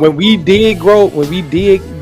when we did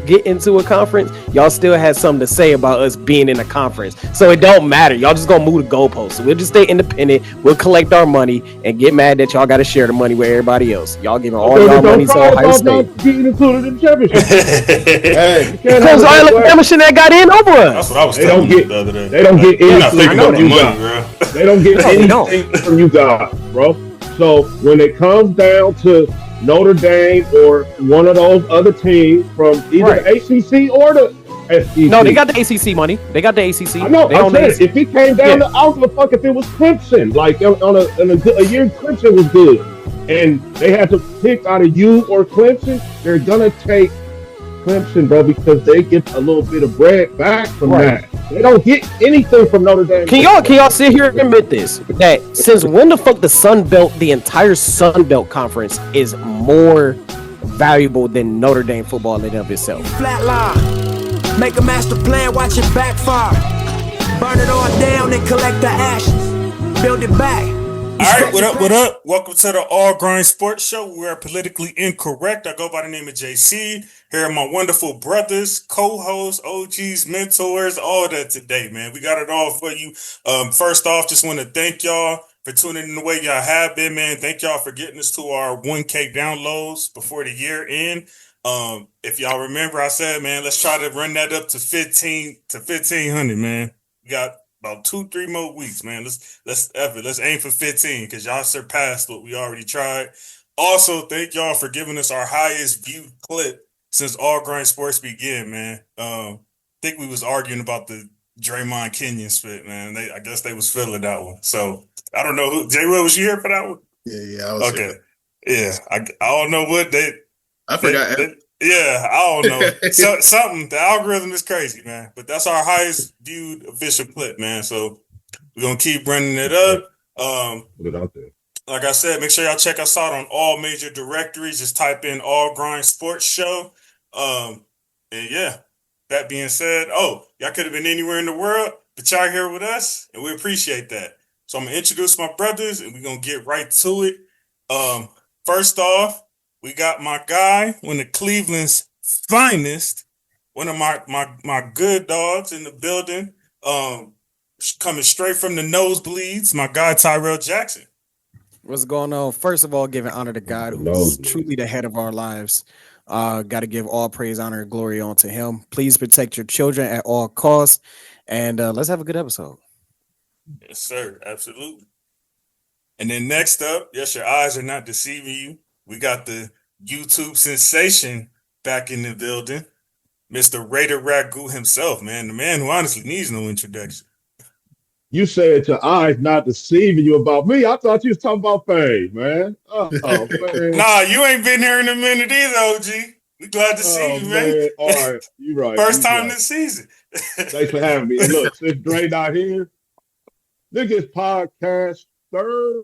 get into a conference, y'all still had something to say about us being in a conference. So it don't matter. Y'all just gonna move the goalposts. So we'll just stay independent. We'll collect our money and get mad that y'all got to share the money with everybody else. Y'all giving all y'all money to Ohio State. Getting included in the championship. Hey, because Alabama shouldn't have got in over us. That's what I was telling you the other day. They don't get anything from you guys. Bro. They don't get anything from you guys, bro. So when it comes down to Notre Dame or one of those other teams from either the ACC or the SEC. No, they got the ACC money. They got the ACC. I know. I'm saying, if it came down to, I don't give a fuck if it was Clemson. Like on a year, Clemson was good, and they had to pick out of you or Clemson. They're gonna take Clemson, bro, because they get a little bit of bread back from that. They don't get anything from Notre Dame. Can y'all sit here and admit this? That since when the fuck the entire Sun Belt conference is more valuable than Notre Dame football in and of itself? Flatline, make a master plan, watch it backfire. Burn it all down and collect the ashes. Build it back. All right, what up? Welcome to the All Grind Sports Show. We're politically incorrect. I go by the name of JC. Here are my wonderful brothers, co-hosts, OGs, mentors, all that today, man. We got it all for you. First off, just want to thank y'all for tuning in the way y'all have been, man. Thank y'all for getting us to our 1K downloads before the year end. If y'all remember, I said, man, let's try to run that up to 1,500, man. We got about 2-3 more weeks, man. Let's aim for 15 because y'all surpassed what we already tried. Also, thank y'all for giving us our highest viewed clip since All Grind Sports began, man. Think we was arguing about the Draymond Kenyon spit, man. I guess they was feeling that one. So I don't know who J-Will, was you here for that one? Yeah, I was okay. Here. Yeah, I don't know what I forgot. Yeah, I don't know. Something. The algorithm is crazy, man. But that's our highest viewed official clip, man. So we're gonna keep running it up. Put it out there. Like I said, make sure y'all check us out on all major directories. Just type in All Grind Sports Show. And yeah, that being said, y'all could have been anywhere in the world, but y'all here with us, and we appreciate that. So I'm gonna introduce my brothers, and we're gonna get right to it. First off, we got my guy, one of Cleveland's finest, one of my good dogs in the building, coming straight from the nosebleeds, my guy Tyrell Jackson. What's going on? First of all, giving honor to God, who's truly the head of our lives. Got to give all praise, honor, and glory unto him. Please protect your children at all costs, and let's have a good episode. Yes, sir. Absolutely. And then next up, yes, your eyes are not deceiving you. We got the YouTube sensation back in the building, Mr. Raider Ragu himself, man. The man who honestly needs no introduction. You said your eyes not deceiving you about me. I thought you was talking about fame, man. Oh, man. Nah, you ain't been here in a minute either, OG. We glad to see you, man. All right, you right. First time this season. Thanks for having me. And look, since Dre not here, niggas podcast third.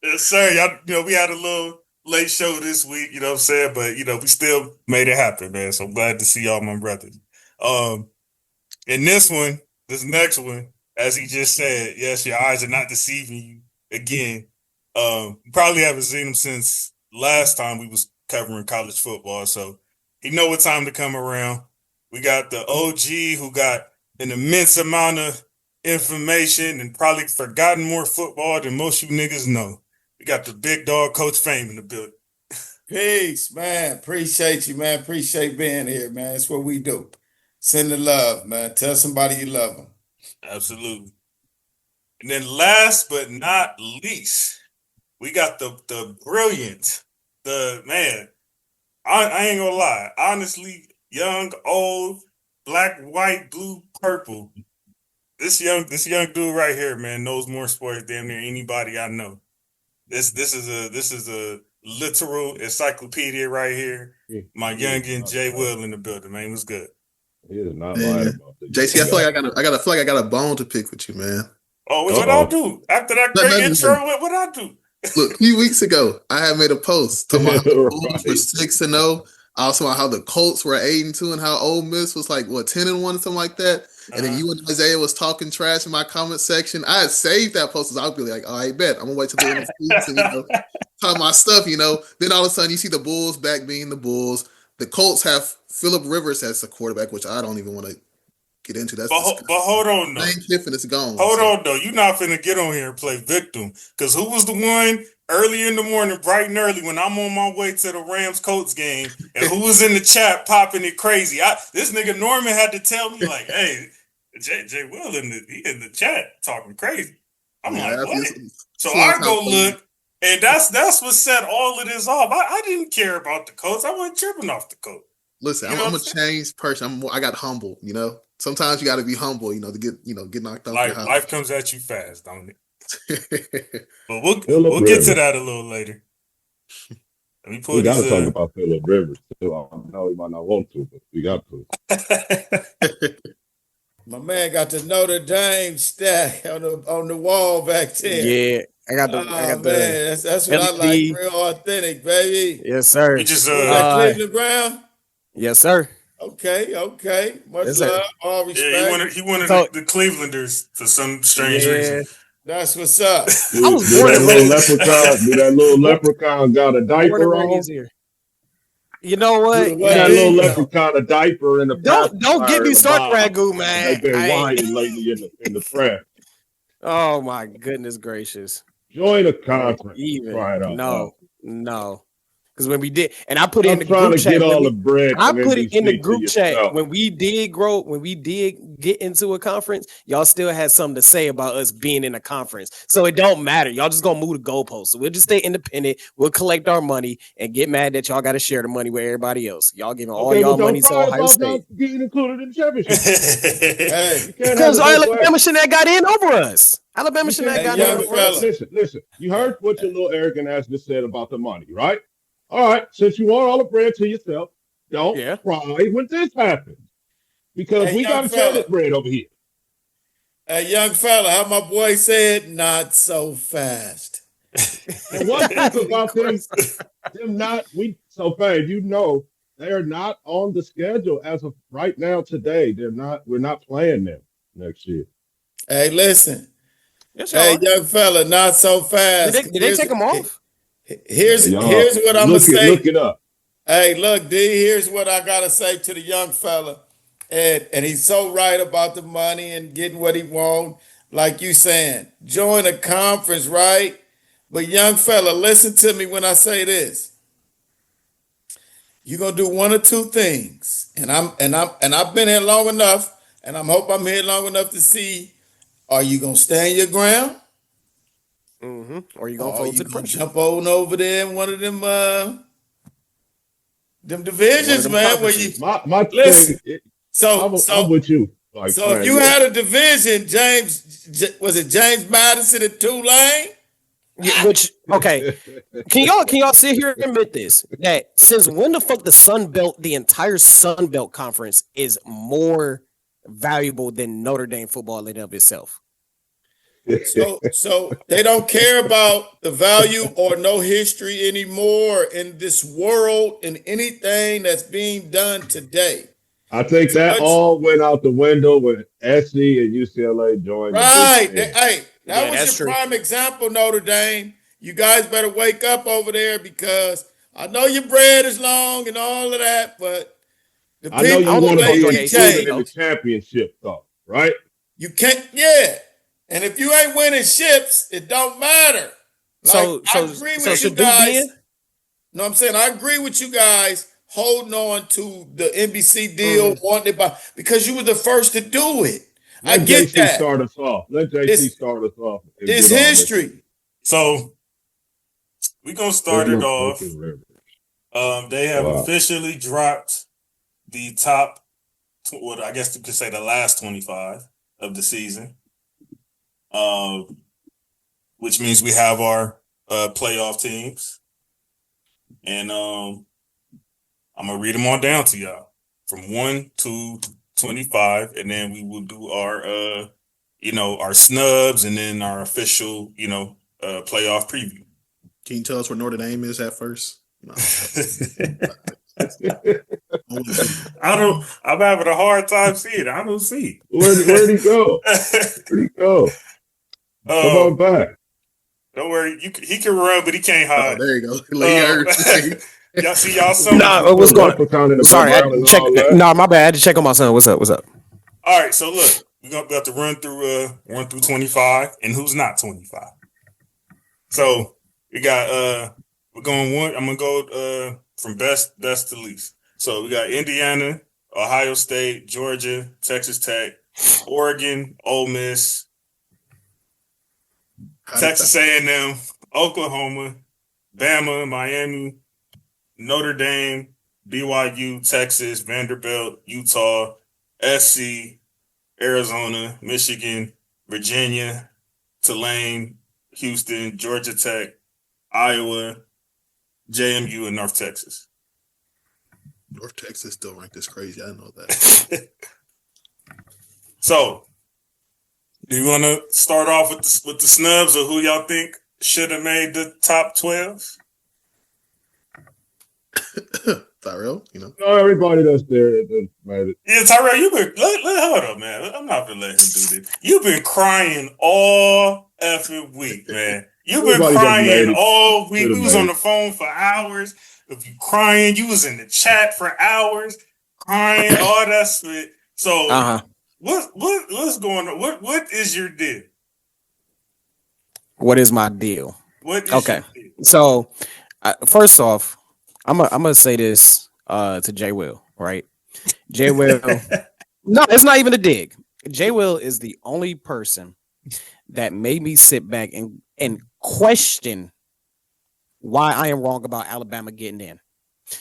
Yes, sir. Y'all, we had a little late show this week, you know what I'm saying? But, we still made it happen, man. So I'm glad to see y'all, my brothers. In this next one, as he just said, yes, your eyes are not deceiving you again. You probably haven't seen him since last time we was covering college football. So he know what time to come around. We got the OG who got an immense amount of information and probably forgotten more football than most you niggas know. We got the big dog Coach Fame in the building. Peace, man. Appreciate you, man. Appreciate being here, man. That's what we do. Send the love, man. Tell somebody you love them. Absolutely. And then last but not least, we got the brilliant, the man. I ain't gonna lie. Honestly, young, old, black, white, blue, purple. This young dude right here, man, knows more sports damn near anybody I know. This is a literal encyclopedia right here. My youngin' Jay Will in the building, man. What's good? He is not lying about this. JC, I feel like I got a bone to pick with you, man. Oh, what I do? After that great intro, what I do? Look, a few weeks ago, I had made a post talking about the Bulls were 6-0. Also, how the Colts were 8-2 and how Ole Miss was like 10-1 or something like that. And then you and Isaiah was talking trash in my comment section. I had saved that post. So I'll be like, all right, bet. I'm gonna wait till the end of the season, talk my stuff, Then all of a sudden you see the Bulls back being the Bulls. The Colts have Phillip Rivers as a quarterback, which I don't even want to get into. But hold on, though. Lane Kiffin is gone. Hold on, though. You're not finna get on here and play victim. Because who was the one early in the morning, bright and early, when I'm on my way to the Rams-Colts game, and who was in the chat popping it crazy? This nigga Norman had to tell me, like, hey, Jay Will in the chat talking crazy. I'm like, what? So I go look, and that's what set all of this off. I didn't care about the Colts. I wasn't tripping off the Colts. Listen, I'm a changed person. I got humble, Sometimes you got to be humble, to get knocked off. Life comes at you fast, don't it? But we'll get to that a little later. Let me pull we got to talk about Phillip Rivers too. I know he might not want to, but we got to. My man got the Notre Dame stack on the wall back there. Yeah, I got the. That's what I like. Real authentic, baby. Yes, sir. You just Cleveland Brown. Yes, sir. Okay. Much love, all respect. Yeah, he wanted the Clevelanders for some strange reason. That's what's up. I was born and raised. That little leprechaun got a diaper on. You know what? That little leprechaun a diaper in the don't get me started, Ragu, man. They've been whining lately in the press. Oh my goodness gracious! Join a conference. No. Because when we did, and I put it in the group chat. I put it in the group chat when we did get into a conference. Y'all still had something to say about us being in a conference, so it don't matter. Y'all just gonna move the goalposts. So we'll just stay independent. We'll collect our money and get mad that y'all got to share the money with everybody else. Y'all giving all y'all money to Ohio State. Getting included in the championship. Because Alabama shouldn't have got in over us. Alabama shouldn't have got in over us. Listen. You heard what your little arrogant ass just said about the money, right? All right, since you want all the bread to yourself, don't cry when this happens. Because we got toilet bread over here. Hey, young fella, how my boy said, not so fast. And one thing about them so fast, they're not on the schedule as of right now today. We're not playing them next year. Hey, listen. Yes, young fella, not so fast. Did they take them off? Here's what I'm gonna say. Look it up. Hey, look, D. Here's what I gotta say to the young fella, and he's so right about the money and getting what he wants. Like you saying, join a conference, right? But young fella, listen to me when I say this. You're gonna do one or two things, and I've been here long enough, and I hope I'm here long enough to see. Are you gonna stand your ground? Or you gonna fold to the pressure? Jump on over there in one of them divisions, man. Where you my listen. I'm with you. Like, so if you had a division, James Madison and Tulane? Yeah, can y'all sit here and admit this? That since when the fuck the entire Sun Belt conference is more valuable than Notre Dame football in of itself? So they don't care about the value or no history anymore in this world and anything that's being done today. I think that all went out the window when SC and UCLA joined. Right. That was your prime example, Notre Dame. You guys better wake up over there because I know your bread is long and all of that, but I know you want to be included in the championship, though, right? You can't, And if you ain't winning ships, it don't matter. I agree with you guys. No, I'm saying I agree with you guys holding on to the NBC deal, wanting it because you were the first to do it. I get that. Start us off. Let JC start us off. It's history. So we're gonna start it off. They have officially dropped the top, I guess you could say the last 25 of the season. Which means we have our playoff teams. And I'm going to read them on down to y'all from 1 to 25. And then we will do our, our snubs and then our official, playoff preview. Can you tell us where Notre Dame is at first? No. I'm having a hard time seeing it. I don't see. Where'd he go? Where'd he go? Come on back. Don't worry. He can run, but he can't hide. Oh, there you go. Y'all see y'all son? Nah, what's going on? Sorry, I check. Nah, my bad. I had to check on my son. What's up? All right, so look, we're gonna have to run through 25 and who's not 25. So we got we're going one. I'm gonna go from best to least. So we got Indiana, Ohio State, Georgia, Texas Tech, Oregon, Ole Miss, Texas A&M, Oklahoma, Bama, Miami, Notre Dame, BYU, Texas, Vanderbilt, Utah, SC, Arizona, Michigan, Virginia, Tulane, Houston, Georgia Tech, Iowa, JMU, and North Texas. North Texas still ranked as crazy. I know that. So, do you want to start off with the snubs or who y'all think should have made the top 12? Tyrell, you know. No, everybody that's there that made it. Yeah, Tyrell, you've been hold up, man. I'm not gonna let him do this. You've been crying all effing week, man. You've been crying all week. We was on the phone for hours. If you crying, you was in the chat for hours, crying, all that shit. So what's going on? What is your deal? What is my deal? What is your deal? So first off, I'm gonna say this to Jay Will, right? Jay Will, no, it's not even a dig. Jay Will is the only person that made me sit back and question why I am wrong about Alabama getting in,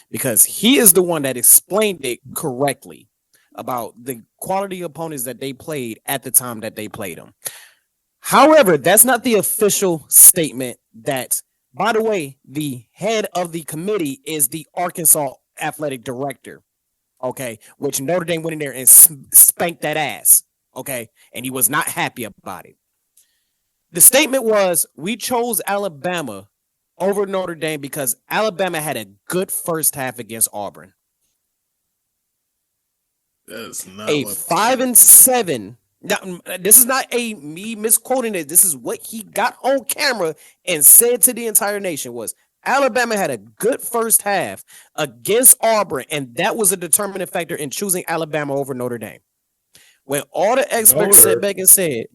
because he is the one that explained it correctly about the quality opponents that they played at the time that they played them. However, that's not the official statement. That, by the way, the head of the committee is the Arkansas athletic director, okay, which Notre Dame went in there and spanked that ass, okay, and he was not happy about it. The statement was, we chose Alabama over Notre Dame because Alabama had a good first half against Auburn. That's not a 5-7. Now, this is not me misquoting it. This is what he got on camera and said to the entire nation was Alabama had a good first half against Auburn, and that was a determining factor in choosing Alabama over Notre Dame. When all the experts sat back and said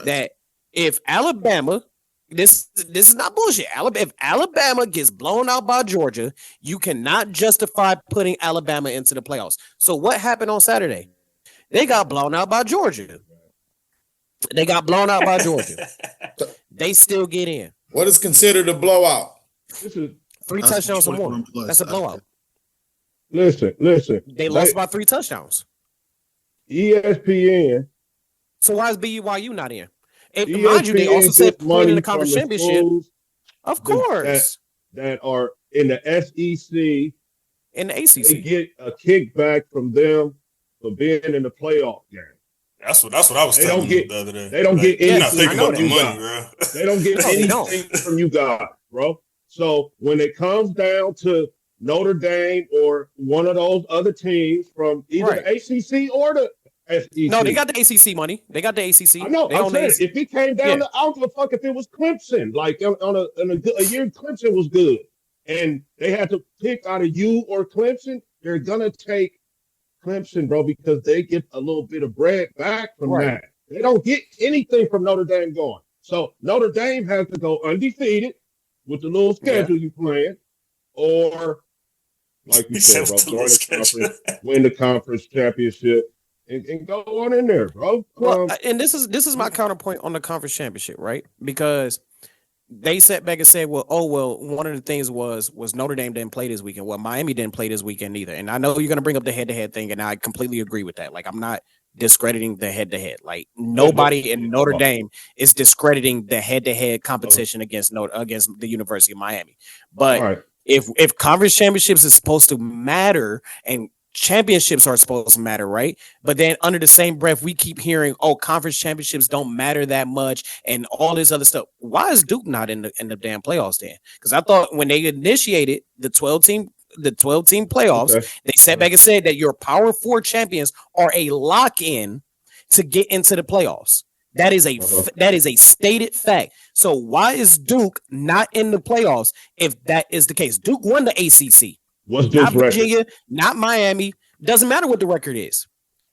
that if Alabama, this is not bullshit. If Alabama gets blown out by Georgia, you cannot justify putting Alabama into the playoffs. So what happened on Saturday? They got blown out by Georgia. They still get in. What is considered a blowout? This is 3 touchdowns or more. That's a blowout. Listen. They lost by 3 touchdowns. ESPN. So why is BYU not in? And mind you, they also said playing in the conference championship. Of course. That are in the SEC. In the ACC. They get a kickback from them for being in the playoff game. That's what I was telling you the other day. They don't get anything. You're not thinking about the money, bro. They don't get anything from you guys, bro. So when it comes down to Notre Dame or one of those other teams from either the ACC or the SEC. No, they got the ACC money. They got the ACC. I know. I'm saying if it came down to, I don't give a fuck if it was Clemson. Like on a year, Clemson was good, and they had to pick out of you or Clemson. They're gonna take Clemson, bro, because they get a little bit of bread back from that. They don't get anything from Notre Dame going. So Notre Dame has to go undefeated with the little schedule you playing, or like you said, bro, join the conference, win the conference championship, and go on in there, bro. Well, and this is my counterpoint on the conference championship, right? Because they sat back and said, well, one of the things was Notre Dame didn't play this weekend. Well, Miami didn't play this weekend either. And I know you're going to bring up the head-to-head thing, and I completely agree with that. Like, I'm not discrediting the head-to-head. Like, nobody in Notre Dame is discrediting the head-to-head competition against the University of Miami. But if conference championships is supposed to matter and championships are supposed to matter, right? But then under the same breath, we keep hearing, conference championships don't matter that much and all this other stuff. Why is Duke not in the damn playoffs then? Because I thought when they initiated the 12-team the 12-team playoffs. Okay. They sat back and said that your Power 4 champions are a lock-in to get into the playoffs. That is a stated fact. So why is Duke not in the playoffs if that is the case? Duke won the ACC. What's Duke's not Virginia, record? Not Miami. Doesn't matter what the record is.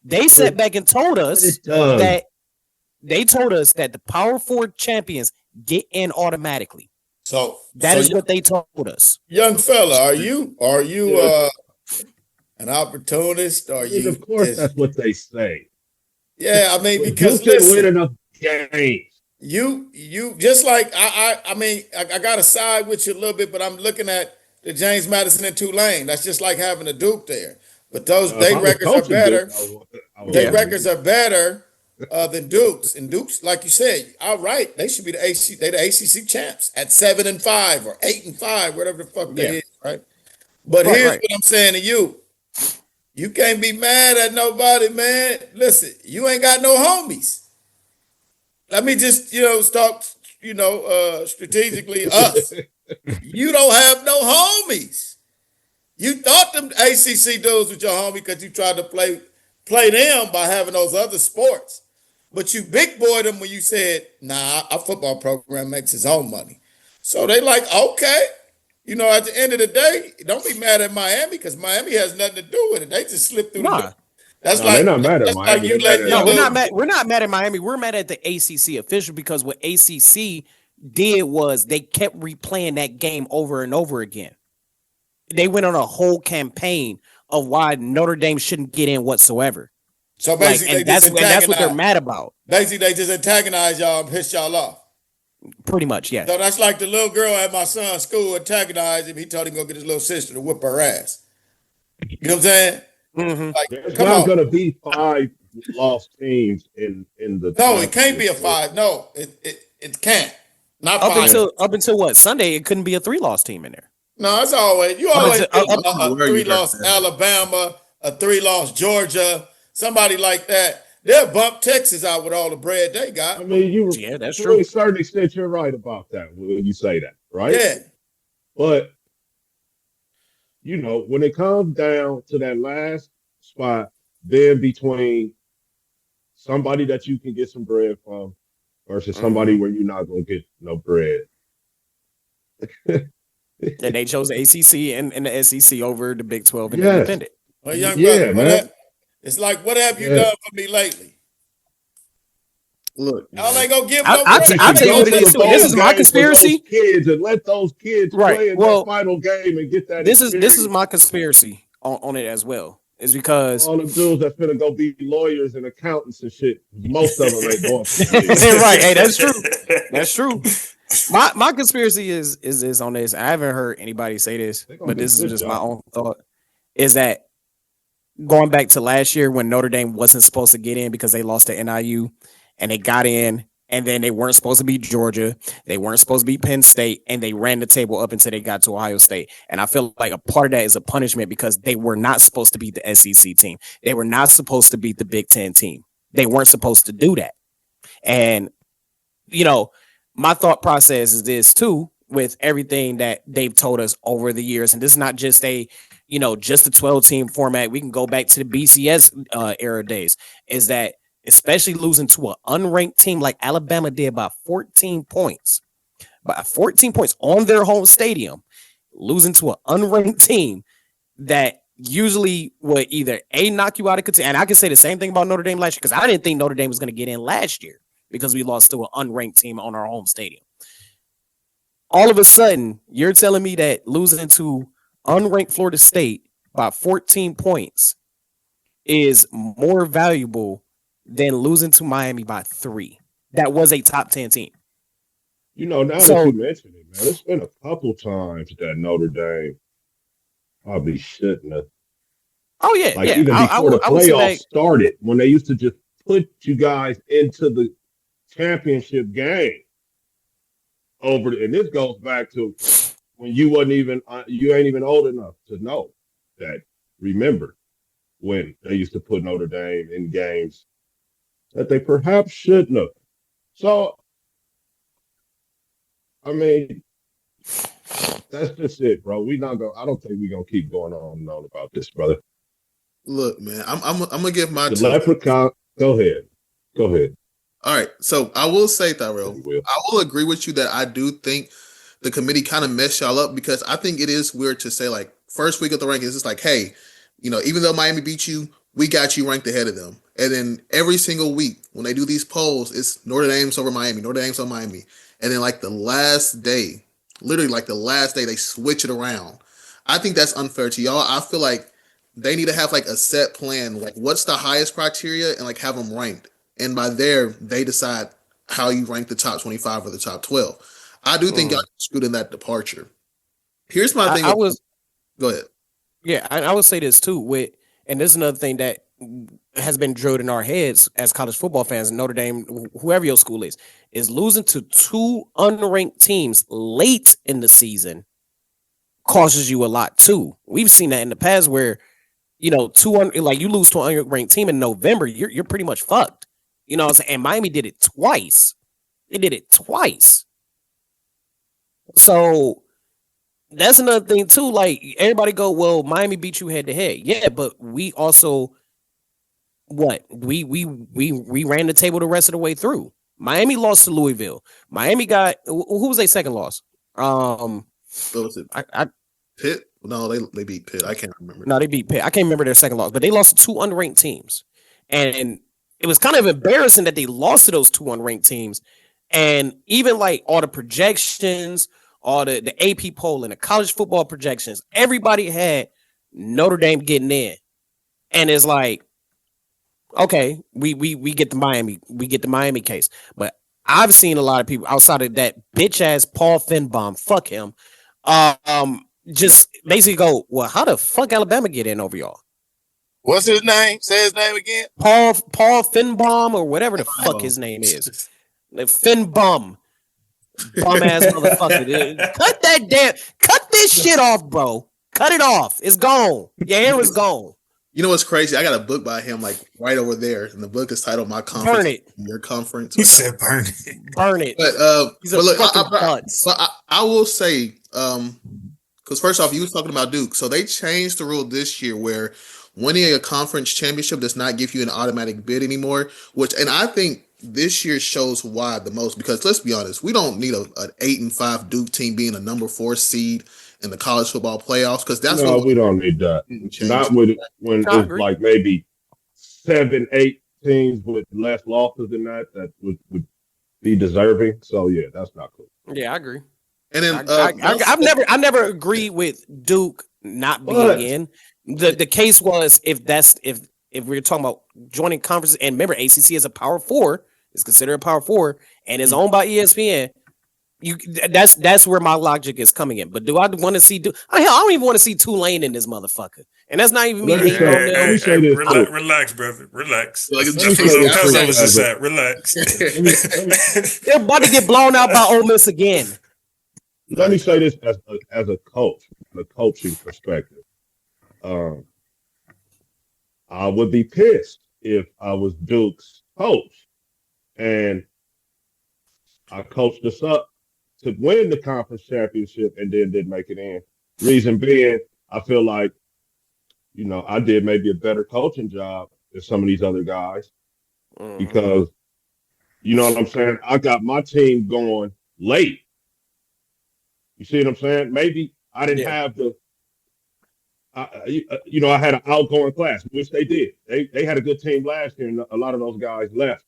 They sat back and told us that the Power 4 champions get in automatically. So that is what they told us. Young fella, are you an opportunist? Or you? Of course, that's what they say. Yeah, I mean, because you can win enough games. You just like I mean, I got to side with you a little bit, but I'm looking at the James Madison and Tulane. That's just like having a Duke there. But those records are better. Their records are better than Duke's. And Duke's, like you said, outright, they should be the ACC champs at 7-5 or 8-5, whatever the fuck they is, right? But here's what I'm saying to you. You can't be mad at nobody, man. Listen, you ain't got no homies. Let me just, talk, strategically us. You don't have no homies. You thought them ACC dudes with your homie because you tried to play them by having those other sports. But you big boyed them when you said, nah, our football program makes its own money. So they like, okay. At the end of the day, don't be mad at Miami because Miami has nothing to do with it. They just slip through the door. That's they're not mad at Miami. We're not mad at Miami. We're mad at the ACC official because what ACC did was they kept replaying that game over and over again. They went on a whole campaign of why Notre Dame shouldn't get in whatsoever. So basically, that's what they're mad about. Basically, they just antagonize y'all and piss y'all off. Pretty much, yeah. So that's like the little girl at my son's school antagonized him. He told him to go get his little sister to whip her ass. You know what I'm saying? Mm-hmm. Like, there's not going to be 5 lost teams in the. No, it can't be a 5. No, it can't. Not up 5. Up until what Sunday? It couldn't be a 3-loss team in there. No, it's always a 3-loss Alabama, a 3-loss Georgia, somebody like that. They'll bump Texas out with all the bread they got. I mean, that's true. To a certain extent, you're right about that when you say that, right? Yeah. But, when it comes down to that last spot, then between somebody that you can get some bread from versus somebody where you're not going to get no bread. And they chose the ACC and the SEC over the Big 12 and the Independent. Well, young brother, man. It's like, what have you done for me lately? Look, y'all ain't gonna give no I'll tell you what it is. This is my conspiracy. Kids and let those kids play in that final game and get that. This is my conspiracy on it as well. Is because all the dudes that's gonna go be lawyers and accountants and shit. Most of them ain't going. Right? Hey, that's true. That's true. My conspiracy is this on this. I haven't heard anybody say this, but this is just my own thought. Is that going back to last year when Notre Dame wasn't supposed to get in because they lost to NIU and they got in and then they weren't supposed to beat Georgia. They weren't supposed to beat Penn State and they ran the table up until they got to Ohio State. And I feel like a part of that is a punishment because they were not supposed to beat the SEC team. They were not supposed to beat the Big Ten team. They weren't supposed to do that. And, my thought process is this too, with everything that they've told us over the years. And this is not just just a 12-team format. We can go back to the BCS era days. Is that especially losing to an unranked team like Alabama did by 14 points. By 14 points on their home stadium, losing to an unranked team that usually would either knock you out of contention. And I can say the same thing about Notre Dame last year because I didn't think Notre Dame was going to get in last year because we lost to an unranked team on our home stadium. All of a sudden, you're telling me that losing to unranked Florida State by 14 points is more valuable than losing to Miami by 3. That was a top 10 team. Now that you mention it, man, it's been a couple times that Notre Dame probably shouldn't have. Oh, yeah. Even before the playoffs started, when they used to just put you guys into the championship game and this goes back to when you ain't even old enough to know that. Remember when they used to put Notre Dame in games that they perhaps shouldn't have. So, I mean, That's just it, bro. We not gonna. I don't think we're gonna keep going on and on about this, brother. Look, man, I'm gonna give my the leprechaun. Go ahead. All right, so I will say, Tyrell, I will agree with you that I do think the committee kind of messed y'all up, because I think it is weird to say, like, first week of the rankings, it's like, hey, even though Miami beat you, we got you ranked ahead of them. And then every single week when they do these polls, it's Notre Dame's over Miami, Notre Dame's over Miami. And then like the last day, literally like the last day, they switch it around. I think that's unfair to y'all. I feel like they need to have like a set plan, like what's the highest criteria, and like have them ranked. And by there, they decide how you rank the top 25 or the top 12. I do think y'all screwed in that departure. Here's my thing. Go ahead. Yeah, I would say this too. And this is another thing that has been drilled in our heads as college football fans. Notre Dame, whoever your school is losing to 2 unranked teams late in the season causes you a lot too. We've seen that in the past where, you lose to an unranked team in November, you're pretty much fucked. You know what I'm saying? And Miami did it twice. They did it twice. So that's another thing too. Like, everybody go, well, Miami beat you head to head. Yeah, but we also we ran the table the rest of the way through. Miami lost to Louisville. Miami got, who was their second loss? What was it? Pitt? No, they beat Pitt. I can't remember. No, they beat Pitt. I can't remember their second loss, but they lost to 2 unranked teams. And it was kind of embarrassing that they lost to those 2 unranked teams. And even like all the projections, all the AP poll and the college football projections, everybody had Notre Dame getting in. And it's like, okay, we get the Miami case. But I've seen a lot of people outside of that bitch ass Paul Finbaum, fuck him, just basically go, well, how the fuck Alabama get in over y'all? What's his name? Say his name again. Paul Finbaum or whatever the fuck his name is. Finbaum. Bum ass motherfucker. Cut this shit off, bro. Cut it off. It's gone. Your hair is gone. You know what's crazy? I got a book by him like right over there, and the book is titled "My Conference." Burn it. Your conference. He said, "Burn it." Burn it. But look, I will say, because first off, you was talking about Duke, so they changed the rule this year where winning a conference championship does not give you an automatic bid anymore. And I think this year shows why the most, because let's be honest, we don't need an 8-5 Duke team being a number 4 seed in the college football playoffs, because that's we don't need that. Not when it's like maybe 7-8 teams with less losses than that would be deserving. So yeah, that's not cool. Yeah, I agree. And then I never agreed with Duke not being in. The case was if we're talking about joining conferences, and remember ACC is a Power 4, is considered a Power 4, and is owned by ESPN. That's where my logic is coming in. But do I want to see I don't even want to see Tulane in this motherfucker. And that's not even me hating on them. Relax, brother. Relax. Relax. They're about to get blown out by Ole Miss again. Let me say this as a coach, from a coaching perspective. I would be pissed if I was Duke's coach and I coached us up to win the conference championship and then didn't make it in. Reason being, I feel like, I did maybe a better coaching job than some of these other guys because, you know what I'm saying? I got my team going late. You see what I'm saying? Maybe I didn't have I had an outgoing class, which they did. They had a good team last year, and a lot of those guys left.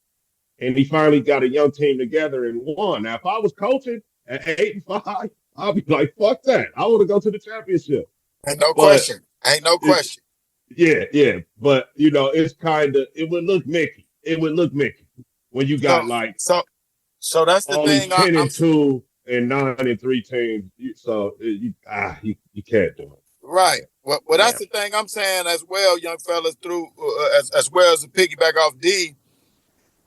And he finally got a young team together and won. Now, if I was coaching at 8-5, I'd be like, fuck that. I want to go to the championship. Ain't no question. Yeah. But, it's it would look Mickey. It would look Mickey when you got So that's the thing. 10-2 and 9-3 teams. You can't do it. Right. Well, that's the thing I'm saying as well, young fellas, as well as a piggyback off D.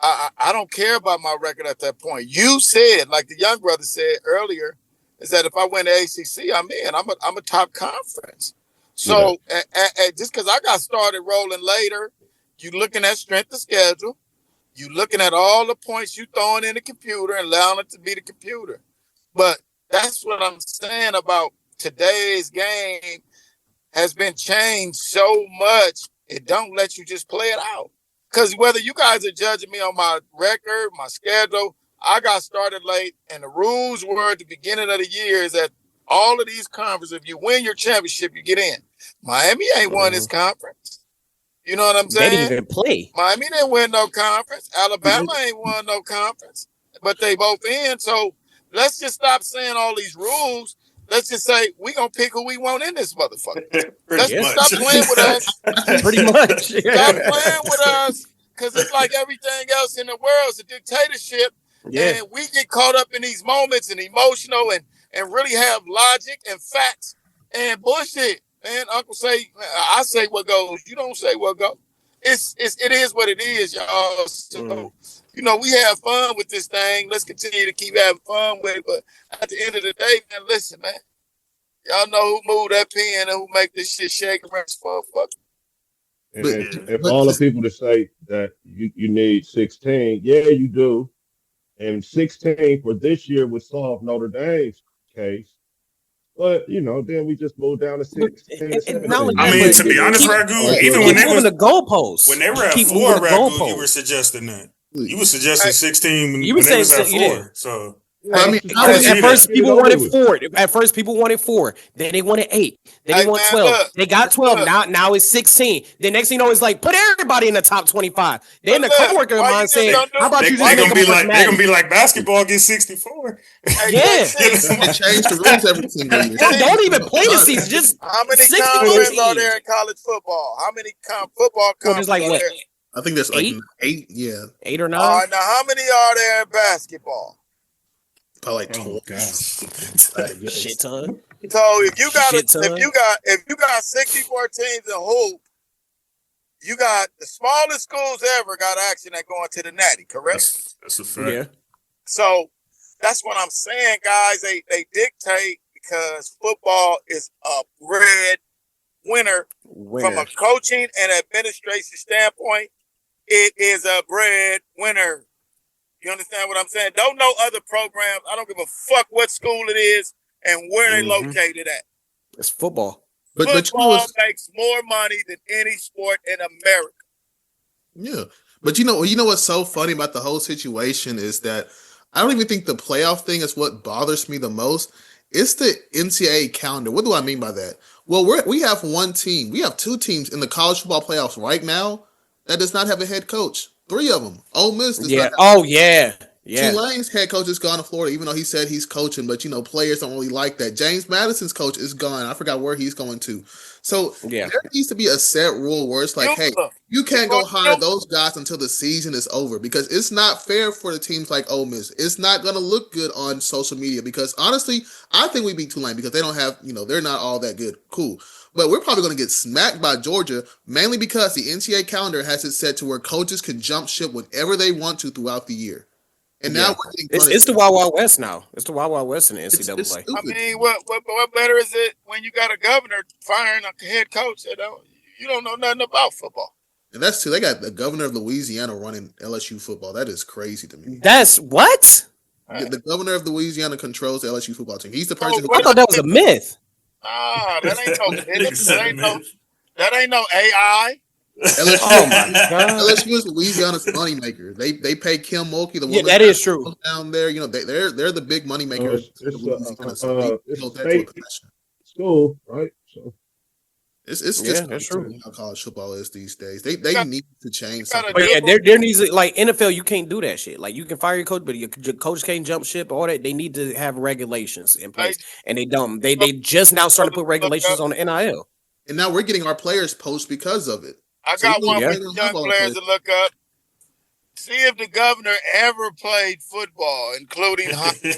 I don't care about my record at that point. You said, like the young brother said earlier, is that if I win the ACC, I'm in. I'm a top conference. So just because I got started rolling later, you looking at strength of schedule, you looking at all the points you throwing in the computer and allowing it to be the computer. But That's what I'm saying about today's game has been changed so much. It don't let you just play it out. Because whether you guys are judging me on my record, my schedule, I got started late, and the rules were at the beginning of the year is that all of these conferences, if you win your championship, you get in. Miami ain't won this conference. You know what I'm saying? They didn't even play. Miami didn't win no conference. Alabama ain't won no conference, but they both in. So let's just stop saying all these rules. Let's just say we gonna pick who we want in this motherfucker. Let's stop playing with us. Pretty much. Stop playing with us, because it's like everything else in the world is a dictatorship. Yeah. And we get caught up in these moments and emotional and really have logic and facts and bullshit. Man, Uncle say, I say what goes. You don't say what goes. It is what it is, y'all. So, you know, we have fun with this thing. Let's continue to keep having fun with it. But at the end of the day, man, listen, man. Y'all know who moved that pen and who make this shit shake around this motherfucker. If all the people to say that you need 16, yeah, you do. And 16 for this year would solve Notre Dame's case. But, you know, then we just moved down to 16. I mean, to be honest, Ragu, even when they were the goalposts, when they were at 4, Ragu, you were suggesting that. You were suggesting 16 when they was at 4. So I mean, at first people wanted 4. At first people wanted 4. Then they wanted 8. Then they want 12. Look, they got 12. Now it's 16. The next thing you know, it's like put everybody in the top 25. Then the coworker of mine saying, "How about you just make them they're gonna be like basketball gets 64." Yeah, they change the rules every single year. Don't even play the season. Just how many conferences are there in college football? How many football conferences like are what? there? I think there's like 8. Yeah, 8 or 9. All right, now how many are there in basketball? Probably like 12. Shit ton. So if you got 64 teams in hoop, you got the smallest schools ever got action at going to the Natty, correct? That's a fact. Yeah. So that's what I'm saying, guys. They dictate because football is a bread winner from a coaching and administration standpoint. It is a bread winner. You understand what I'm saying? Don't know other programs. I don't give a fuck what school it is and where they located at. It's football. Football makes more money than any sport in America. Yeah. But you know what's so funny about the whole situation is that I don't even think the playoff thing is what bothers me the most. It's the NCAA calendar. What do I mean by that? Well, we have one team. We have 2 teams in the college football playoffs right now that does not have a head coach. 3 of them. Ole Miss does not have yeah. Tulane's head coach is gone to Florida, even though he said he's coaching, but players don't really like that. James Madison's coach is gone. I forgot where he's going to. So there needs to be a set rule where it's like, hey, you can't go hire those guys until the season is over because it's not fair for the teams like Ole Miss. It's not going to look good on social media because honestly, I think we beat Tulane because they don't have, they're not all that good. Cool. But we're probably going to get smacked by Georgia, mainly because the NCAA calendar has it set to where coaches can jump ship whenever they want to throughout the year. And now we're getting it's the Wild Wild West now. It's the Wild Wild West in the NCAA. I mean, what better is it when you got a governor firing a head coach that you don't know nothing about football? And that's too. They got the governor of Louisiana running LSU football. That is crazy to me. That's what? The governor of Louisiana controls the LSU football team. He's the person I thought that was a myth. That ain't that ain't no AI. LSU, oh my God. LSU is Louisiana's moneymaker. They pay Kim Mulkey, the woman that is true. down there. They're the big moneymakers. It's school, right? So it's just that's true. How college football is these days. They need to change something. There needs to, like NFL. You can't do that shit. Like you can fire your coach, but your coach can't jump ship. All that they need to have regulations in place, and they don't. They just now started to put regulations on the NIL, and now we're getting our players poached because of it. I got one for the young players to look up. See if the governor ever played football, including hockey.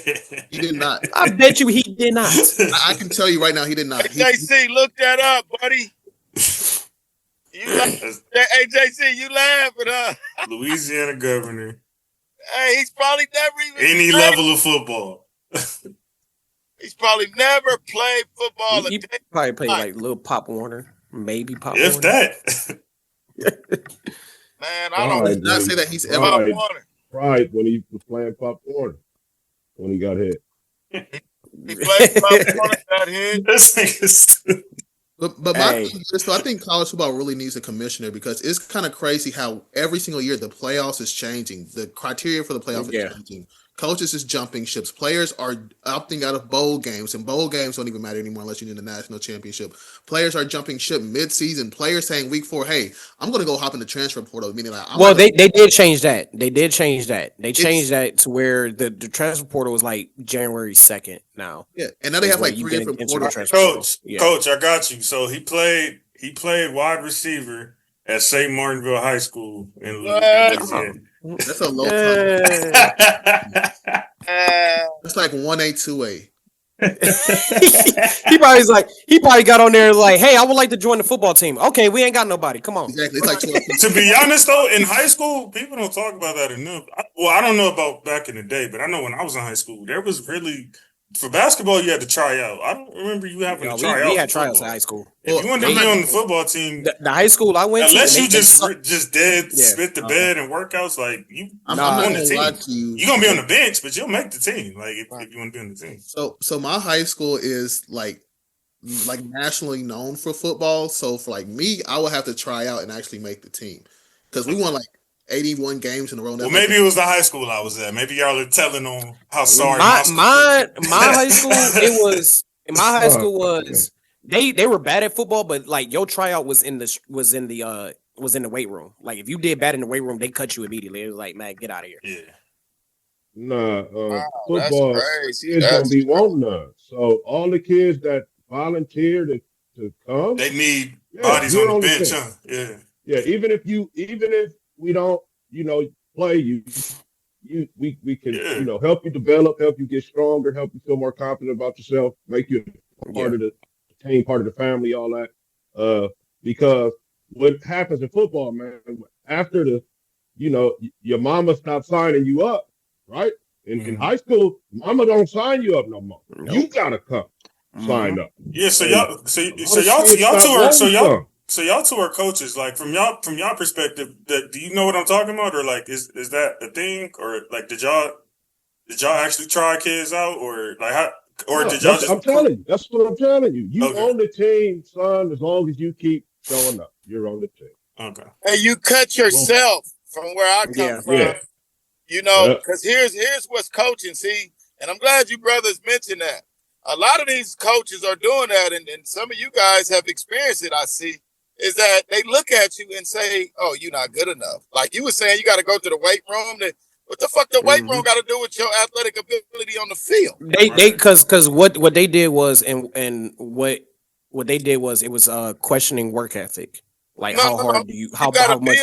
He did not. I bet you he did not. I can tell you right now, he did not. Hey, JC, look that up, buddy. Hey, JC, you laughing, huh? Louisiana governor. Hey, he's probably never even any level of football. He's probably never played football. He probably played like little Pop Warner, maybe Pop Warner. If that. Man, I don't not say that he's ever right when he was playing Pop Warner when he got hit. He played that hit. This nigga stupid. But my thing is, so I think college football really needs a commissioner because it's kind of crazy how every single year the playoffs is changing. The criteria for the playoff is changing. Coaches is jumping ships. Players are opting out of bowl games, and bowl games don't even matter anymore unless you need a national championship. Players are jumping ship mid-season. Players saying week 4, hey, I'm going to go hop in the transfer portal. Meaning like, they did change that. They changed that to where the transfer portal was like January 2nd now. Yeah, and now they have like 3 different portals. Coach, I got you. So he played wide receiver at St. Martinville High School in Louisiana. That's a low time. It's like 1A, 2A. he probably got on there like, hey, I would like to join the football team. Okay, we ain't got nobody. Come on. Exactly. It's like 12 to be honest though, in high school, people don't talk about that enough. I don't know about back in the day, but I know when I was in high school, there was really for basketball you had to try out. I don't remember you having to try out. We had tryouts in high school. If you wanted to be on the football team, the high school I went unless you just dead spit the bed and workouts, like I'm not on the team. You're gonna be on the bench, but you'll make the team. Like if you want to be on the team. So my high school is like nationally known for football. So for like me, I would have to try out and actually make the team because we won like 81 games in a row. Well, maybe it was the high school I was at. Maybe y'all are telling on how sorry my high school was they were bad at football, but like your tryout was in the weight room. Like if you did bad in the weight room, they cut you immediately. It was like, man, get out of here. Yeah. Nah, football kids don't be wanting none. So all the kids that volunteer to come, they need bodies on the bench, huh? Yeah. Yeah, even if we don't, play we can, help you develop, help you get stronger, help you feel more confident about yourself, make you part of the team, part of the family, all that. Because what happens in football, man, after your mama stops signing you up, right? In high school, mama don't sign you up no more. Nope. You gotta come sign up. Yeah, so y'all two are coaches. Like from y'all perspective, do you know what I'm talking about, or like is that a thing, or like did y'all actually try kids out, or like how, or did y'all just? I'm telling you, that's what I'm telling you. You own the team, son. As long as you keep showing up, you're on the team. Okay. And you cut yourself from where I come from. Yeah. Because here's what's coaching. See, and I'm glad you brothers mentioned that. A lot of these coaches are doing that, and some of you guys have experienced it. I see. Is that they look at you and say, "Oh, you're not good enough." Like you were saying, you got to go to the weight room. What the fuck the weight room got to do with your athletic ability on the field? Because what they did was and what they did was it was questioning work ethic. Like how hard do you how much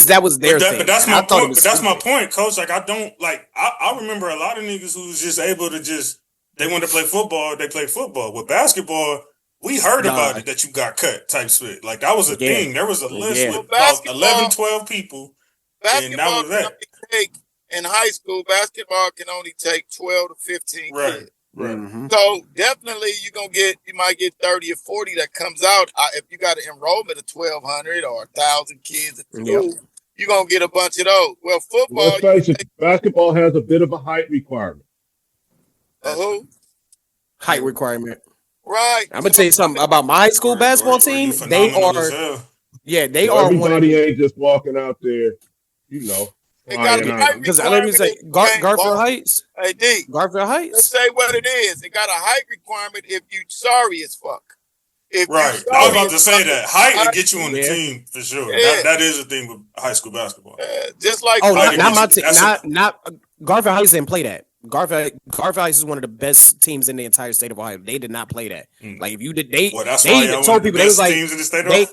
that was their thing. But that's my point. But that's my point, coach. Like I don't like I remember a lot of niggas who was just able to they want to play football. They play football. With basketball, we heard about it that you got cut type shit. Like that was a thing. There was a list with about 11, 12 people. And that was that. In high school, basketball can only take 12 to 15 kids. Right. Mm-hmm. So definitely you might get 30 or 40 that comes out. If you got an enrollment of 1,200 or 1,000 kids at school, you're going to get a bunch of those. Well, football. Let's face it, basketball has a bit of a height requirement. Who? Height requirement. Right. I'm going to tell you something about my high school basketball team. They are. Yeah, they are. Everybody ain't just walking out there, Because let me say, Garfield Heights. Hey, D. Garfield Heights. Let's say what it is. It got a height requirement if you sorry as fuck. I was about to say that height will get you on the team for sure. Yeah. That is a thing with high school basketball. Just like not my team. Not Garfield Heights didn't play that. Garfield Heights is one of the best teams in the entire state of Ohio. They did not play that. Like if you did, they even told people they was like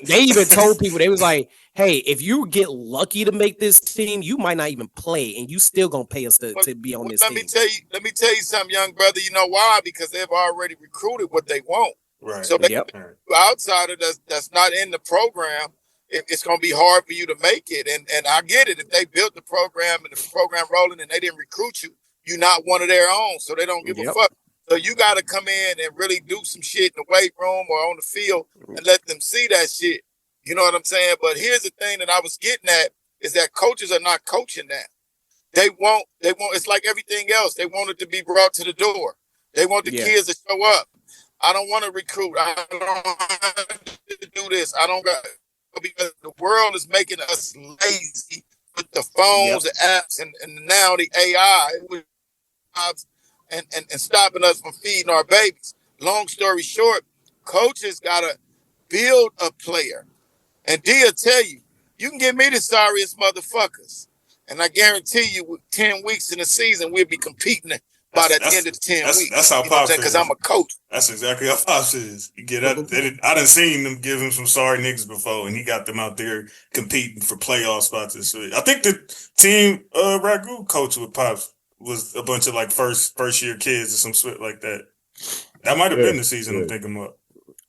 they even told people they was like, hey, if you get lucky to make this team, you might not even play, and you still gonna pay us to be on this team. Let me tell you something, young brother. You know why? Because they've already recruited what they want. Right. So outsider that's not in the program, it's gonna be hard for you to make it. And I get it. If they built the program and the program rolling and they didn't recruit you, you're not one of their own, so they don't give a fuck. So you got to come in and really do some shit in the weight room or on the field and let them see that shit. You know what I'm saying? But here's the thing that I was getting at is that coaches are not coaching that. They want, it's like everything else. They want it to be brought to the door. They want the kids to show up. I don't want to recruit. I don't have to do this. I don't got, because the world is making us lazy with the phones, the apps, and now the AI, and stopping us from feeding our babies. Long story short, coaches gotta build a player. And D'll tell you, you can give me the sorriest motherfuckers, and I guarantee you, with 10 weeks in the season, we'll be competing by the end of the 10 weeks. That's how Pops is. Because I'm a coach. That's exactly how Pops is. You get up. I done seen them give him some sorry niggas before, and he got them out there competing for playoff spots. I think the team Ragu coach with Pops was a bunch of like first year kids or some shit like that. That might have been the season I'm thinking about.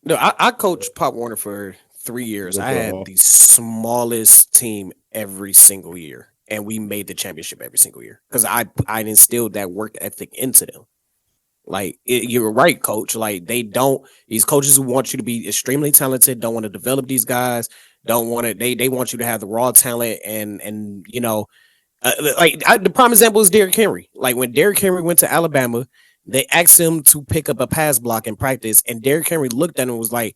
No, I coached Pop Warner for 3 years. I had the smallest team every single year, and we made the championship every single year because I instilled that work ethic into them. Like you're right, coach. Like these coaches who want you to be extremely talented don't want to develop these guys. Don't want to. They want you to have the raw talent and you know, the prime example is Derrick Henry. Like when Derrick Henry went to Alabama, they asked him to pick up a pass block in practice, and Derrick Henry looked at him and was like,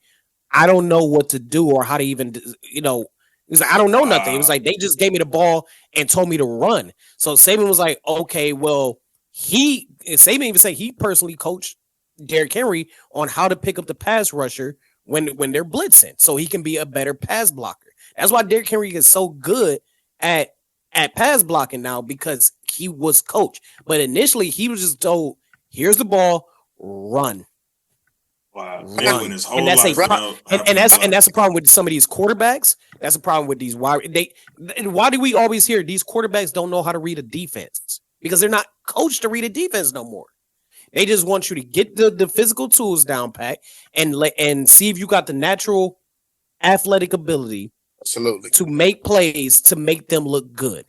I don't know what to do or how to even, you know, he was like, I don't know nothing. It was like, they just gave me the ball and told me to run. So Saban was like, okay, well, Saban even said he personally coached Derrick Henry on how to pick up the pass rusher when they're blitzing so he can be a better pass blocker. That's why Derrick Henry is so good at pass blocking now because he was coached. But initially he was just told, here's the ball, run. Wow. And that's a problem with some of these quarterbacks. That's a problem with these why do we always hear these quarterbacks don't know how to read a defense? Because they're not coached to read a defense no more. They just want you to get the physical tools down pat and see if you got the natural athletic ability to make plays to make them look good.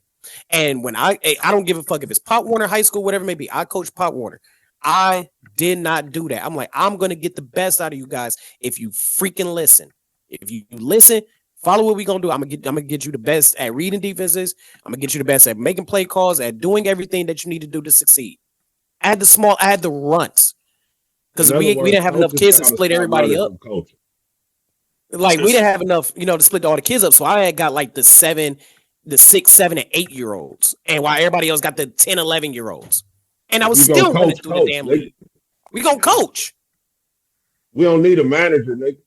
And when I don't give a fuck if it's Pop Warner High School, whatever it may be, I coach Pop Warner. I did not do that. I'm like, I'm going to get the best out of you guys if you freaking listen. If you listen, follow what we're going to do. I'm going to get you the best at reading defenses. I'm going to get you the best at making play calls, at doing everything that you need to do to succeed. Add the runs. Because we didn't have enough kids to split everybody up. Like, we didn't have enough, to split all the kids up. So I had got like the 6, 7, and 8-year-olds. And while everybody else got the 10, 11-year-olds. And I was still running through the damn league. We gonna coach. We don't need a manager, nigga.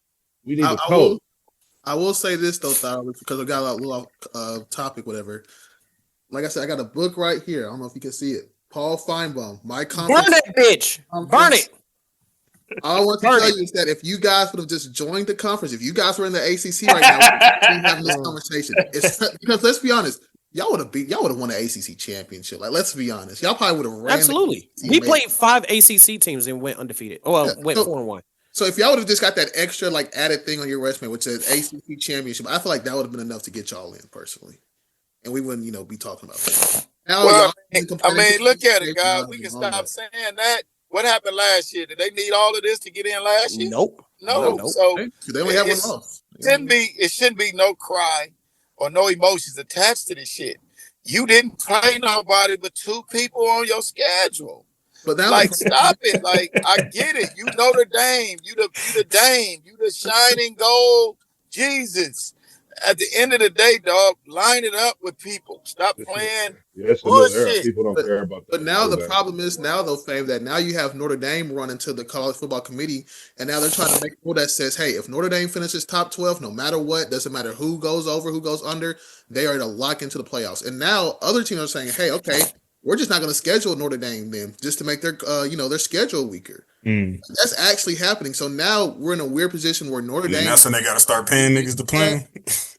We need a coach. I will say this though, Tyler, because I got a little topic, whatever. Like I said, I got a book right here. I don't know if you can see it. Paul Feinbaum, My Conference. Burn that bitch. Burn it. All I want to tell you is that if you guys would have just joined the conference, if you guys were in the ACC right now, we'd having this conversation. Because let's be honest. Y'all would have won an ACC championship. Like, let's be honest. Y'all probably would have ran. Absolutely. We played 5 ACC teams and went undefeated. Went 4-1. So if y'all would have just got that extra added thing on your resume, which says ACC championship, I feel like that would have been enough to get y'all in personally, and we wouldn't, be talking about that. Now, look at it, guys. We can stop saying that. What happened last year? Did they need all of this to get in last year? Nope. No. So they only have one off. It shouldn't be no cry or no emotions attached to this shit. You didn't play nobody but 2 people on your schedule. But now, stop it. I get it. You Notre Dame. You the Dame. You the shining gold Jesus. At the end of the day, dog, line it up with people. Stop playing bullshit. People don't care about that. But now the problem is though, Fame, that now you have Notre Dame running to the college football committee, and now they're trying to make a rule that says, hey, if Notre Dame finishes top 12, no matter what, doesn't matter who goes over, who goes under, they are to lock into the playoffs. And now other teams are saying, hey, okay, we're just not going to schedule Notre Dame then, just to make their their schedule weaker. That's actually happening. So now we're in a weird position where Notre Dame. That's when they got to start paying niggas to play.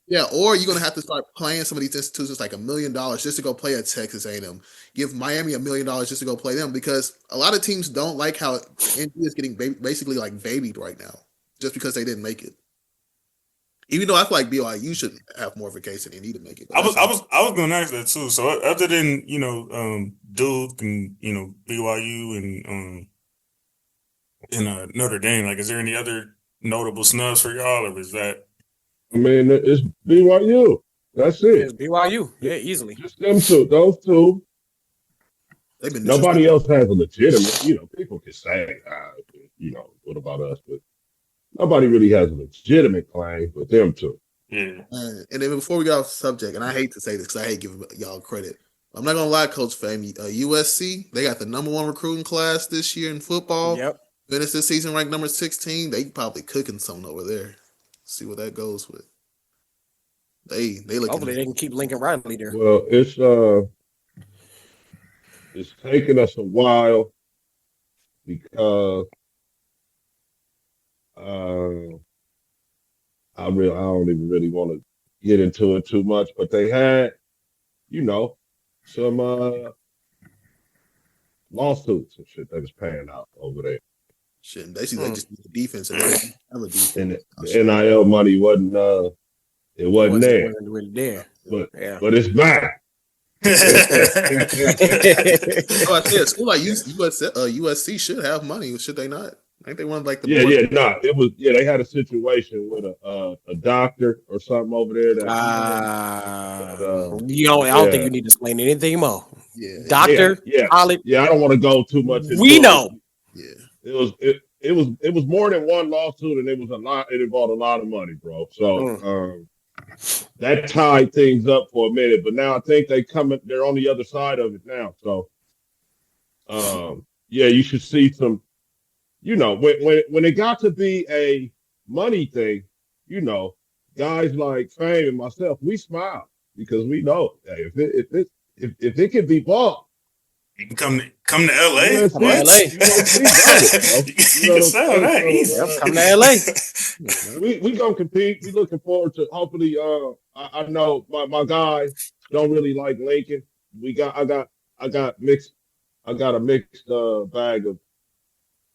Yeah, or you're gonna have to start playing some of these institutions like $1 million just to go play at Texas A&M. Give Miami $1 million just to go play them, because a lot of teams don't like how NC is getting basically babied right now, just because they didn't make it. Even though I feel like BYU should have more of a case than they need to make it. I was gonna ask that too. So other than Duke and BYU and Notre Dame, is there any other notable snubs for y'all, or is that? I mean, it's BYU. That's it. It's BYU. Yeah, easily. Just them two. Those two. Nobody else has a legitimate. People can say, what about us? But nobody really has a legitimate claim with them two. Yeah. And then before we get off the subject, and I hate to say this because I hate giving y'all credit. I'm not gonna lie, Coach Fame. USC, they got the #1 recruiting class this year in football. Yep. Finished this season ranked number 16. They probably cooking something over there. See what that goes with. They look. Hopefully they can keep Lincoln Riley there. Well, it's taken us a while because I don't even really want to get into it too much, but they had, some lawsuits and shit that was paying out over there. Shit, basically they just need the defense and have a defense. And the NIL money wasn't there. It wasn't really there. But it's back. I said school like USC should have money, should they not? I think they wanted like the they had a situation with a doctor or something over there that I don't think you need to explain anything more. Yeah. Doctor, college. Yeah, I don't want to go too much into we know. Yeah. It was more than one lawsuit, and it involved a lot of money, bro. So that tied things up for a minute, but now I think they're on the other side of it now. So you should see some, when it got to be a money thing, guys like Fame and myself, we smile because we know if it can be bought. You can come to LA. Come to LA. You can sell that easy. Come to LA. We gonna compete. We looking forward to hopefully. I know my guys don't really like Lincoln. I got a mixed bag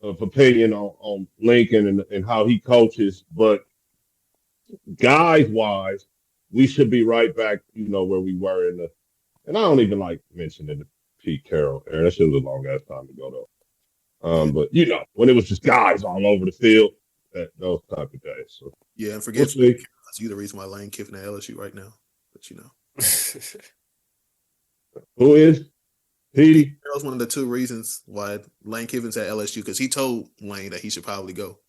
of opinion on Lincoln and how he coaches, but guys wise, we should be right back. Where we were and I don't even like mentioning the Pete Carroll era. That shit was a long ass time ago though. But when it was just guys all over the field, those type of days. So yeah, and forget that's you the reason why Lane Kiffin at LSU right now. But who is Petey? That was one of the two reasons why Lane Kiffin's at LSU because he told Lane that he should probably go.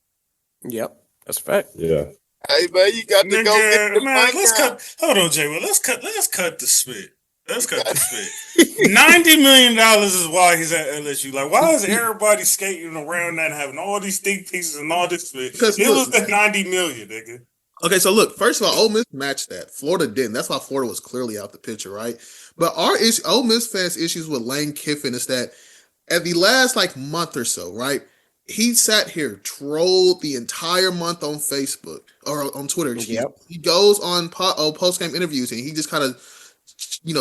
Yep, that's a fact. Yeah. Hey man, you got to go get the man. Let's cut. Hold on, Jay. Well, let's cut the spit. $90 million is why he's at LSU. Like, why is everybody skating around that and having all these think pieces and all this spit? Because it was the $90 million, nigga. Okay, so look, first of all, Ole Miss matched that. Florida didn't. That's why Florida was clearly out the picture, right? But Ole Miss fans' issues with Lane Kiffin is that at the last month or so, right? He sat here, trolled the entire month on Facebook or on Twitter. Yep. He goes on post-game interviews and he just kind of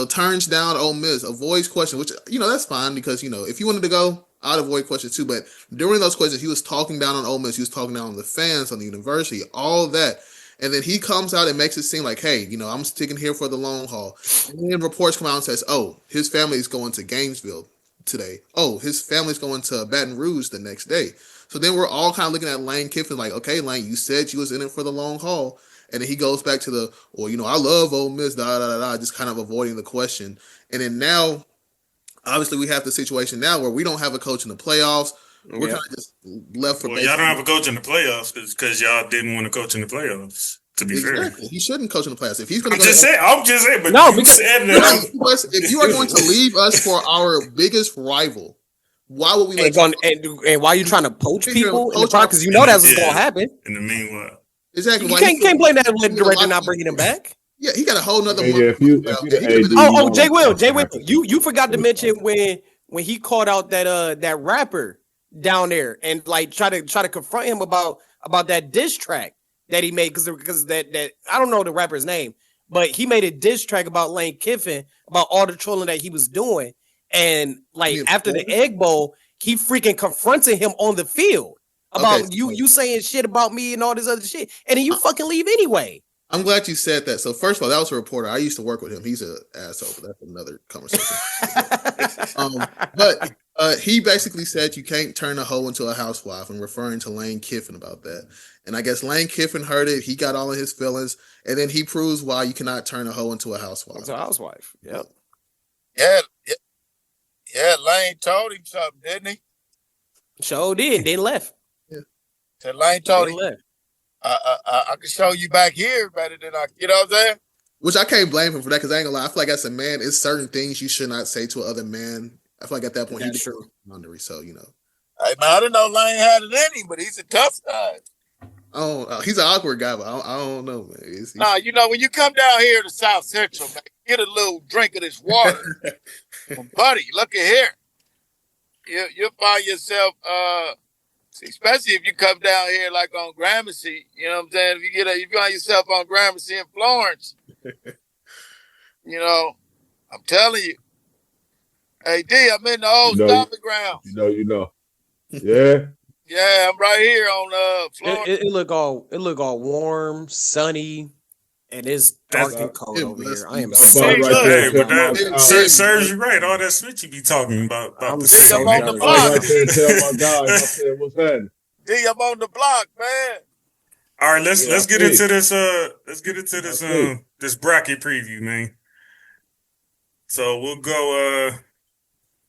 turns down Ole Miss, avoids questions, which, that's fine because, if you wanted to go, I'd avoid questions too. But during those questions, he was talking down on Ole Miss. He was talking down on the fans, on the university, all of that. And then he comes out and makes it seem like, hey, I'm sticking here for the long haul. And then reports come out and says, oh, his family is going to Gainesville today. Oh, his family's going to Baton Rouge the next day. So then we're all kind of looking at Lane Kiffin like, okay, Lane, you said you was in it for the long haul. And then he goes back to I love Ole Miss, just kind of avoiding the question. And then now, obviously, we have the situation now where we don't have a coach in the playoffs. We're kind of just left for. Well, y'all don't have a coach in the playoffs because y'all didn't want to coach in the playoffs. To be fair, he shouldn't coach in the playoffs. If he's going to, I'm just saying. But no, you said that. If you are going to leave us for our biggest rival, why would we let and why are you trying to poach people in the park? Because that's what's going to happen. In the meanwhile. Exactly. You can't blame that director not bringing him back. Yeah, he got a whole nother. Jay Will. You forgot to mention when he called out that rapper down there and try to confront him about that diss track that he made because that I don't know the rapper's name, but he made a diss track about Lane Kiffin about all the trolling that he was doing, and after the Egg Bowl, he freaking confronted him on the field. About you saying shit about me and all this other shit, and then you fucking leave anyway. I'm glad you said that. So first of all, that was a reporter. I used to work with him. He's an asshole, but that's another conversation. But he basically said you can't turn a hoe into a housewife, and referring to Lane Kiffin about that. And I guess Lane Kiffin heard it. He got all of his feelings, and then he proves why you cannot turn a hoe into a housewife. It's a housewife. Yep. Yeah. Yeah, Lane told him something, didn't he? Sure did. Then left. Yeah. So Lane told him, I can show you back here better than I, you know what I'm saying? Which I can't blame him for that because I ain't gonna lie. I feel like as a man, it's certain things you should not say to another man. I feel like at that point, That's true. So, you know. Hey, man, I didn't know Lane had it in him, but he's a tough guy. Oh, he's an awkward guy, but I don't know, man. Nah, you know, when you come down here to South Central, man, get a little drink of this water. Buddy, look at here. You'll find yourself, especially if you come down here like on Gramercy, you know what I'm saying? If you find yourself on Gramercy in Florence, you know, I'm telling you. Hey, D, I'm in the old stomping grounds. You know. Yeah. Yeah, I'm right here on Florence. It look all warm, sunny, and it's dark and cold over here. I am so Hey, but that serves you right. All that shit you be talking about I'm the so on the block. Right there and tell my guys. I said, what's happening? D, I'm on the block, man. All right, let's get into this. Let's get into this. This bracket preview, man. So we'll go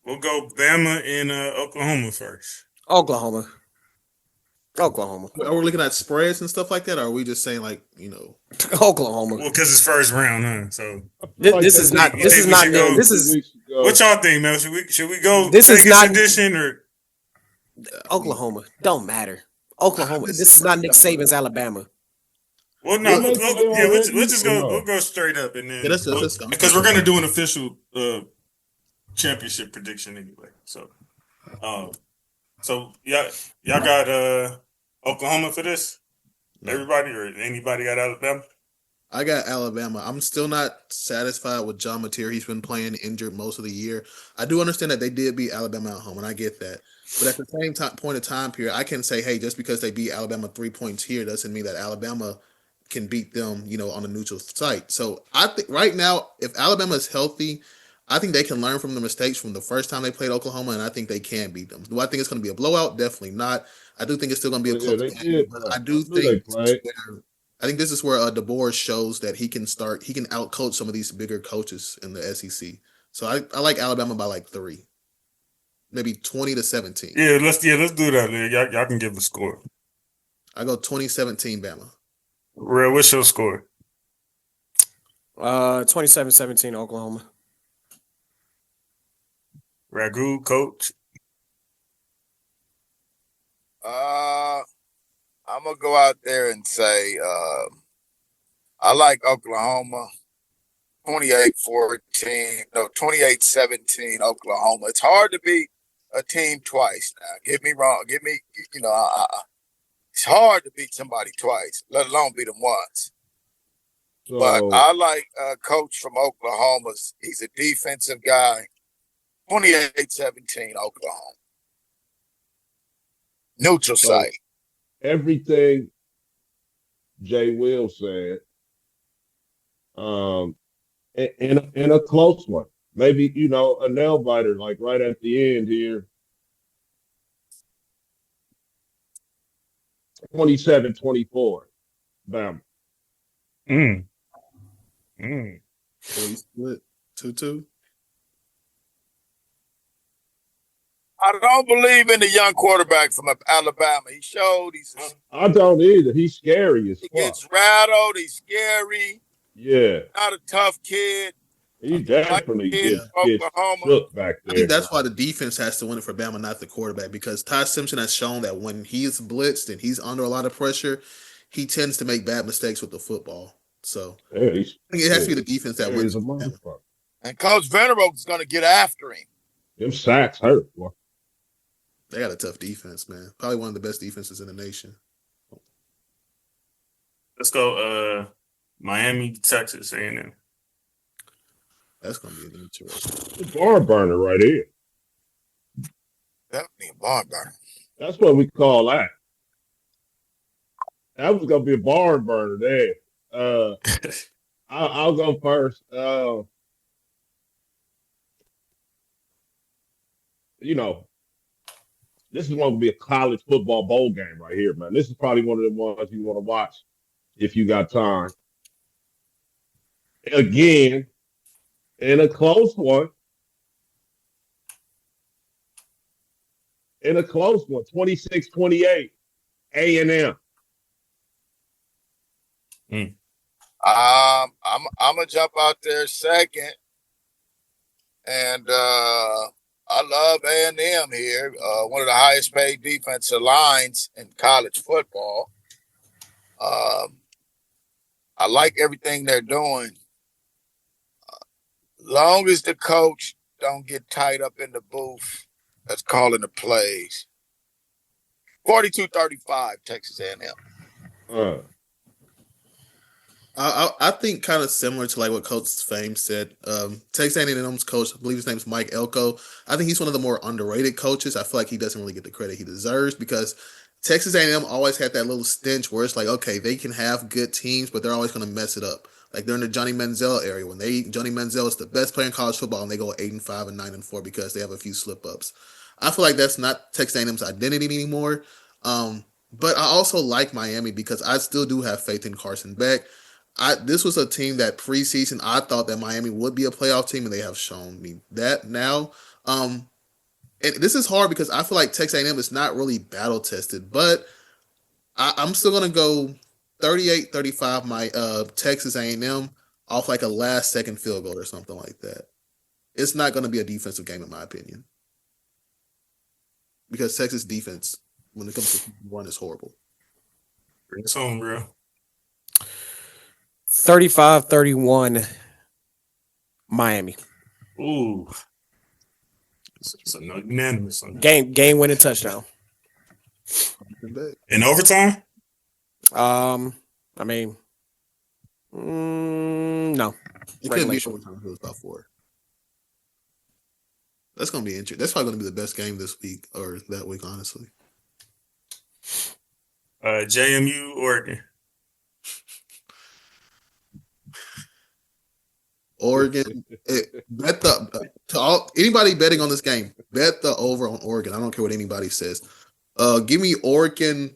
Bama and Oklahoma first. Oklahoma. Are we looking at spreads and stuff like that? Or are we just saying like, you know, Oklahoma? Well, because it's first round, huh? So this is not. What y'all think, man? Should we go? This is not edition or Oklahoma. Don't matter. Oklahoma. This is not Nick Saban's Alabama. Well, no. We'll just go. We'll go straight up and then because we're gonna do an official championship prediction anyway. So y'all got Oklahoma for this? Everybody or anybody got Alabama? I got Alabama. I'm still not satisfied with John Mateer. He's been playing injured most of the year. I do understand that they did beat Alabama at home, and I get that. But at the same point of time period, I can say, hey, just because they beat Alabama 3 points here doesn't mean that Alabama can beat them, you know, on a neutral site. So I think right now, if Alabama is healthy, I think they can learn from the mistakes from the first time they played Oklahoma, and I think they can beat them. Do I think it's going to be a blowout? Definitely not. I do think it's still going to be a close game. I do think I think this is where DeBoer shows that he can outcoach some of these bigger coaches in the SEC. So I like Alabama by like 3, maybe 20-17. Yeah, let's do that, man. Y'all can give the score. I go 2017 Bama. Real, what's your score? 27-17 Oklahoma. Ragu, coach. I'm gonna go out there and say I like Oklahoma 28-17 Oklahoma. It's hard to beat a team twice now. Get me wrong. It's hard to beat somebody twice, let alone beat them once. So, but I like coach from Oklahoma. He's a defensive guy. 28-17 Oklahoma. Neutral site. Everything Jay Will said, in a close one. Maybe, you know, a nail biter, like right at the end here. 27-24. Bam. Split 2-2. I don't believe in the young quarterback from Alabama. He showed I don't either. He's scary as fuck. He gets rattled. He's scary. Yeah. Not a tough kid. He definitely gets shook back there. I think that's why the defense has to win it for Bama, not the quarterback, because Ty Simpson has shown that when he's blitzed and he's under a lot of pressure, he tends to make bad mistakes with the football. So I think it has to be the defense that wins. And Coach Venerable is going to get after him. Them sacks hurt, boy. They got a tough defense, man. Probably one of the best defenses in the nation. Let's go Miami, Texas A&M. That's going to be an interesting. Barn burner right here. Definitely a barn burner. That's what we call that. That was going to be a barn burner there. I'll go first. You know, this is going to be a college football bowl game right here, man. This is probably one of the ones you want to watch if you got time. Again, in a close one, in a close one, 26-28, A&M. I'm gonna jump out there second, and I love A&M here. One of the highest paid defensive lines in college football. I like everything they're doing. Long as the coach don't get tied up in the booth that's calling the plays. 42-35, Texas A&M. I think kind of similar to like what Coach Fame said. Texas A&M's coach, I believe his name's Mike Elko. I think he's one of the more underrated coaches. I feel like he doesn't really get the credit he deserves because Texas A&M always had that little stench where it's like, okay, they can have good teams, but they're always going to mess it up. Like during the Johnny Manziel area, when Johnny Manziel is the best player in college football, and they go 8-5 and 9-4 because they have a few slip ups. I feel like that's not Texas A&M's identity anymore. But I also like Miami because I still do have faith in Carson Beck. This was a team that preseason I thought that Miami would be a playoff team, and they have shown me that now. And this is hard because I feel like Texas A&M is not really battle tested, but I'm still gonna go 38-35. My Texas A&M off like a last second field goal or something like that. It's not gonna be a defensive game in my opinion because Texas defense when it comes to run is horrible. It's home, real. 35-31 Miami. Ooh. It's a unanimous. Game winning touchdown. In overtime? I mean, no. It could be overtime if it was about 4. That's gonna be interesting. That's probably gonna be the best game this week or that week, honestly. JMU, Oregon. Oregon, bet anybody betting on this game, bet the over on Oregon. I don't care what anybody says. Give me Oregon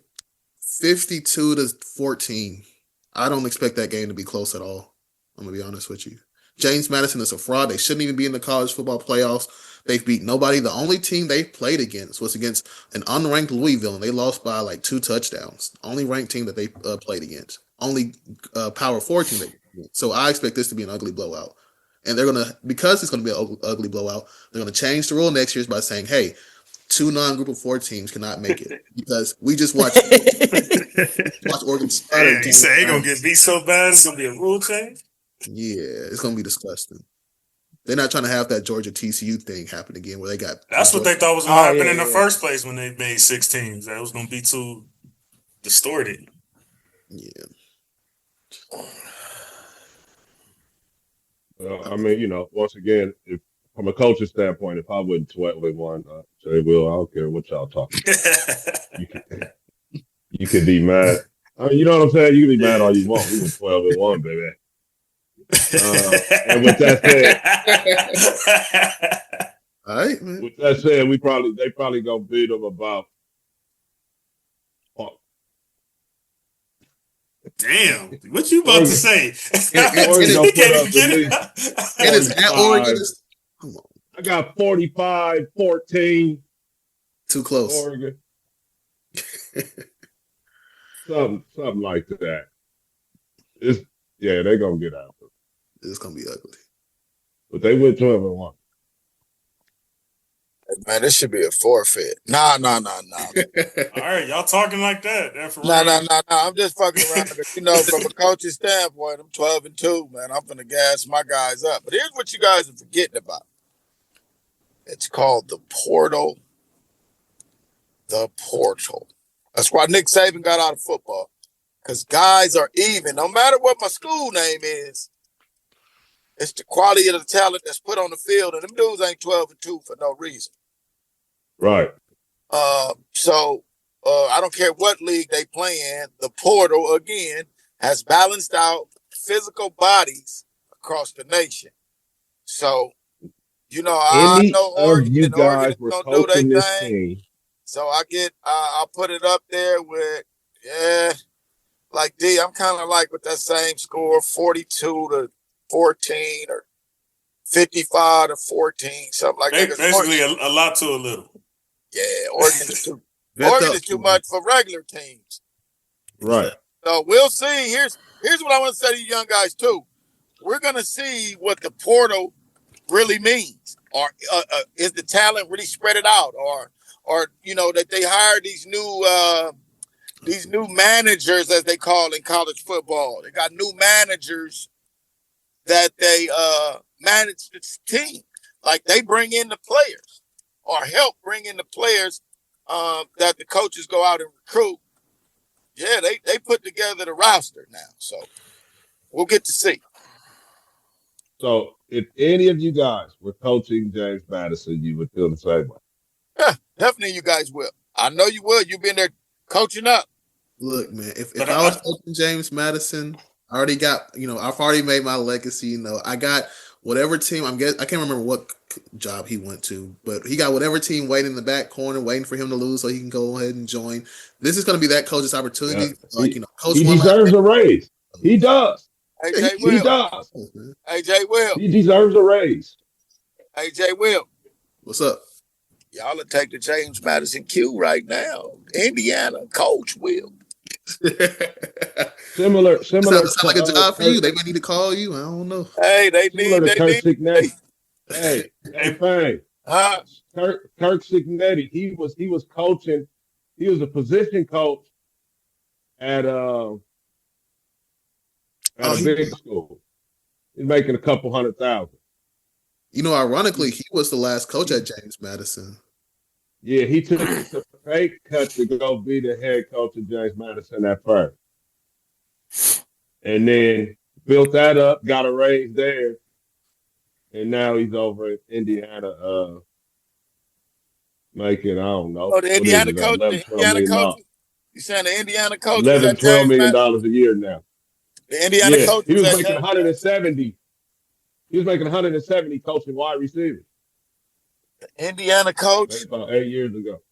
52-14. I don't expect that game to be close at all. I'm gonna be honest with you. James Madison is a fraud. They shouldn't even be in the college football playoffs. They've beat nobody. The only team they played against was against an unranked Louisville, and they lost by like 2 touchdowns. Only ranked team that they played against. Only Power 4 team they played against. So I expect this to be an ugly blowout. And they're going to, because it's going to be an ugly blowout, they're going to change the rule next year by saying, hey, 2 non-group of 4 teams cannot make it. Because we just watched Oregon stutter. You say they're going to get beat so bad, it's going to be a rule change? Yeah, it's going to be disgusting. They're not trying to have that Georgia TCU thing happen again where they got... That's what they thought was going to happen in the first place when they made 6 teams. That was going to be too distorted. Yeah. I mean, once again, if from a coach's standpoint, if I wouldn't 12-1, say, Will, I don't care what y'all talking about. You could be mad. I mean, you know what I'm saying? You can be mad all you want. We were 12-1, baby. And with that said, all right, man. With that said, they probably gonna beat them about. Damn, what you about to say? Oregon. I got 45-14. Too close. Oregon. something like that. They're gonna get out. It's gonna be ugly. But they went 12-1. Man, this should be a forfeit. Nah. All right, y'all talking like that. Nah. I'm just fucking around. From a coach's standpoint, I'm 12-2, man. I'm gonna gas my guys up. But here's what you guys are forgetting about. It's called the portal. The portal. That's why Nick Saban got out of football. Because guys are even. No matter what my school name is, it's the quality of the talent that's put on the field. And them dudes ain't 12-2 for no reason. Right. So I don't care what league they play in. The portal, again, has balanced out physical bodies across the nation. So, I know Oregon you guys were don't do coaching their this thing. team. So I'll put it up there with, like D, I'm kind of like with that same score, 42-14 or 55-14, something like that. Basically, a lot to a little. Yeah, Oregon is too much for regular teams. Right. So we'll see. Here's what I want to say to you young guys too. We're gonna see what the portal really means, or is the talent really spread it out, or that they hire these new managers, as they call in college football. They got new managers that they manage the team, like they bring in the players or help bring in the players that the coaches go out and recruit. Yeah, they put together the roster now, so we'll get to see. So, if any of you guys were coaching James Madison, you would feel the same way. Yeah, definitely, you guys will. I know you will. You've been there coaching up. Look, man, if I was coaching James Madison, I already got, I've already made my legacy. I got whatever team. I can't remember what job he went to, but he got whatever team waiting in the back corner, waiting for him to lose so he can go ahead and join. This is going to be that coach's opportunity. Yeah. Coach he deserves a raise. He does. AJ Will. He does. AJ Will. He deserves a raise. AJ Will. What's up? Y'all will take the James Madison Q right now. Indiana coach Will. Similar. Sounds like a job for you. They may need to call you. I don't know. Hey, they similar need. To Kirk Signetti. Hey, Fang. Kirk Signetti. He was coaching. He was a position coach at a big school. He's making a couple $100,000. Ironically, he was the last coach at James Madison. Yeah, he took a fake cut to go be the head coach of James Madison at first. And then built that up, got a raise there. And now he's over in Indiana making, I don't know. Oh, the Indiana coach? You saying the Indiana coach? $11, $12 million a year now. The Indiana coach? He was making 170. He was making 170 coaching wide receivers. The Indiana coach? About 8 years ago.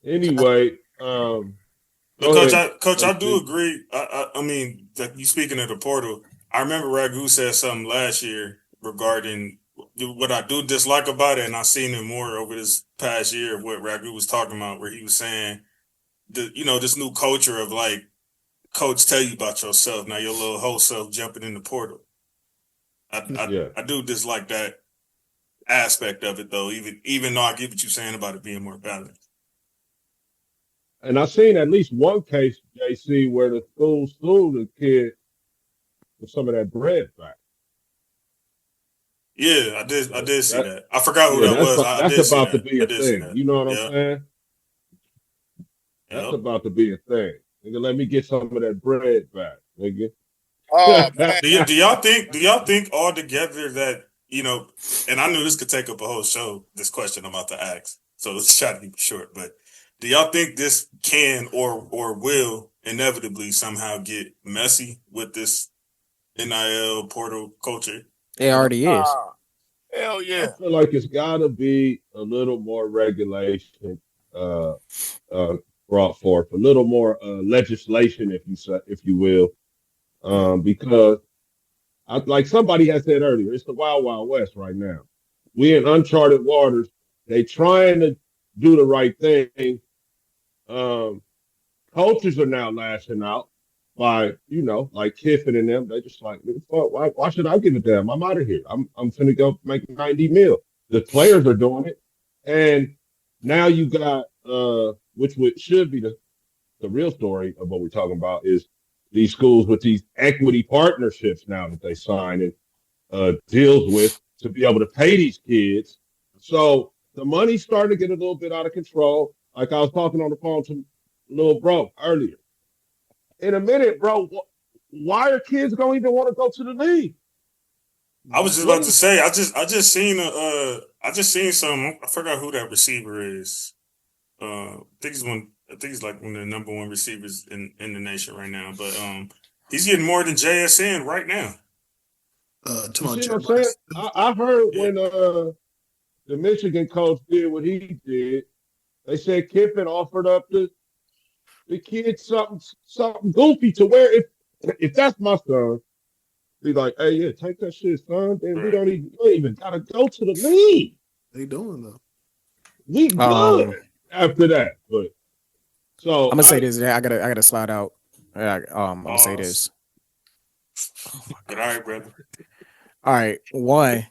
Anyway, Coach, I do agree. I mean, you speaking of the portal, I remember Ragu said something last year regarding what I do dislike about it, and I've seen it more over this past year of what Ragu was talking about, where he was saying, this new culture of like, coach, tell you about yourself. Now your little whole self jumping in the portal. I do dislike that aspect of it, though, even though I get what you're saying about it being more balanced. And I've seen at least one case, JC, where the school sued the kid for some of that bread back. Yeah, I did see that. I forgot who that was. That's about to be a thing. You know what I'm saying? That's about to be a thing. Nigga, let me get some of that bread back, nigga. Oh, man. Do y'all think all together that, and I knew this could take up a whole show, this question I'm about to ask, so let's try to keep it short, but do y'all think this can or will inevitably somehow get messy with this NIL portal culture? It already is. Hell yeah. I feel like it's got to be a little more regulation brought forth, a little more legislation, if you will, because like somebody has said earlier, it's the Wild Wild West right now. We in uncharted waters. They trying to do the right thing. Coaches are now lashing out by, like Kiffin and them. They just like, why should I give it to them? I'm out of here. I'm finna go make 90 mil. The players are doing it. And now you got, which should be the real story of what we're talking about, is these schools with these equity partnerships now that they sign and deals with to be able to pay these kids. So the money's starting to get a little bit out of control. Like I was talking on the phone to little bro earlier. In a minute, bro, why are kids going to even want to go to the league? I was just about to say, I just seen some. I forgot who that receiver is. I think he's like one of the number one receivers in the nation right now. But he's getting more than JSN right now. I heard when the Michigan coach did what he did, they said Kiffin offered up the kid something goofy to wear. If that's my son, be like, hey, yeah, take that shit, son. Then we don't even gotta go to the league. They doing though. We good. after that. But so I'm gonna say this. I gotta slide out. I'm gonna say this. All right, brother. All right, one.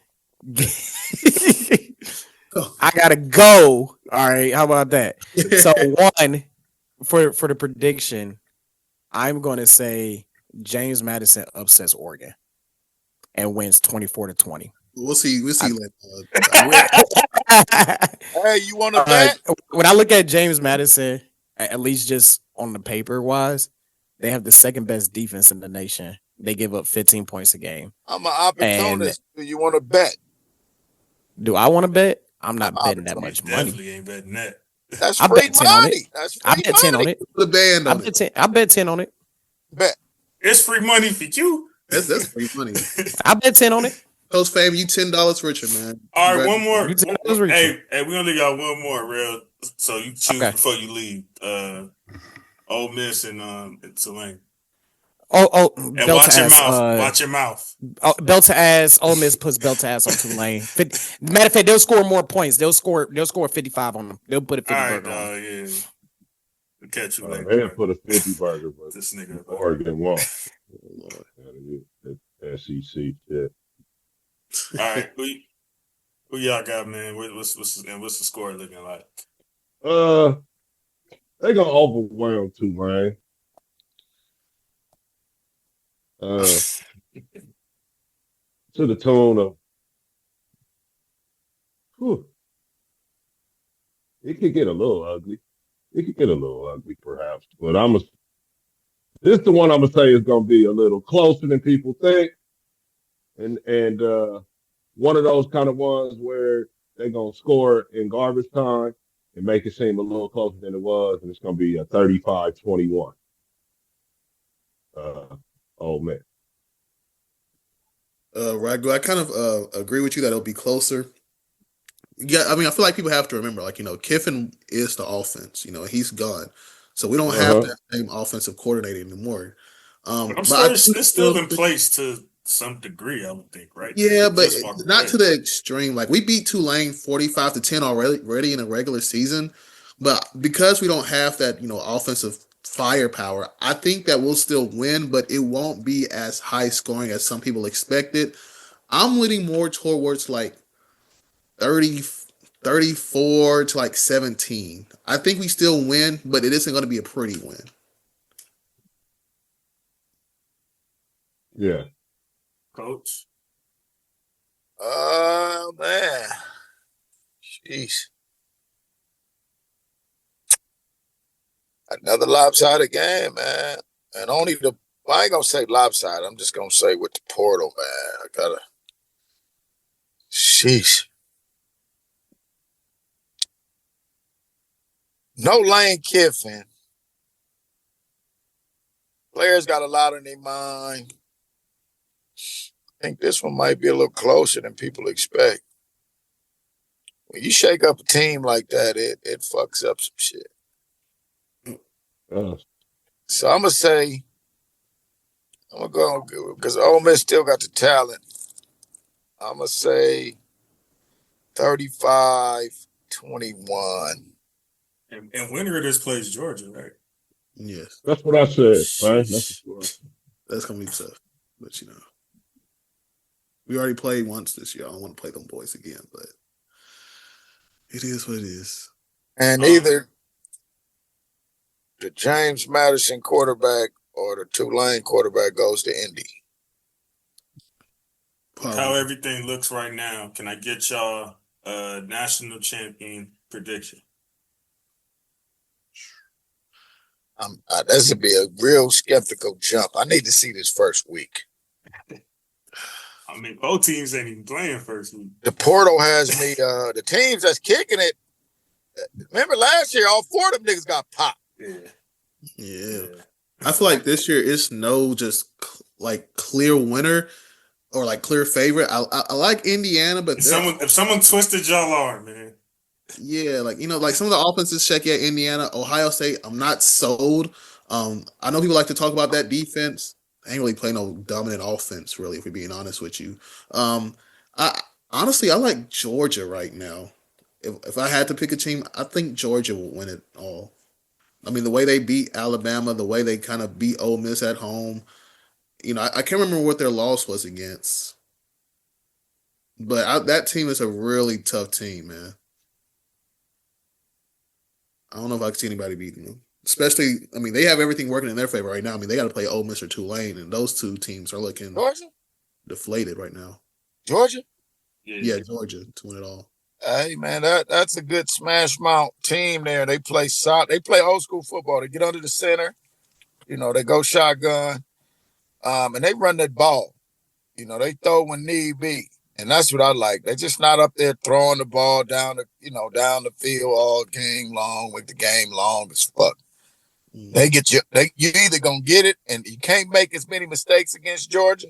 I gotta go. All right, how about that? So one for the prediction, I'm gonna say James Madison upsets Oregon and wins 24-20. We'll see. We'll see. Hey, you want to bet? When I look at James Madison, at least just on the paper wise, they have the second best defense in the nation. They give up 15 points a game. I'm an opportunist. Do you want to bet? Do I want to bet? I'm not betting that much money. Definitely ain't betting that. That's free money. That's free I bet 10 on it. The band on I bet 10 on it. Bet. It's free money for you. That's free money. I bet 10 on it. Coach Fam, you $10 richer, man. All right, one more. Hey, we're gonna leave y'all one more, real. So you choose before you leave. Ole Miss and Tulane. And watch your mouth. Watch your mouth. Belt to ass. Ole Miss puts belt to ass on Tulane. Matter of fact, they'll score more points. They'll score 55 on them. They'll put a 50 burger on them. Yeah. We'll catch you later. They'll put a 50 burger, but this nigga Oregon won't. SEC shit. All right, who y'all got, man? What's the score looking like? They're gonna overwhelm Tulane. To the tone of, it could get a little ugly. It could get a little ugly, perhaps. But this is the one I'm gonna say is gonna be a little closer than people think, and one of those kind of ones where they're gonna score in garbage time and make it seem a little closer than it was, and it's gonna be a 35-21. Ole Miss. Ragu, I kind of agree with you that it'll be closer. Yeah, I mean, I feel like people have to remember, like, Kiffin is the offense. He's gone, so we don't have that same offensive coordinator anymore. It's still in place to some degree, I would think, right? Yeah, but not to the extreme. Like, we beat Tulane 45-10 already in a regular season, but because we don't have that, offensive firepower, I think that we'll still win, but it won't be as high scoring as some people expected. I'm leaning more towards like 34 to like 17. I think we still win, but it isn't going to be a pretty win. Yeah. Coach? Man. Jeez. Another lopsided game, man. And I ain't gonna say lopsided. I'm just gonna say with the portal, man. Sheesh. No Lane Kiffin. Players got a lot on their mind. I think this one might be a little closer than people expect. When you shake up a team like that, it fucks up some shit. So I'm gonna go because Ole Miss still got the talent. I'm gonna say 35-21. And winner of this plays Georgia, right? Yes, that's what I said. Right? That's gonna be tough, but we already played once this year. I don't want to play them boys again, but it is what it is. And either the James Madison quarterback or the Tulane quarterback goes to Indy. How everything looks right now, can I get y'all a national champion prediction? This would be a real skeptical jump. I need to see this first week. I mean, both teams ain't even playing first week. The portal has me, the teams that's kicking it. Remember last year, all four of them niggas got popped. Yeah. I feel like this year it's no just like clear winner or like clear favorite. I like Indiana, but if someone twisted y'all arm, man. Yeah, like some of the offenses check at Indiana, Ohio State. I'm not sold. I know people like to talk about that defense. I ain't really playing no dominant offense, really, if we're being honest with you. I like Georgia right now. if I had to pick a team, I think Georgia will win it all. I mean, the way they beat Alabama, the way they kind of beat Ole Miss at home. I can't remember what their loss was against, but that team is a really tough team, man. I don't know if I can see anybody beating them. Especially, I mean, they have everything working in their favor right now. I mean, they got to play Ole Miss or Tulane, and those two teams are looking deflated right now. Georgia? Yeah, Georgia to win it all. Hey, man, that's a good smash mouth team there. They play They play old school football. They get under the center. They go shotgun. And they run that ball. They throw when need be. And that's what I like. They're just not up there throwing the ball down the field all game long with the game long as fuck. They get you. You either gonna get it, and you can't make as many mistakes against Georgia,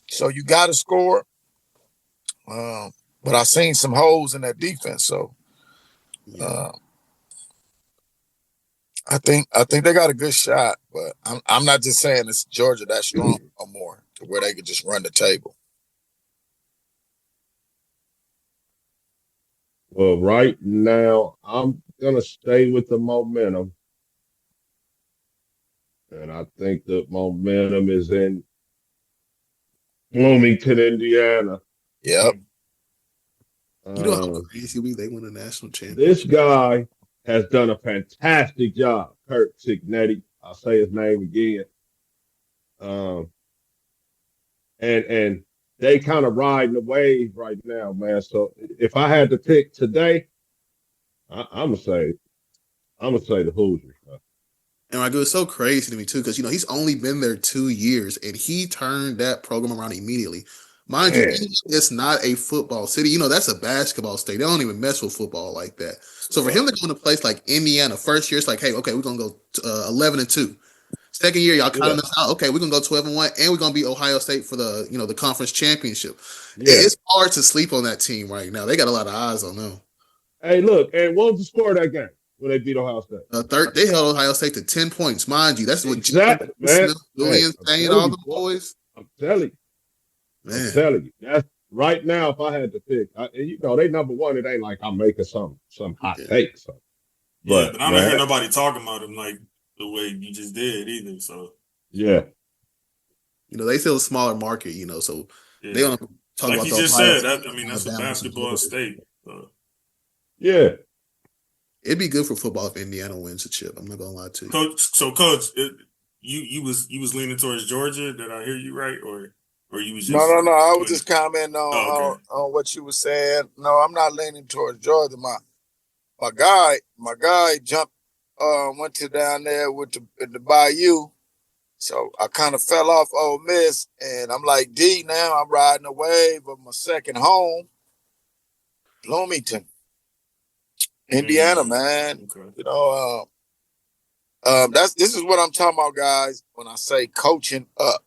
so you got to score. But I've seen some holes in that defense, so I think they got a good shot. But I'm not just saying it's Georgia that strong or more to where they could just run the table. Well, right now, I'm going to stay with the momentum. And I think the momentum is in Bloomington, Indiana. Yep. You know how crazy they won a national championship. This guy has done a fantastic job, Kurt Cignetti. I'll say his name again. And they kind of riding the wave right now, man. So if I had to pick today, I'm gonna say the Hoosiers. And like, it was so crazy to me too, because he's only been there 2 years, and he turned that program around immediately. Mind you, it's not a football city. That's a basketball state. They don't even mess with football like that. So for him to go in a place like Indiana, first year, it's like, hey, okay, we're gonna go 11-2. Second year, y'all counting us out. Okay, we're gonna go 12-1, and we're gonna beat Ohio State for the the conference championship. Yeah. It's hard to sleep on that team right now. They got a lot of eyes on them. Hey, look, and what was the score of that game when they beat Ohio State? They held Ohio State to 10 points, mind you. That's what exactly, man. Julian saying, all the boys. I'm telling you, that's right now. If I had to pick, they number one. It ain't like I'm making some hot takes. So. But I don't hear nobody talking about them like the way you just did either. So yeah, they still a smaller market, so they don't talk like about. You just said, that's a basketball state. So. Yeah, it'd be good for football if Indiana wins the chip. I'm not gonna lie to you, Coach. So, Coach, you was leaning towards Georgia. Did I hear you right, or you was just no? I was just commenting on what you were saying. No, I'm not leaning towards Georgia. My guy jumped. Went to down there with the Bayou, so I kind of fell off Ole Miss, and I'm like D now. I'm riding the wave of my second home, Bloomington, Indiana, man. Okay. This is what I'm talking about, guys. When I say coaching up,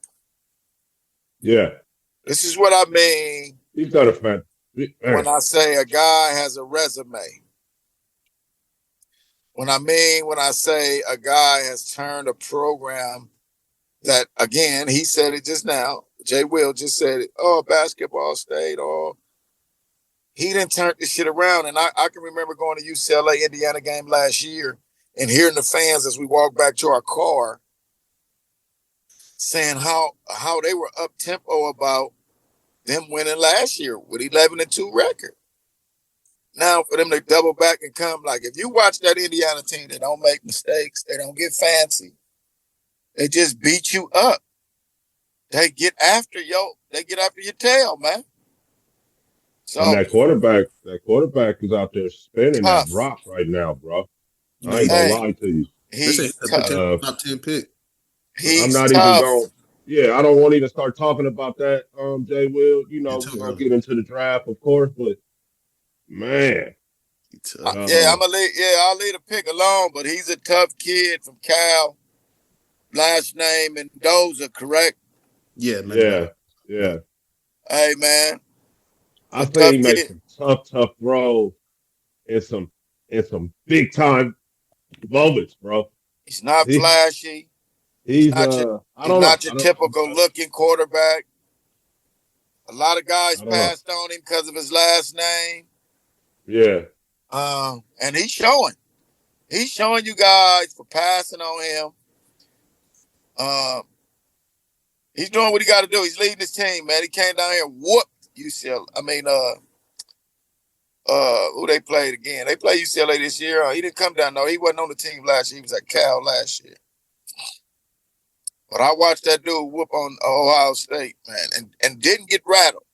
this is what I mean. He's got a fan. When I say a guy has a resume. When I say a guy has turned a program that, again, he said it just now. Jay Will just said it. Oh, basketball state. Oh, he didn't turn this shit around. And I can remember going to UCLA Indiana game last year and hearing the fans as we walked back to our car saying how they were up tempo about them winning last year with 11-2 record. Now for them to double back and come, like if you watch that Indiana team, they don't make mistakes. They don't get fancy. They just beat you up. They get after your tail, man. So and that quarterback is out there spinning that rock right now, bro. I ain't gonna lie to you. He's top 10 pick. He's I'm not tough. even going. Yeah, I don't want to even start talking about that. Jay Will, we're gonna get into the draft, of course, but. Man. I'll leave the pick alone, but he's a tough kid from Cal. Last name Mendoza, correct? Yeah, man. Yeah. Hey, man. I think he makes some tough throws in some big time moments, bro. He's not flashy. He's not your typical looking quarterback. A lot of guys passed on him because of his last name. Yeah. And he's showing. He's showing you guys for passing on him. He's doing what he got to do. He's leading his team, man. He came down here and whooped UCLA. Who they played again? They played UCLA this year. He didn't come down. No, he wasn't on the team last year. He was at Cal last year. But I watched that dude whoop on Ohio State, man, and didn't get rattled.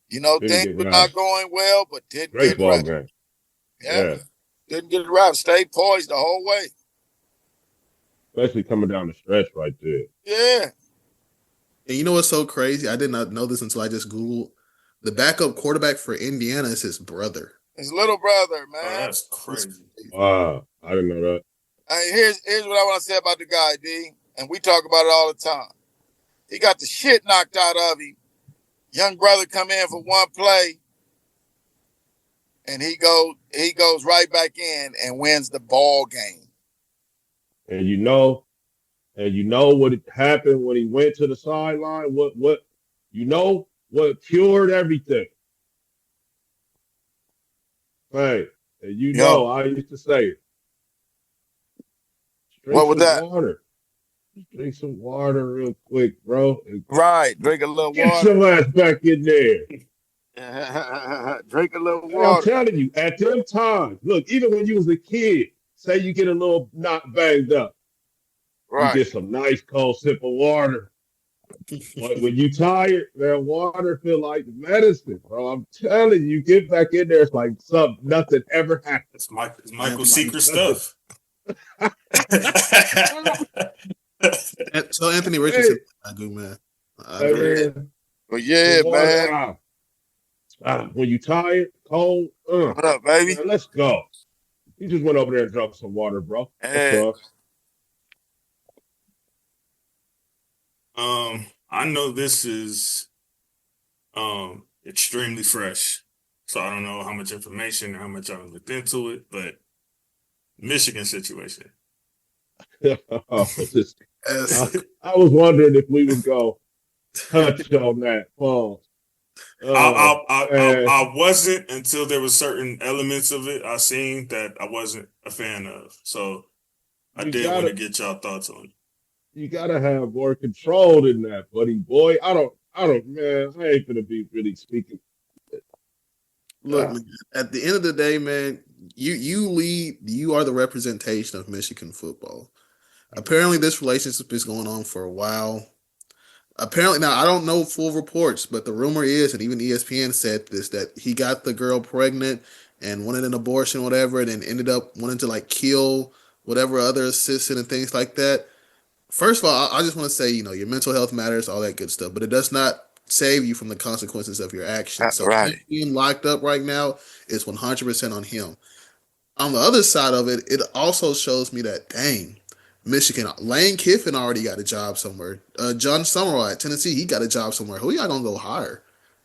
You know, things were not going well, but didn't get rattled. Game. Yeah. Didn't get rattled. Stayed poised the whole way. Especially coming down the stretch right there. Yeah. And you know what's so crazy? I did not know this until I just Googled. The backup quarterback for Indiana is his brother. His little brother, man. Oh, that's crazy. Wow. I didn't know that. Here's what I want to say about the guy, D. And we talk about it all the time. He got the shit knocked out of him. Young brother come in for one play, and he goes right back in and wins the ball game. And you know what happened when he went to the sideline? What cured everything? Hey, and I used to say it. What was that? Water. Drink some water real quick, bro. Right. Drink a little water. Get your ass back in there. Drink a little water. I'm telling you, at them times, look, even when you was a kid, say you get a little not banged up. Right. You get some nice cold sip of water. But when you tired, man, water feel like medicine, bro. I'm telling you, get back in there. It's like nothing ever happened. It's Michael's secret stuff. So Anthony Richardson, good man. But yeah, man. When you tired, cold, what up, baby? Man, let's go. He just went over there and dropped some water, bro. I know this is extremely fresh, so I don't know how much information or how much I've looked into it, but Michigan situation. I was wondering if we would go touch on that. I wasn't until there were certain elements of it I seen that I wasn't a fan of. So I did want to get y'all thoughts on it. You gotta have more control than that, buddy boy. I ain't gonna be really speaking. Look, man, at the end of the day, man, you are the representation of Michigan football. Apparently, this relationship is going on for a while. Apparently, now I don't know full reports, but the rumor is, and even ESPN said this, that he got the girl pregnant and wanted an abortion, whatever, and then ended up wanting to like kill whatever other assistant and things like that. First of all, I just want to say, your mental health matters, all that good stuff, but it does not save you from the consequences of your actions. That's so right. Being locked up right now is 100% on him. On the other side of it, it also shows me that, dang, Michigan, Lane Kiffin already got a job somewhere. John Summerall at Tennessee, he got a job somewhere. Who y'all gonna go hire?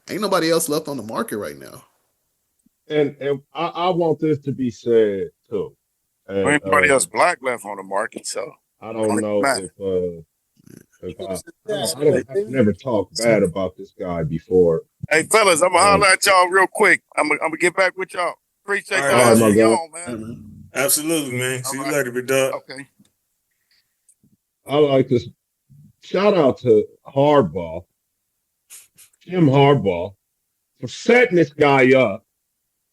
Ain't nobody else left on the market right now. And I want this to be said too. And, anybody else black left on the market, so I don't know I've never talked bad about this guy before. Hey fellas, I'm gonna holler at y'all real quick. I'm gonna get back with y'all. Appreciate y'all, man. Absolutely, man. See you later, big dog. Okay. I like to shout out to Jim Harbaugh, for setting this guy up.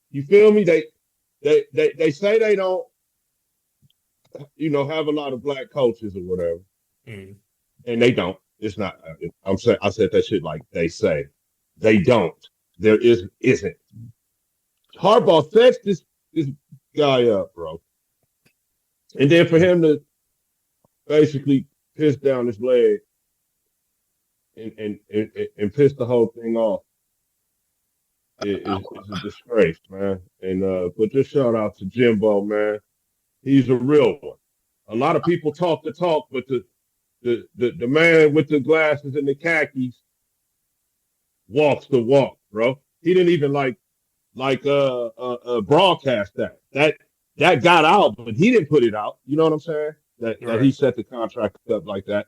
You feel me? They say they don't, have a lot of black coaches or whatever, and they don't. It's not. I said that shit like they say. They don't. There isn't. Harbaugh sets this guy up, bro, and then for him to basically piss down his leg and piss the whole thing off is a disgrace, man. And but just shout out to Jimbo, man. He's a real one. A lot of people talk the talk, but the man with the glasses and the khakis walks the walk, bro. He didn't even broadcast that. That got out, but he didn't put it out. You know what I'm saying? That he set the contract up like that.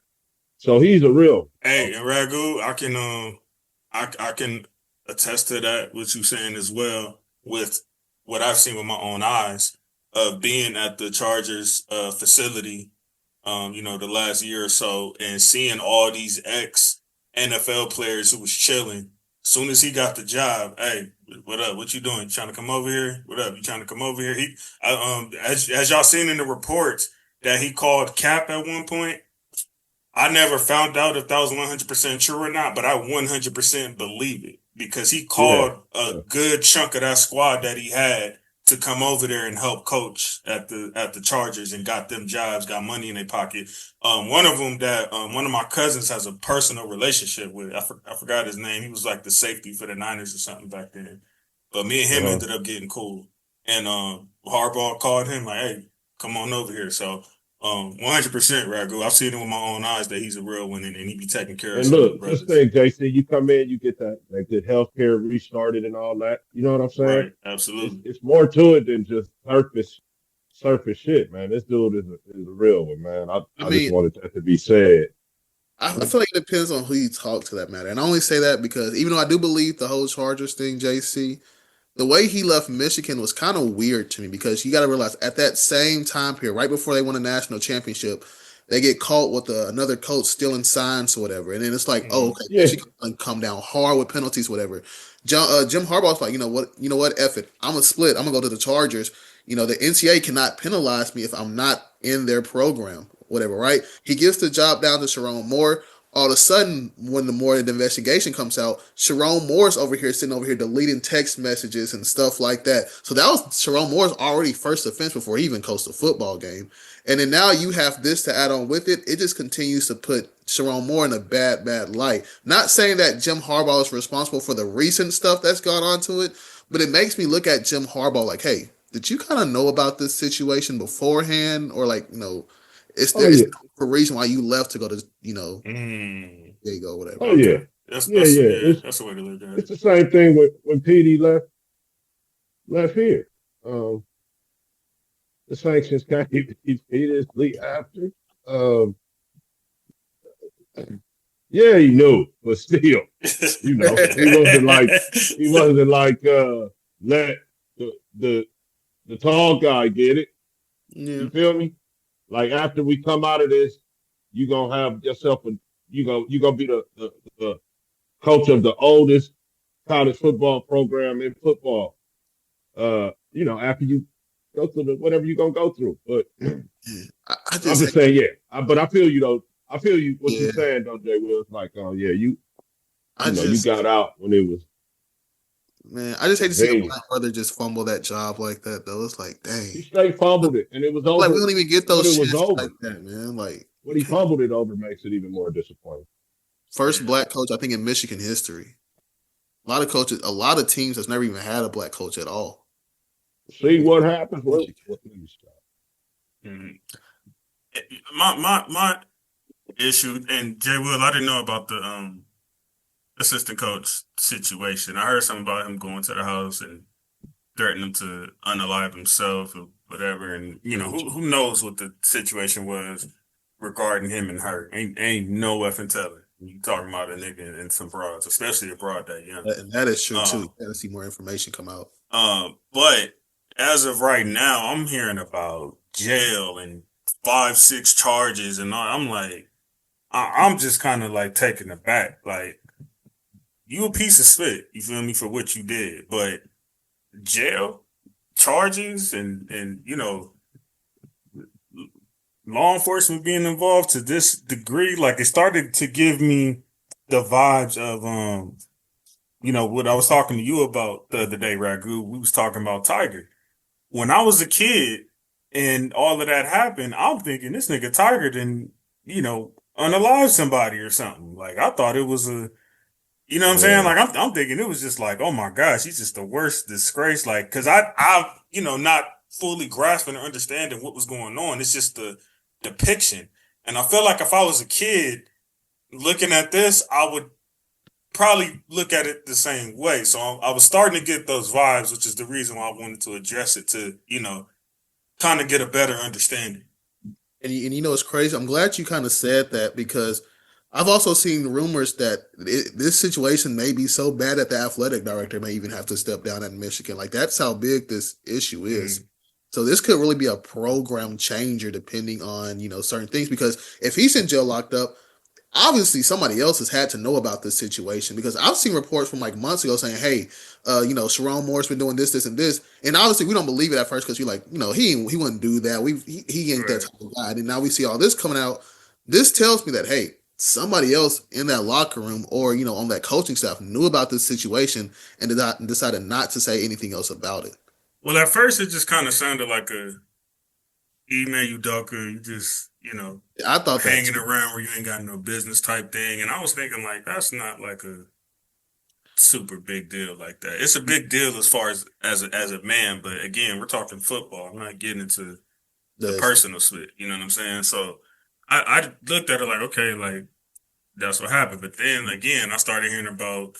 So he's a real. Hey, and Ragu, I can attest to that, what you saying as well, with what I've seen with my own eyes of being at the Chargers facility, the last year or so, and seeing all these ex NFL players who was chilling. As soon as he got the job, hey, what up? What you doing? You trying to come over here? What up? You trying to come over here? As y'all seen in the reports that he called Cap at one point. I never found out if that was 100% true or not, but I 100% believe it because he called a good chunk of that squad that he had to come over there and help coach at the Chargers and got them jobs, got money in their pocket. One of them that one of my cousins has a personal relationship with. I forgot his name. He was like the safety for the Niners or something back then. But me and him ended up getting cool. And Harbaugh called him like, "Hey, come on over here." So 100% Ragu. I've seen it with my own eyes that he's a real one and he be taking care of. And look, this thing, JC, you come in, you get that good health care restarted and all that. You know what I'm saying? Right, absolutely. It's more to it than just surface shit, man. This dude is a real one, man. I just wanted that to be said. I feel like it depends on who you talk to that matter. And I only say that because even though I do believe the whole Chargers thing, JC, the way he left Michigan was kind of weird to me because you got to realize at that same time period, right before they won a national championship, they get caught with another coach stealing signs or whatever. And then it's like, oh, okay, Michigan come down hard with penalties, whatever. Jim Harbaugh's like, you know what, F it. I'm going to split. I'm going to go to the Chargers. The NCAA cannot penalize me if I'm not in their program, whatever, right? He gives the job down to Sharon Moore. All of a sudden, when the investigation comes out, Sharon Moore's sitting over here deleting text messages and stuff like that. So that was Sharon Moore's already first offense before he even coached a football game. And then now you have this to add on with it. It just continues to put Sharon Moore in a bad light. Not saying that Jim Harbaugh is responsible for the recent stuff that's gone on to it, but it makes me look at Jim Harbaugh like, hey, did you kind of know about this situation beforehand? Or is there a reason why you left to go to, there you go, whatever. Oh, yeah. That's the way to look at it. It's the same thing when PD left here. The sanctions came immediately after. He knew, but still, he wasn't like let the tall guy get it. Yeah. You feel me? Like after we come out of this, you gonna have yourself you gonna be the coach of the oldest college football program in football. After you go through whatever you're gonna go through. But I'm just saying, but I feel you though. I feel you what you're saying, though, Jay Will. It's like, you got out when it was. Man, I just hate to see my brother just fumble that job like that, though. It's like, dang. He straight fumbled it, and it was over. Like, we don't even get those shits like that, man. Like, when he fumbled it over makes it even more disappointing. First black coach, I think, in Michigan history. A lot of teams has never even had a black coach at all. See what happens? My issue, and Jay Will, I didn't know about the assistant coach situation. I heard something about him going to the house and threatening him to unalive himself or whatever. And who knows what the situation was regarding him and her? Ain't no effing telling. You talking about a nigga and some broads, especially a broad that young. And that is true too. Gotta see more information come out. But as of right now, I'm hearing about jail and 5-6 charges, and I'm like, I'm just kind of like taken aback. Like, you a piece of spit, you feel me, for what you did, but jail, charges, and law enforcement being involved to this degree, like it started to give me the vibes of what I was talking to you about the other day, Ragu. We was talking about Tiger. When I was a kid and all of that happened, I'm thinking this nigga Tiger didn't, unalive somebody or something. Like, I thought it was a, what I'm saying? Like, I'm thinking it was just like, oh my gosh, he's just the worst disgrace. Like, cause I not fully grasping or understanding what was going on. It's just the depiction. And I feel like if I was a kid looking at this, I would probably look at it the same way. So I was starting to get those vibes, which is the reason why I wanted to address it to, kind of get a better understanding. And it's crazy. I'm glad you kind of said that because I've also seen rumors that this situation may be so bad that the athletic director may even have to step down at Michigan. Like, that's how big this issue is. So this could really be a program changer depending on, certain things. Because if he's in jail locked up, obviously somebody else has had to know about this situation, because I've seen reports from like months ago saying, hey, Sharon Moore's been doing this, this, and this. And obviously we don't believe it at first because you're like, he wouldn't do that. He ain't that type of guy. And now we see all this coming out. This tells me that, hey, somebody else in that locker room or, on that coaching staff knew about this situation and decided not to say anything else about it. Well, at first it just kind of sounded like a email you ducker, you just, I thought hanging around where you ain't got no business type thing. And I was thinking, like, that's not like a super big deal like that. It's a big deal as far as a man, but again, we're talking football. I'm not getting into the personal split. You know what I'm saying? So I looked at it like, okay, like that's what happened. But then again, I started hearing about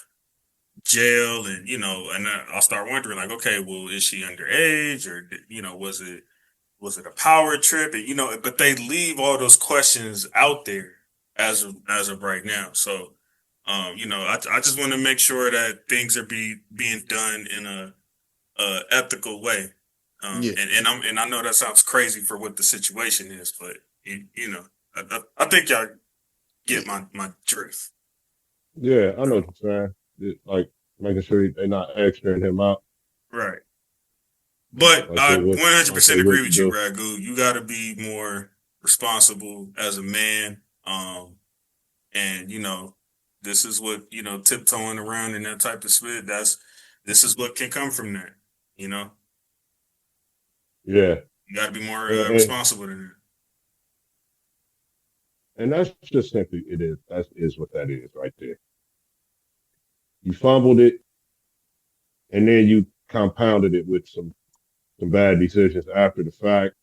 jail and, and I'll start wondering like, okay, well, is she underage or, was it a power trip? And, but they leave all those questions out there as of right now. So, I just want to make sure that things are being done in a ethical way. And I know that sounds crazy for what the situation is, but I think y'all get my drift. Yeah, I know what you're saying. Like making sure they're not extraing him out. Right. But I 100% agree with you, Ragu. You got to be more responsible as a man. And, this is what, tiptoeing around in that type of spit, this is what can come from that, Yeah. You got to be more responsible than that. And that's just simply, it is. That is what that is right there. You fumbled it, and then you compounded it with some bad decisions after the fact.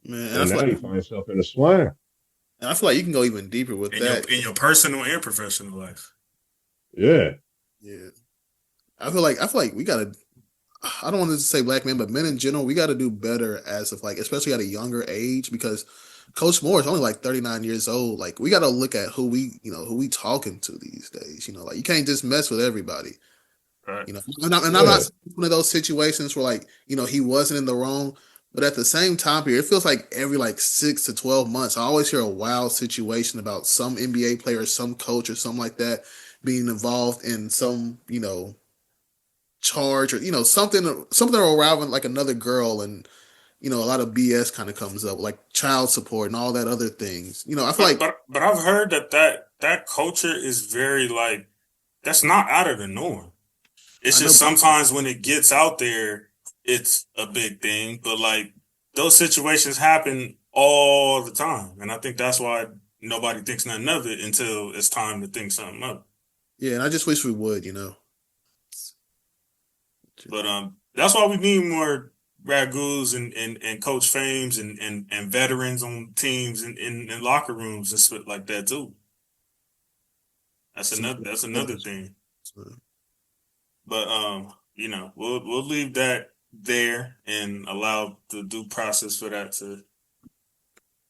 Man, and now you find yourself in a slam. And I feel like you can go even deeper with that. In your personal and professional life. Yeah. Yeah. I feel like we gotta, I don't want to say black men, but men in general, we gotta do better as of like, especially at a younger age, because Coach Moore is only like 39 years old. Like, we gotta look at who we talking to these days. Like, you can't just mess with everybody. Right. I'm not one of those situations where like, he wasn't in the wrong. But at the same time here, it feels like every like 6 to 12 months, I always hear a wild situation about some NBA player, some coach or something like that being involved in some, charge or, something around like another girl, and, a lot of BS kind of comes up, like child support and all that other things. I feel but I've heard that culture is very like, that's not out of the norm. It's just sometimes when it gets out there, it's a big thing, but like those situations happen all the time. And I think that's why nobody thinks nothing of it until it's time to think something up. Yeah. And I just wish we would, But that's why we need more Ragus and Coach Fames and veterans on teams and in locker rooms and stuff like that too. That's another thing. But we'll leave that there and allow the due process for that to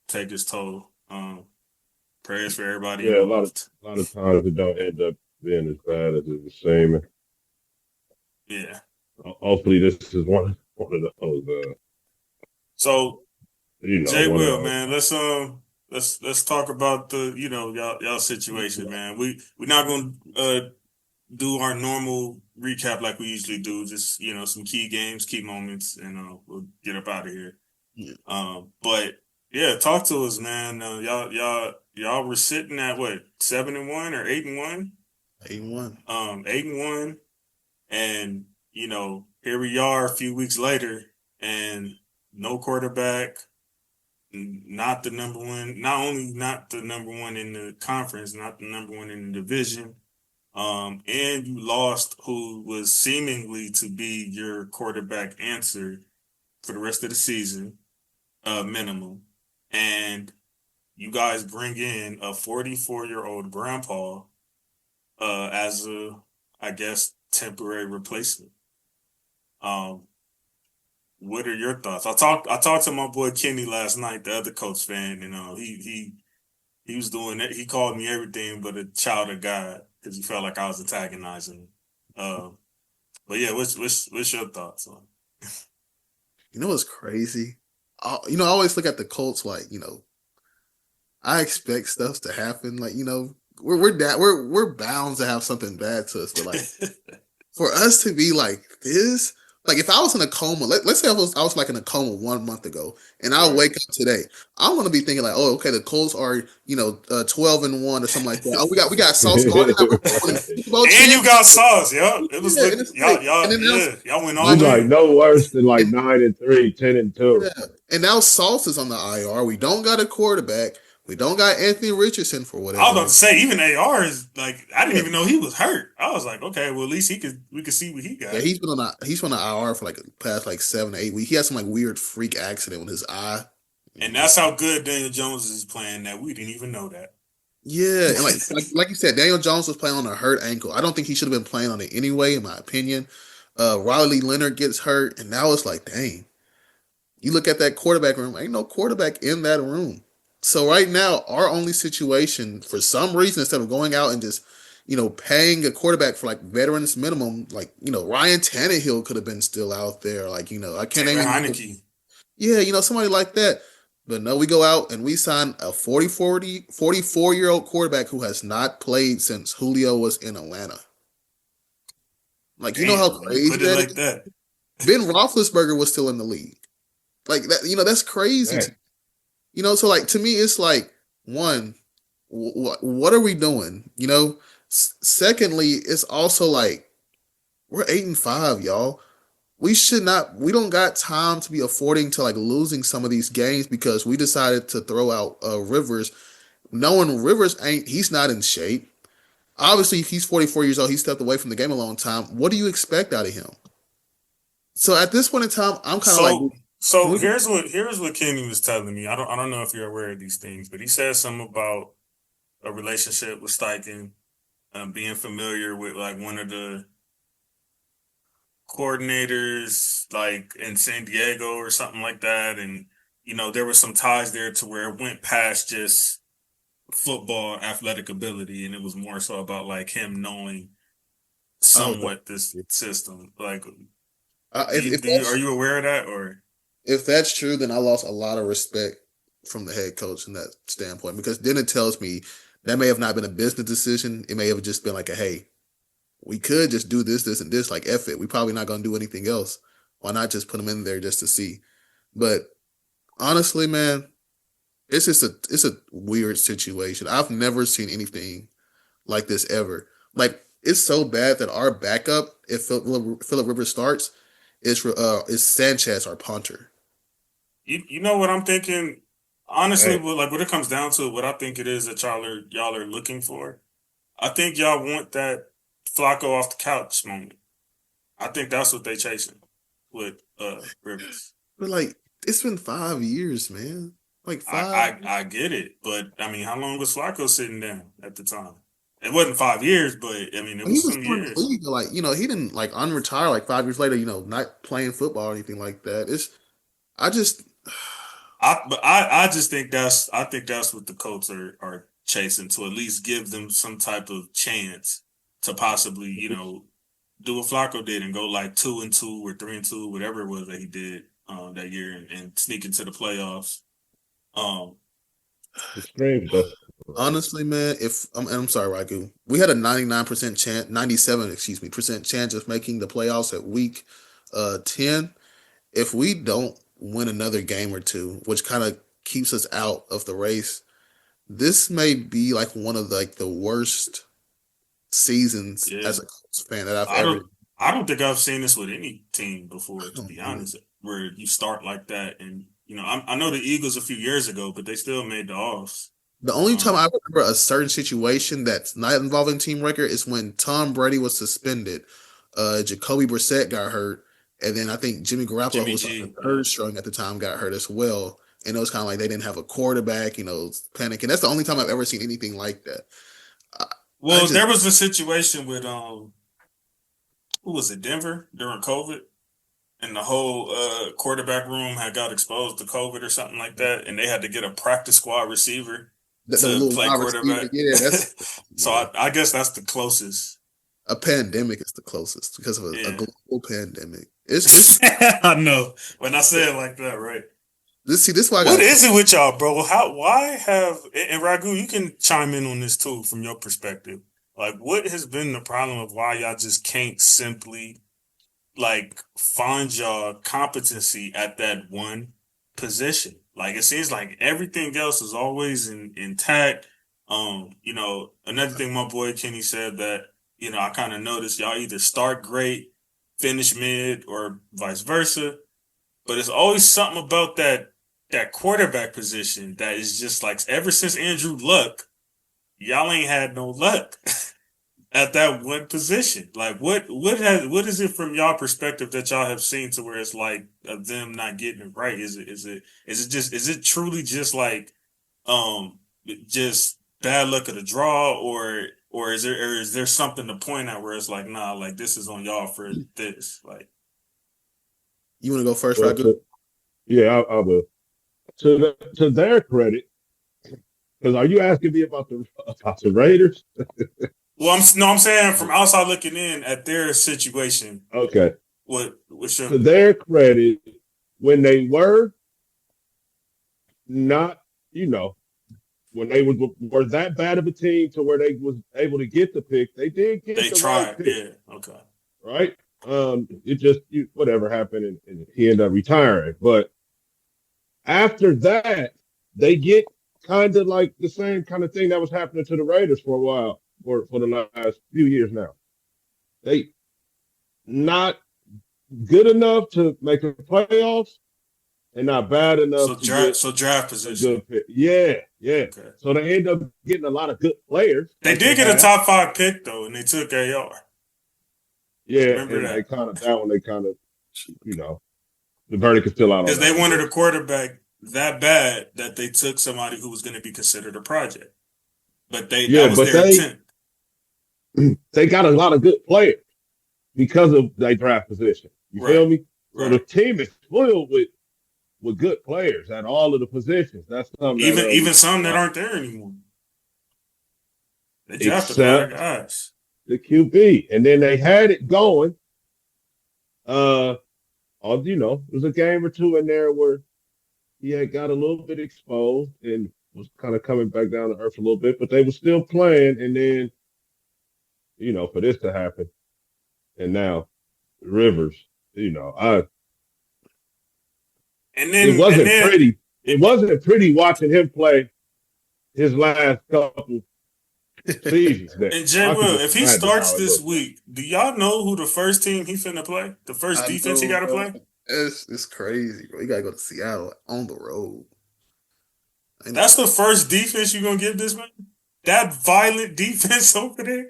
take its toll. Prayers for everybody. Yeah, a lot of times it don't end up being as bad as it was seeming. Yeah. Hopefully, this is one of those. So, Jay Will, man, let's talk about the y'all situation, man. We're not gonna do our normal recap like we usually do. Just some key games, key moments, and we'll get up out of here. Yeah. But yeah, talk to us, man. Y'all were sitting at what, 7-1 or 8-1? 8-1. 8-1, and here we are a few weeks later, and no quarterback, not the number one. Not only not the number one in the conference, not the number one in the division. And you lost who was seemingly to be your quarterback answer for the rest of the season, minimum. And you guys bring in a 44-year-old grandpa as a, I guess, temporary replacement. What are your thoughts? I talked to my boy Kenny last night, the other Colts fan, and he He was doing it. He called me everything but a child of God because he felt like I was antagonizing him. But yeah, what's your thoughts on? You know what's crazy? I always look at the Colts like, I expect stuff to happen. Like, we're bound to have something bad to us. But like, for us to be like this, like if I was in a coma, let's say I was like in a coma 1 month ago, and I wake up today, I'm gonna be thinking like, oh, okay, the Colts are 12-1 or something like that. Oh, we got Sauce Gardner. And you got Sauce, yo. It was y'all went all He's like in. no worse than like 9-3, 10-2. Yeah. And now Sauce is on the IR. We don't got a quarterback. We don't got Anthony Richardson for whatever. I was about to say, even AR is like, I didn't even know he was hurt. I was like, okay, well at least we could see what he got. Yeah, he's been on the IR for like the past like 7 to 8 weeks. He had some like weird freak accident with his eye. And that's how good Daniel Jones is playing that we didn't even know that. Yeah, and like you said, Daniel Jones was playing on a hurt ankle. I don't think he should have been playing on it anyway, in my opinion. Riley Leonard gets hurt, and now it's like, dang. You look at that quarterback room, ain't no quarterback in that room. So right now, our only situation, for some reason, instead of going out and just, paying a quarterback for like veterans minimum, like, Ryan Tannehill could have been still out there. Like, I can't even. Heineke. Yeah, somebody like that. But no, we go out and we sign a 44-year-old quarterback who has not played since Julio was in Atlanta. Like, you know how crazy put it like that. Ben Roethlisberger was still in the league. Like that, that's crazy. Right. So like to me, it's like, one, what are we doing? Secondly, it's also like we're 8-5, y'all. We don't got time to be affording to like losing some of these games because we decided to throw out Rivers, knowing he's not in shape. Obviously, he's 44 years old. He stepped away from the game a long time. What do you expect out of him? So at this point in time, I'm kind of like. So here's what Kenny was telling me. I don't know if you're aware of these things, but he said something about a relationship with Steichen, being familiar with like one of the coordinators like in San Diego or something like that, and there was some ties there to where it went past just football athletic ability, and it was more so about like him knowing somewhat this system. Like, are you aware of that? Or if that's true, then I lost a lot of respect from the head coach in that standpoint, because then it tells me that may have not been a business decision. It may have just been like hey, we could just do this, and this, like F it. We're probably not going to do anything else. Why not just put them in there just to see? But honestly, man, it's a weird situation. I've never seen anything like this ever. Like, it's so bad that our backup, if Phillip Rivers starts, is Sanchez, our punter. You know what I'm thinking? Honestly, what it comes down to, what I think it is that y'all are looking for. I think y'all want that Flacco off the couch moment. I think that's what they chasing with Rivers. But like, it's been 5 years, man. Like 5. I get it, but I mean, how long was Flacco sitting down at the time? It wasn't 5 years, but I mean, it was some years. Like, he didn't like unretire like 5 years later. Not playing football or anything like that. I just think that's what the Colts are chasing, to at least give them some type of chance to possibly, do what Flacco did and go like 2-2 or 3-2, whatever it was that he did that year, and sneak into the playoffs. Honestly, man, I'm sorry, Ragu, we had a 97% chance of making the playoffs at week 10. If we don't win another game or two, which kind of keeps us out of the race, this may be like one of the worst seasons as a Colts fan that I don't think I've seen this with any team before, to be honest, where you start like that. And I know the Eagles a few years ago, but they still made the offs. The only time I remember a certain situation that's not involving team record is when Tom Brady was suspended. Jacoby Brissett got hurt, and then I think Jimmy Garoppolo, who was on the third string at the time, got hurt as well. And it was kind of like they didn't have a quarterback, panicking. That's the only time I've ever seen anything like that. There was a situation with who was it, Denver, during COVID, and the whole quarterback room had got exposed to COVID or something like that, and they had to get a practice squad receiver The little play quarterback. Yeah, that's so I guess that's the closest. A pandemic is the closest because of a global pandemic. It's I know when I say it like that, right? This is why. What is it with y'all, bro? Why have and Ragu? You can chime in on this too from your perspective. Like, what has been the problem of why y'all just can't simply like find y'all competency at that one position? Like, it seems like everything else is always intact. Another thing my boy Kenny said that, I kind of noticed y'all either start great, finish mid, or vice versa. But it's always something about that quarterback position that is just like, ever since Andrew Luck, y'all ain't had no luck at that one position. Like, what is it from y'all perspective that y'all have seen to where it's like them not getting it right? Is it truly just like just bad luck of the draw, or is there something to point out where it's like, nah, like this is on y'all for this? Like, you want to go first, Ragu? Yeah, I will. To their credit, because are you asking me about the Raiders? Well, I'm saying from outside looking in at their situation. Okay. What's your... To their credit, when they were not, when they were that bad of a team to where they was able to get the pick, they did get the right pick. Yeah, okay. Right? It just whatever happened, and he ended up retiring. But after that, they get kind of like the same kind of thing that was happening to the Raiders for a while, for the last few years now. They not good enough to make the playoffs, and not bad enough to draft position. Yeah. Okay. So they end up getting a lot of good players. They did get a top 5 pick though, and they took AR. Yeah, remember that? They kind of, the verdict is still out on that. Because they wanted a quarterback that bad that they took somebody who was going to be considered a project. But that was their intent. They got a lot of good players because of their draft position. You feel me? So the team is filled with good players at all of the positions. That's something even some that aren't there anymore. They drafted a lot of guys. The QB, and then they had it going. There was a game or two in there where he had got a little bit exposed and was kind of coming back down to earth a little bit, but they were still playing. And then, for this to happen, and now Rivers, it wasn't pretty. It wasn't pretty watching him play his last couple seasons. And Jay Will, if he starts this week, do y'all know who the first team he finna play? The first defense he got to play? It's crazy, bro. You got to go to Seattle on the road. That's the first defense you're going to give this man? That violent defense over there?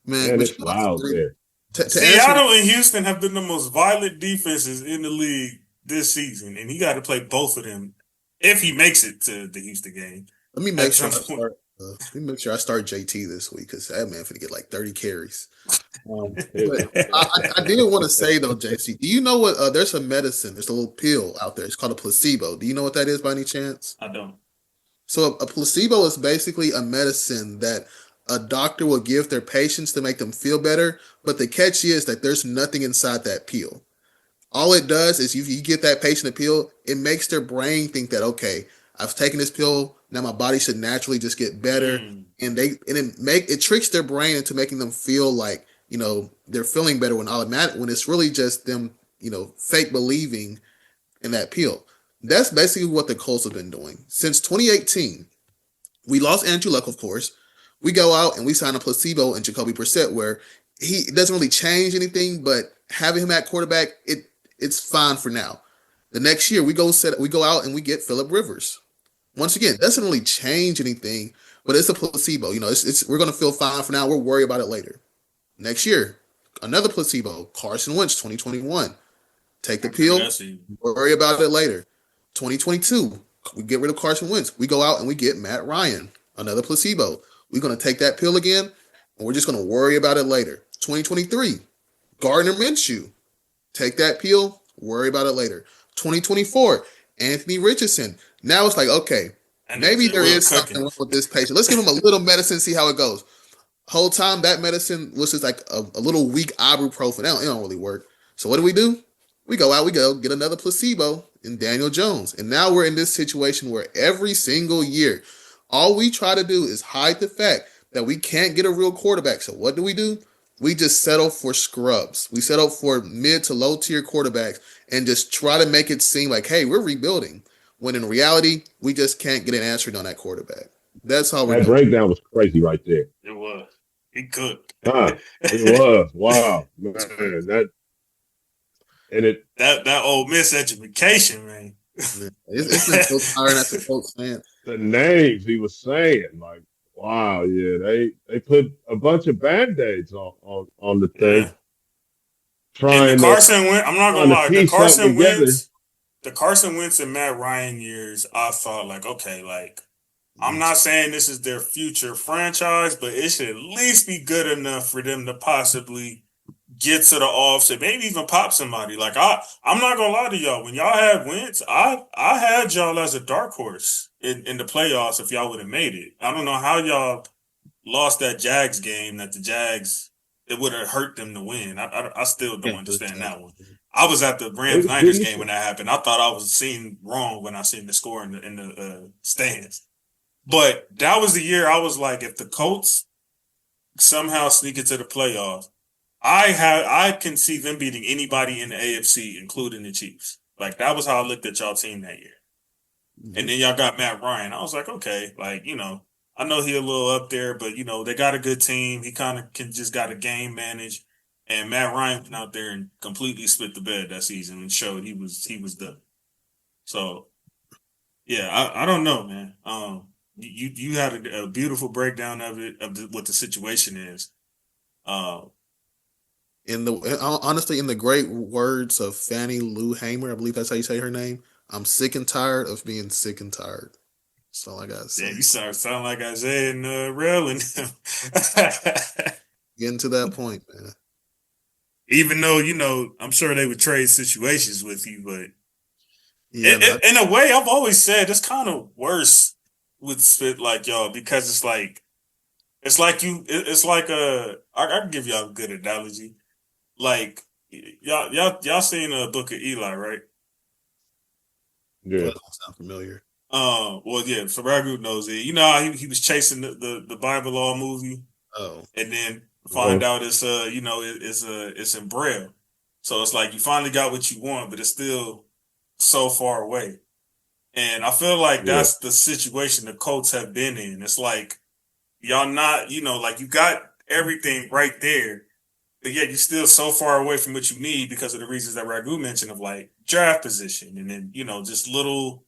Man, it's wild there. Seattle and Houston have been the most violent defenses in the league this season, and he got to play both of them if he makes it to the Houston game. Let me make sure I start JT this week because that man finna get like 30 carries. I did want to say though, JC, do you know what? There's a medicine. There's a little pill out there. It's called a placebo. Do you know what that is by any chance? I don't. So a placebo is basically a medicine that a doctor will give their patients to make them feel better. But the catch is that there's nothing inside that pill. All it does is you get that patient a pill, it makes their brain think that, okay, I've taken this pill, now my body should naturally just get better. And it tricks their brain into making them feel like, they're feeling better when it's really just them, fake believing in that pill. That's basically what the Colts have been doing. Since 2018, we lost Andrew Luck, of course. We go out and we sign a placebo in Jacoby Brissett where it doesn't really change anything, but having him at quarterback, it's fine for now. The next year, we go out and we get Phillip Rivers. Once again, it doesn't really change anything, but it's a placebo. We're going to feel fine for now. We'll worry about it later. Next year, another placebo, Carson Wentz, 2021. Take the pill, worry about it later. 2022, we get rid of Carson Wentz. We go out and we get Matt Ryan, another placebo. We're going to take that pill again, and we're just going to worry about it later. 2023, Gardner Minshew. Take that pill, worry about it later. 2024, Anthony Richardson. Now it's like, okay, Maybe there is something wrong with this patient. Let's give him a little medicine, see how it goes. Whole time that medicine was just like a little weak ibuprofen. It don't really work. So what do? We go out, we go get another placebo in Daniel Jones. And now we're in this situation where every single year, all we try to do is hide the fact that we can't get a real quarterback. So what do? We just settle for scrubs. We settle for mid to low tier quarterbacks and just try to make it seem like, hey, we're rebuilding. When in reality, we just can't get an answer on that quarterback. That's how that breakdown was crazy right there. It was. He cooked. It was. Wow. Man, that old miseducation, man. It's been so tiring as a folks fan. The names he was saying, like, wow, yeah, they put a bunch of band-aids on the thing. Yeah. Trying and Carson Wentz, I'm not gonna lie, the Carson Wentz and Matt Ryan years, I thought like, okay, like I'm not saying this is their future franchise, but it should at least be good enough for them to possibly get to the offs and maybe even pop somebody. Like I'm not gonna lie to y'all. When y'all had Wentz, I had y'all as a dark horse in the playoffs if y'all would have made it. I don't know how y'all lost that Jags game that the Jags it would have hurt them to win. I still don't understand that one. I was at the Rams-Niners game when that happened. I thought I was seeing wrong when I seen the score in the stands. But that was the year I was like, if the Colts somehow sneak into the playoffs, I can see them beating anybody in the AFC, including the Chiefs. Like, that was how I looked at y'all team that year. Mm-hmm. And then y'all got Matt Ryan. I was like, okay, like, you know, I know he a little up there, but, you know, they got a good team. He kind of just got a game manage. And Matt Ryan went out there and completely split the bed that season and showed he was done. So, yeah, I don't know, man. You had a beautiful breakdown of it, what the situation is. Honestly, in the great words of Fannie Lou Hamer, I believe that's how you say her name, I'm sick and tired of being sick and tired. That's all I got to say. Yeah, you sound like Isaiah and Rel and them. Getting to that point, man. Even though, you know, I'm sure they would trade situations with you, but yeah, in a way, I've always said it's kind of worse with spit like y'all because it's like I can give y'all a good analogy. Like y'all seen a Book of Eli, right? Yeah, that sound familiar. Well, yeah. So Ragu knows it. You know how he was chasing the Bible Law movie. Oh, and then find out it's it's in Braille. So it's like you finally got what you want, but it's still so far away. And I feel like that's the situation the Colts have been in. It's like y'all not, you know, like you got everything right there, but yet you're still so far away from what you need because of the reasons that Ragu mentioned of like draft position and then, you know, just little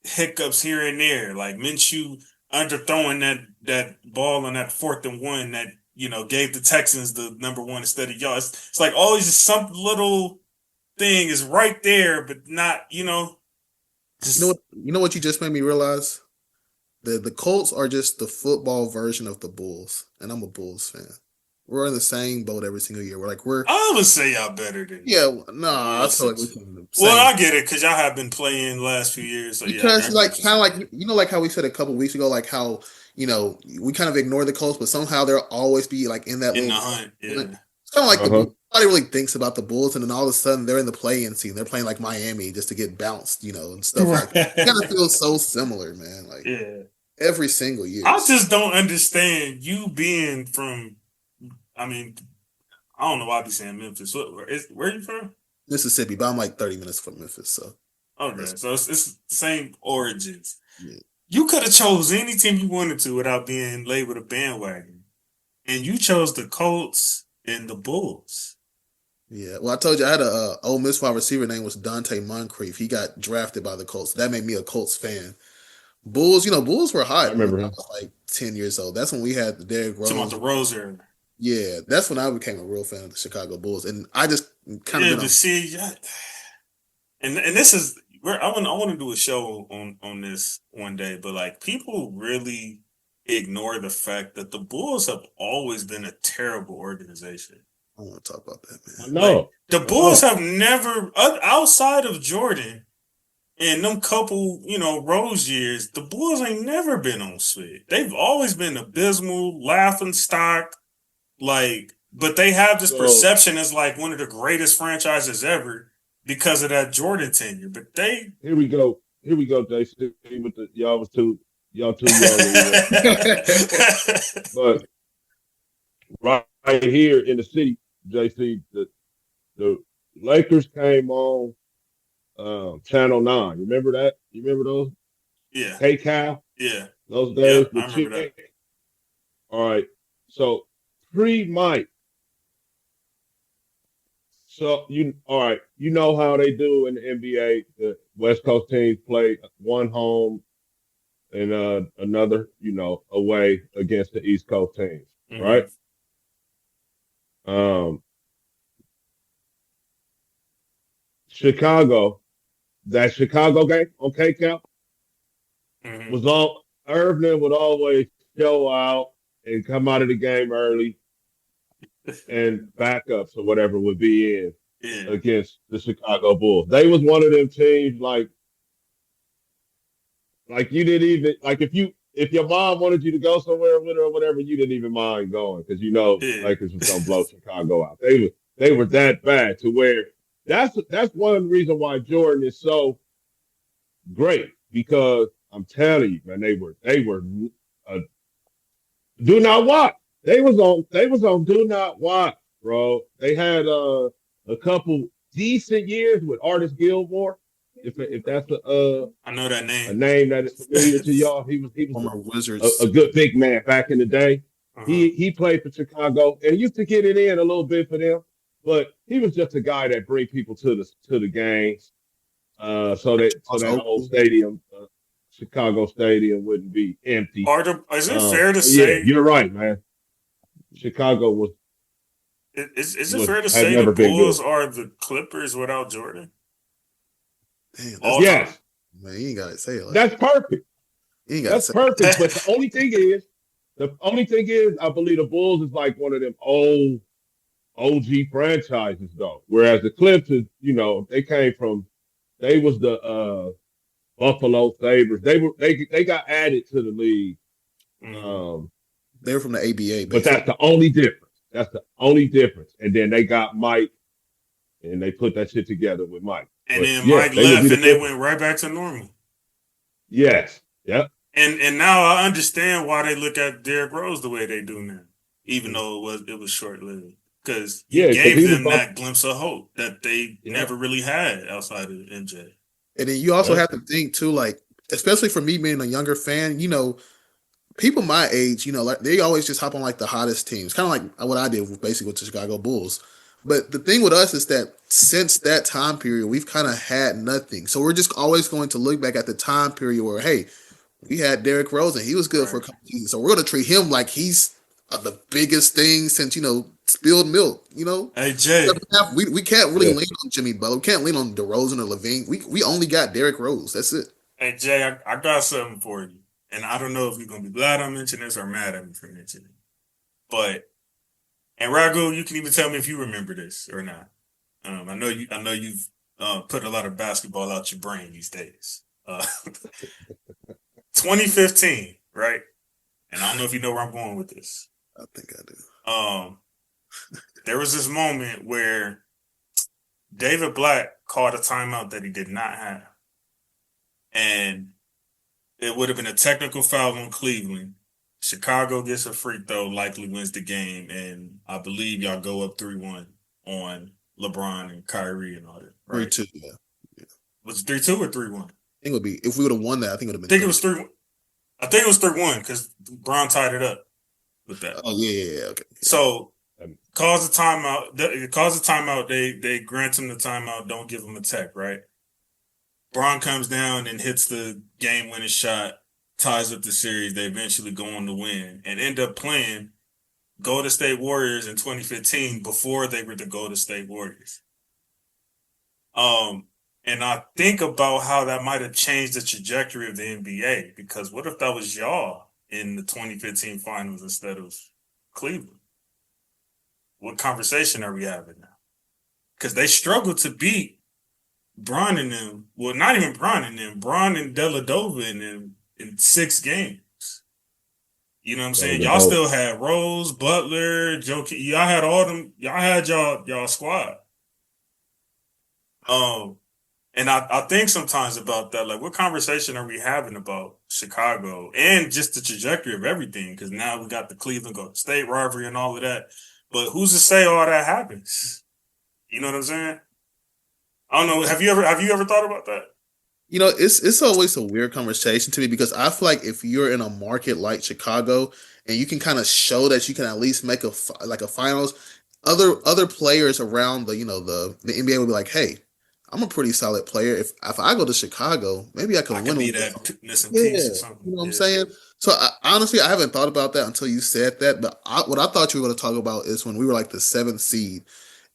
hiccups here and there, like Minshew underthrowing that ball on that 4th and 1 that, you know, gave the Texans the number 1 instead of y'all. It's like always just some little thing is right there, but not, you know. You know what you just made me realize? The Colts are just the football version of the Bulls, and I'm a Bulls fan. We're in the same boat every single year. I would say y'all better than I feel like we can. Well, I get it because y'all have been playing the last few years. So because like kind of like you know, like how we said a couple weeks ago, like how you know we kind of ignore the Colts, but somehow they'll always be like in that in the hunt. Yeah. It's kind of like nobody really thinks about the Bulls, and then all of a sudden they're in the play-in scene. They're playing like Miami just to get bounced, you know, and stuff like that. It kind of feels so similar, man. Like every single year. I just don't understand you being from. I mean, I don't know why I be saying Memphis. Where are you from? Mississippi, but I'm like 30 minutes from Memphis, so. Okay, so it's the same origins. Yeah. You could have chose any team you wanted to without being labeled a bandwagon, and you chose the Colts and the Bulls. Yeah, well, I told you I had a Ole Miss wide receiver name was Dante Moncrief. He got drafted by the Colts. That made me a Colts fan. Bulls, you know, Bulls were high. I remember him. I was like 10 years old. That's when we had the Derrick Rose. Talking about the Rose era. Yeah, that's when I became a real fan of the Chicago Bulls, and I just kind of and this is where I want to do a show on this one day, but like people really ignore the fact that the Bulls have always been a terrible organization. I want to talk about that, man. No, like, the Bulls have never outside of Jordan in them couple, Rose years, the Bulls ain't never been on swig. They've always been abysmal, laughing stock, but they have this perception as like one of the greatest franchises ever because of that Jordan tenure. But here we go, JC, with y'all too young. But right here in the city, JC, the Lakers came on Channel 9. Remember that? You remember those? Yeah. Hey Cal? Yeah. Those days. Yep, I remember that. All right. So pre-Mike. So you know how they do in the NBA. The West Coast teams play one home and another, away against the East Coast teams, right? Chicago, that Chicago game on K-Cap was all Irvin would always show out and come out of the game early, and backups or whatever would be in against the Chicago Bulls. They was one of them teams like you didn't even if your mom wanted you to go somewhere with her or whatever, you didn't even mind going because Lakers was gonna blow Chicago out. They were that bad to where that's one reason why Jordan is so great, because I'm telling you, man, they were do not watch. They was on do not watch, bro. They had a couple decent years with Artis Gilmore. If that's I know that name. A name that is familiar to y'all. He was Wizards. A good big man back in the day. He played for Chicago and used to get it in a little bit for them, but he was just a guy that bring people to the games, so that whole stadium, Chicago Stadium, wouldn't be empty. Is it fair to say? Yeah, you're right, man. Chicago was. Is it fair to say the Bulls are the Clippers without Jordan? Damn, yes. Man, you ain't gotta say it. That's perfect. That's perfect. But the only thing is, I believe the Bulls is like one of them old OG franchises, though. Whereas the Clippers, they was the Buffalo Sabres. They got added to the league. They were from the ABA, basically. But that's the only difference. And then they got Mike, and they put that shit together with Mike. And then Mike left, and they went right back to normal. Yes. Yep. And now I understand why they look at Derrick Rose the way they do now, even though it was short lived, because he gave them that glimpse of hope that they never really had outside of MJ. And then you also have to think too, like, especially for me being a younger fan, people my age, like they always just hop on like the hottest teams, kind of like what I did basically with the Chicago Bulls. But the thing with us is that since that time period, we've kind of had nothing. So we're just always going to look back at the time period where, hey, we had Derrick Rose and he was good for a couple seasons. So we're going to treat him like he's the biggest thing since, spilled milk, Hey, Jay. We can't really lean on Jimmy Butler. We can't lean on DeRozan or Levine. We only got Derrick Rose. That's it. Hey, Jay, I got something for you. And I don't know if you're going to be glad I mentioned this or mad at me for mentioning it. But, and Ragu, you can even tell me if you remember this or not. I know you've put a lot of basketball out your brain these days. 2015, right? And I don't know if you know where I'm going with this. I think I do. There was this moment where David Black called a timeout that he did not have. And it would have been a technical foul on Cleveland. Chicago gets a free throw, likely wins the game, and I believe y'all go up 3-1 on LeBron and Kyrie and all that. Right? 3-2, yeah. Was it 3-2 or 3-1? I think it would be, if we would have won that, I think it would have been. I think it was 3-1. I think it was 3-1 because Brown tied it up with that. Oh, yeah, okay. So, calls a timeout. They grant him the timeout, don't give him a tech, right? Braun comes down and hits the game-winning shot, ties up the series. They eventually go on to win and end up playing Golden State Warriors in 2015 before they were the Golden State Warriors. And I think about how that might have changed the trajectory of the NBA, because what if that was y'all in the 2015 finals instead of Cleveland? What conversation are we having now? Because they struggled to beat Bron and them. Well, not even Bron and them. Bron and Deladova and them in 6 games. You know what I'm saying? Y'all still had Rose, Butler, Joe. Y'all had all them. Y'all had y'all squad. And I think sometimes about that, like, what conversation are we having about Chicago and just the trajectory of everything? Because now we got the Cleveland Golden State rivalry and all of that. But who's to say all that happens? You know what I'm saying? I don't know. Have you ever thought about that? You know, it's always a weird conversation to me because I feel like if you're in a market like Chicago and you can kind of show that you can at least make a finals, other players around the NBA will be like, hey, I'm a pretty solid player. If I go to Chicago, maybe I can win. Be that missing piece or something. You know what I'm saying? So honestly, I haven't thought about that until you said that. But what I thought you were going to talk about is when we were like the 7th seed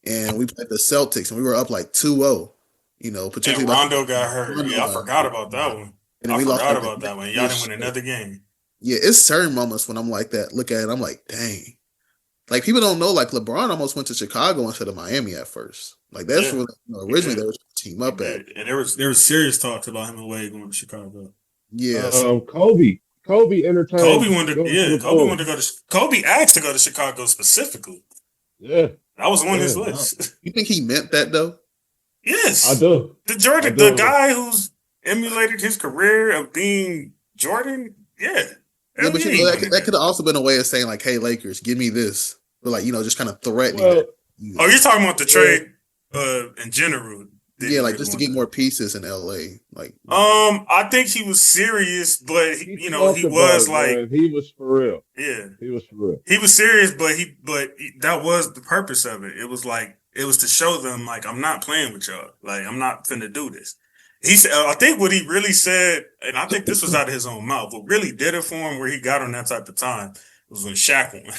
and we played the Celtics and we were up like 2-0. You know, potentially. And Rondo got hurt. Yeah, I forgot about that one. And I we forgot lost about that one. Y'all didn't win another game. Yeah, it's certain moments when I'm like that. Look at it, I'm like, dang. Like people don't know. Like LeBron almost went to Chicago instead of Miami at first. Like that's where originally they were team up at. And there was serious talks about him away going to Chicago. Yes. Kobe entertained. Kobe wanted to go to. Kobe asked to go to Chicago specifically. Yeah, that was on his list. You think he meant that though? Yes, I do. The guy who's emulated his career of being Jordan. Yeah. Yeah, but that could have also been a way of saying like, "Hey, Lakers, give me this," but like just kind of threatening. Oh, you're talking about the trade in general. Yeah, like just to get more pieces in LA. Like, I think he was serious, but he was like, man. He was for real. Yeah, he was for real. He was serious, but that was the purpose of it. It was like it was to show them like I'm not playing with y'all. Like I'm not finna do this. He said, I think what he really said, and I think this was out of his own mouth, what really did it for him where he got on that type of time was when Shaq won.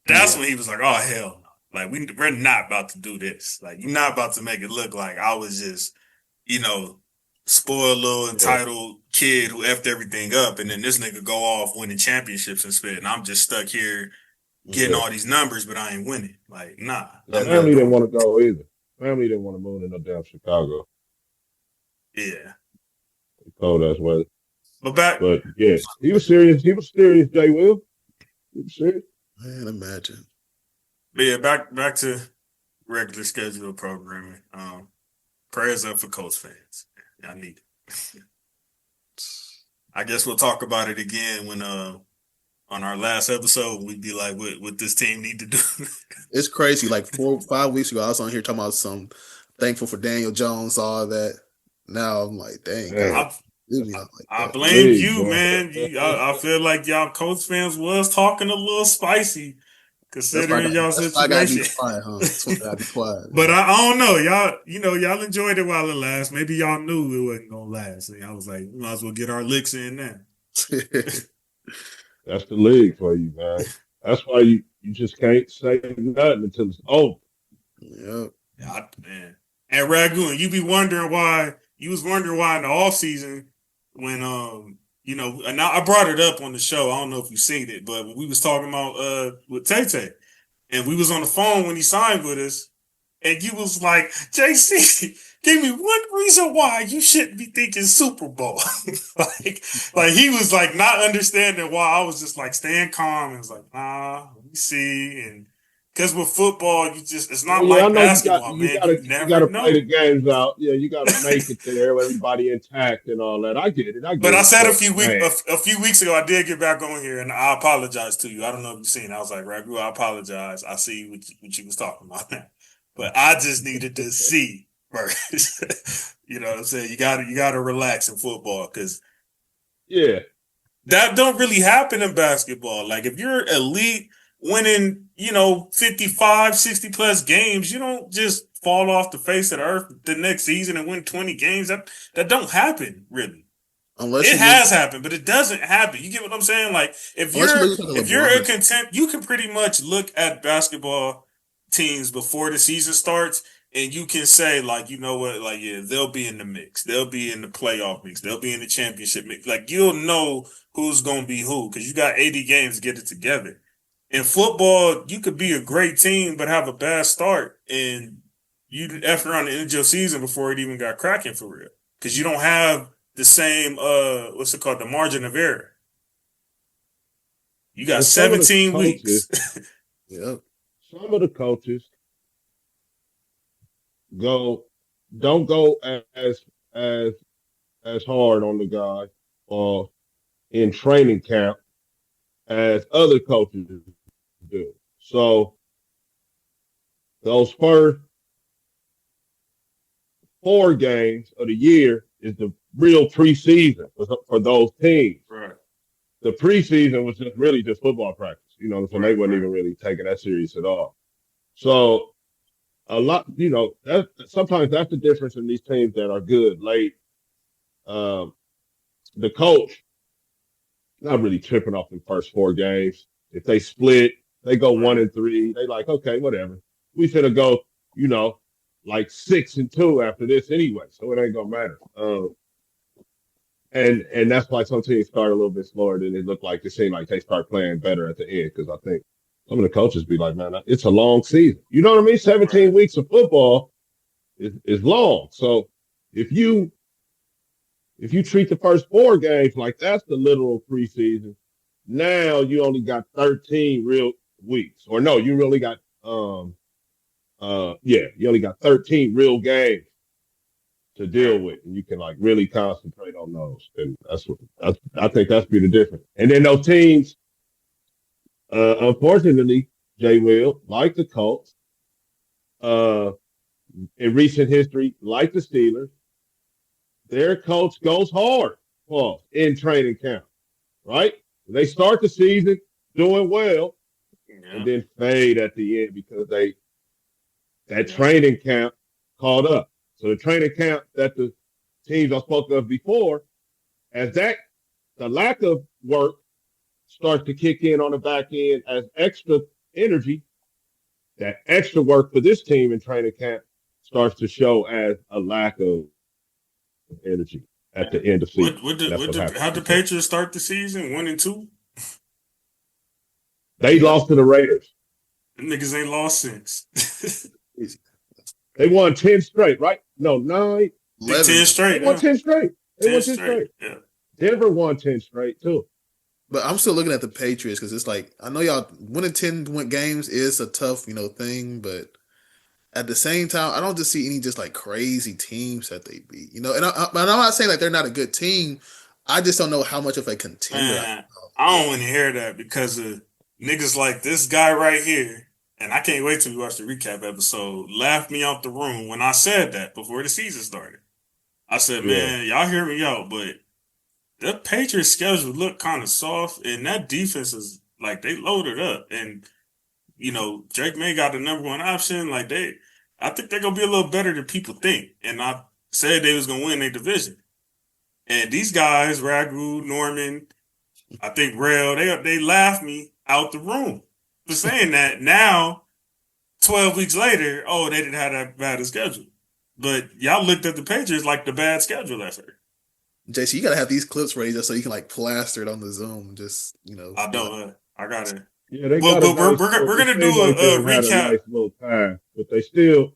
That's when he was like, oh, hell no. Like, we're not about to do this. Like, you're not about to make it look like I was just, spoiled little entitled kid who effed everything up, and then this nigga go off winning championships and spit, and I'm just stuck here getting all these numbers, but I ain't winning. Like, nah. Family didn't want to go either. Family didn't want to move to no damn Chicago. Yeah. Cold ass weather. But yeah, he was serious. He was serious, Jay Will. He was serious. Man, imagine. But yeah, back to regular schedule programming. Prayers up for Colts fans. I need it. I guess we'll talk about it again when on our last episode we'd be like, what this team need to do. It's crazy. Like 4 or 5 weeks ago, I was on here talking about some thankful for Daniel Jones, all that. Now I'm like, dang. I blame you, man. I feel like y'all Colts fans was talking a little spicy considering y'all situation. But I don't know. Y'all enjoyed it while it lasts. Maybe y'all knew it wasn't gonna last. And I was like, we might as well get our licks in now. That's the league for you, man. That's why you just can't say nothing until it's over. Yep. Yeah, man. And Ragoon, you was wondering why in the offseason when and I brought it up on the show. I don't know if you've seen it, but when we was talking about with Tay and we was on the phone when he signed with us, and you was like, JC, give me one reason why you shouldn't be thinking Super Bowl. like he was like not understanding why I was just like staying calm and was like, nah, let me see. And because with football, it's not like basketball, man. You gotta play the games out. Yeah, you gotta make it there with everybody intact and all that. I get it. But I said a few weeks ago, I did get back on here and I apologize to you. I don't know if you've seen it. I was like, Ragu, I apologize. I see what you was talking about now. But I just needed to see first. You know what I'm saying? You gotta relax in football because that don't really happen in basketball. Like if you're elite winning, 55, 60 plus games, you don't just fall off the face of the earth the next season and win 20 games. That don't happen, really. Unless it has happened, but it doesn't happen. You get what I'm saying? Like if you're a content, you can pretty much look at basketball teams before the season starts and you can say like, you know what, like, yeah, they'll be in the mix. They'll be in the playoff mix. They'll be in the championship mix. Like you'll know who's going to be who because you got 80 games to get it together. In football, you could be a great team but have a bad start and you F around the end of your season before it even got cracking for real. Because you don't have the same what's it called, the margin of error. You got 17 weeks. Yep. Some of the coaches don't go as hard on the guy or in training camp as other coaches do. So those first 4 games of the year is the real preseason for those teams. Right. The preseason was just football practice. You know, so they wasn't even really taking that serious at all. So a lot, sometimes that's the difference in these teams that are good late. The coach not really tripping off the first 4 games. If they split, they go 1-3. They like, okay, whatever. We finna go, like 6-2 after this anyway, so it ain't gonna matter. And that's why some teams start a little bit slower than it looked like. It seemed like they start playing better at the end because I think some of the coaches be like, man, it's a long season. You know what I mean? 17 weeks of football is long. So if you treat the first 4 games like that's the literal preseason, now you only got 13 real weeks. Or no, you really got you only got 13 real games to deal with, and you can like really concentrate on those. And I think that's be the difference. And then those teams, unfortunately, Jay Will, like the Colts, in recent history, like the Steelers, their coach goes hard in training camp, right? They start the season doing well, and then fade at the end because that training camp caught up. So the training camp that the teams I spoke of before, as the lack of work starts to kick in on the back end as extra energy, that extra work for this team in training camp starts to show as a lack of energy at the end of season. How'd the Patriots start the season? 1-2? They lost to the Raiders. The niggas ain't lost since. They won 10 straight, right? No, 9. 10 straight. They won 10 straight. They won 10 straight. Yeah. Denver won 10 straight, too. But I'm still looking at the Patriots because it's like, I know y'all winning 10 games is a tough, thing, but at the same time, I don't just see any just like crazy teams that they beat, and I'm not saying like they're not a good team. I just don't know how much of a contender. Man, I don't want to hear that because of niggas like this guy right here. And I can't wait till we watch the recap episode. Laughed me out the room when I said that before the season started. I said, man, y'all hear me out, but the Patriots schedule looked kind of soft, and that defense is like they loaded up. And, Drake May got the number 1 option. I think they're going to be a little better than people think. And I said they was going to win their division. And these guys, Ragu, Norman, I think Rail, they laughed me out the room for saying that. Now, 12 weeks later, they didn't have that bad a schedule. But y'all looked at the Patriots like the bad schedule effort. JC, you got to have these clips ready just so you can plaster it on the Zoom. Just, I don't. I got it. Yeah, they we're going to do a recap. A nice little time, but they still,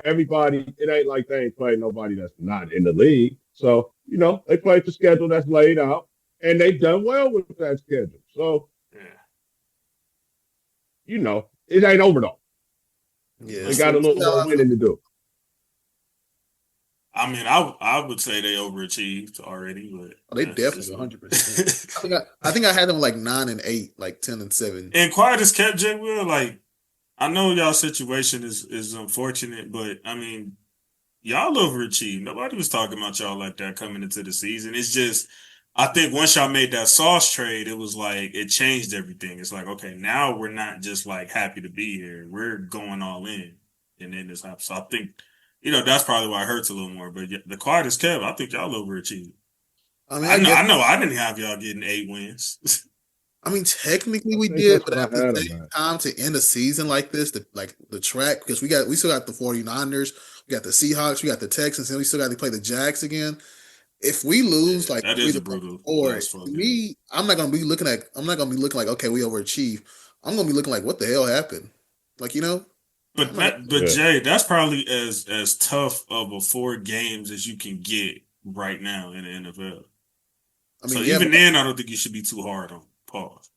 everybody, it ain't like they ain't playing nobody that's not in the league. So, they played the schedule that's laid out, and they've done well with that schedule. So, it ain't over though. Yeah, they got a little more winning to do. I mean, I would say they overachieved already, but they definitely 100%. I think I had them 9-8, 10-7. And quiet as kept, Jay Will. I know y'all situation is unfortunate, but I mean, y'all overachieved. Nobody was talking about y'all like that coming into the season. It's just, I think once y'all made that Sauce trade, it was it changed everything. It's okay, now we're not just happy to be here. We're going all in, and then this happens. So I think. That's probably why it hurts a little more. But the quiet is kept. I think y'all overachieved. I mean, I know I didn't have y'all getting 8 wins. I mean, technically we did, but at the same time, to end a season like this, the track, because we still got the 49ers, we got the Seahawks, we got the Texans, and we still got to play the Jags again. If we lose, that is a brutal. Or me, I'm not gonna be looking like okay, we overachieved. I'm gonna be looking like, what the hell happened? But Jay, that's probably as tough of a 4 games as you can get right now in the NFL. I mean, so even then, I don't think you should be too hard on pause.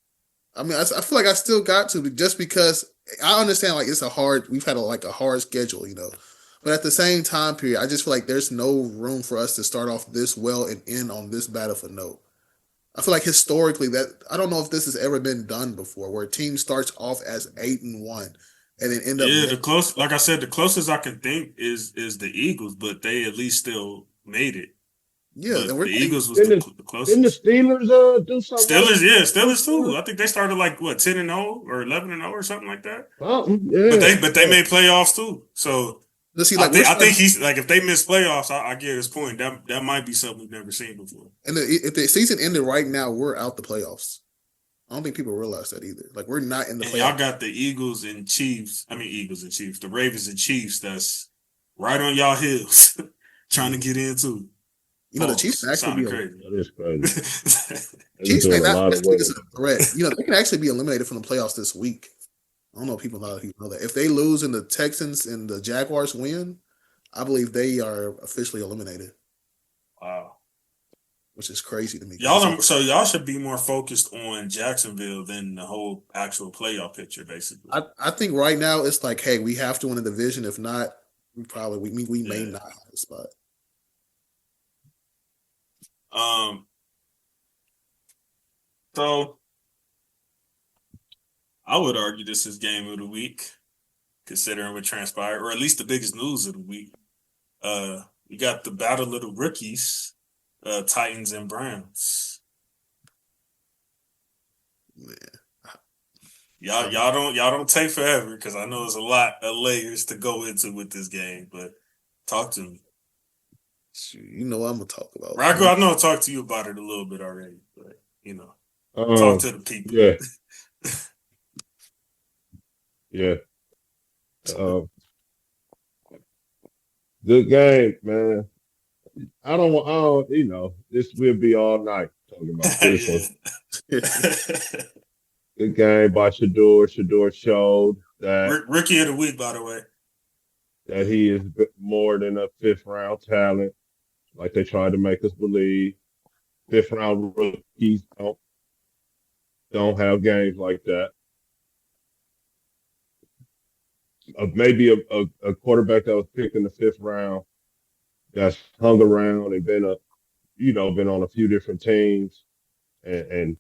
I mean, I feel like I still got to, just because I understand like we've had a hard schedule, but at the same time period, I just feel like there's no room for us to start off this well and end on this bad of a note. I feel like historically I don't know if this has ever been done before, where a team starts off as 8-1 and then end up. Yeah, like I said, the closest I can think is the Eagles, but they at least still made it. Yeah, and the Eagles was the closest. Didn't the Steelers do something? Steelers too. I think they started like 10-0 or 11-0 or something like that. Yeah. But they made playoffs too. So I think he's like, if they miss playoffs, I get his point. That might be something we've never seen before. And if the season ended right now, we're out the playoffs. I don't think people realize that either. Like, we're not in the playoffs. Y'all got the Eagles and Chiefs. The Ravens and Chiefs. That's right on y'all heels, trying to get in too. The Chiefs actually be crazy. That is crazy. Chiefs may not be a threat. They can actually be eliminated from the playoffs this week. I don't know if people know that. If they lose and the Texans and the Jaguars win, I believe they are officially eliminated. Wow. Which is crazy to me. Y'all should be more focused on Jacksonville than the whole actual playoff picture, basically. I think right now it's like, hey, we have to win the division. If not, we may not have a spot. So I would argue this is game of the week, considering what transpired, or at least the biggest news of the week. We got the battle of the rookies, Titans and Browns. Yeah. Y'all don't take forever, because I know there's a lot of layers to go into with this game, but talk to me. I'm gonna talk about. Rocco, I know I talked to you about it a little bit already, but talk to the people. Yeah. Yeah. Good game, man. I don't, this will be all night talking about this one. Good game by Shador. Shador showed that rookie of the week, by the way, that he is more than a 5th-round talent, like they tried to make us believe. 5th-round rookies don't have games like that. Maybe a quarterback that was picked in the 5th round that's hung around and been on a few different teams and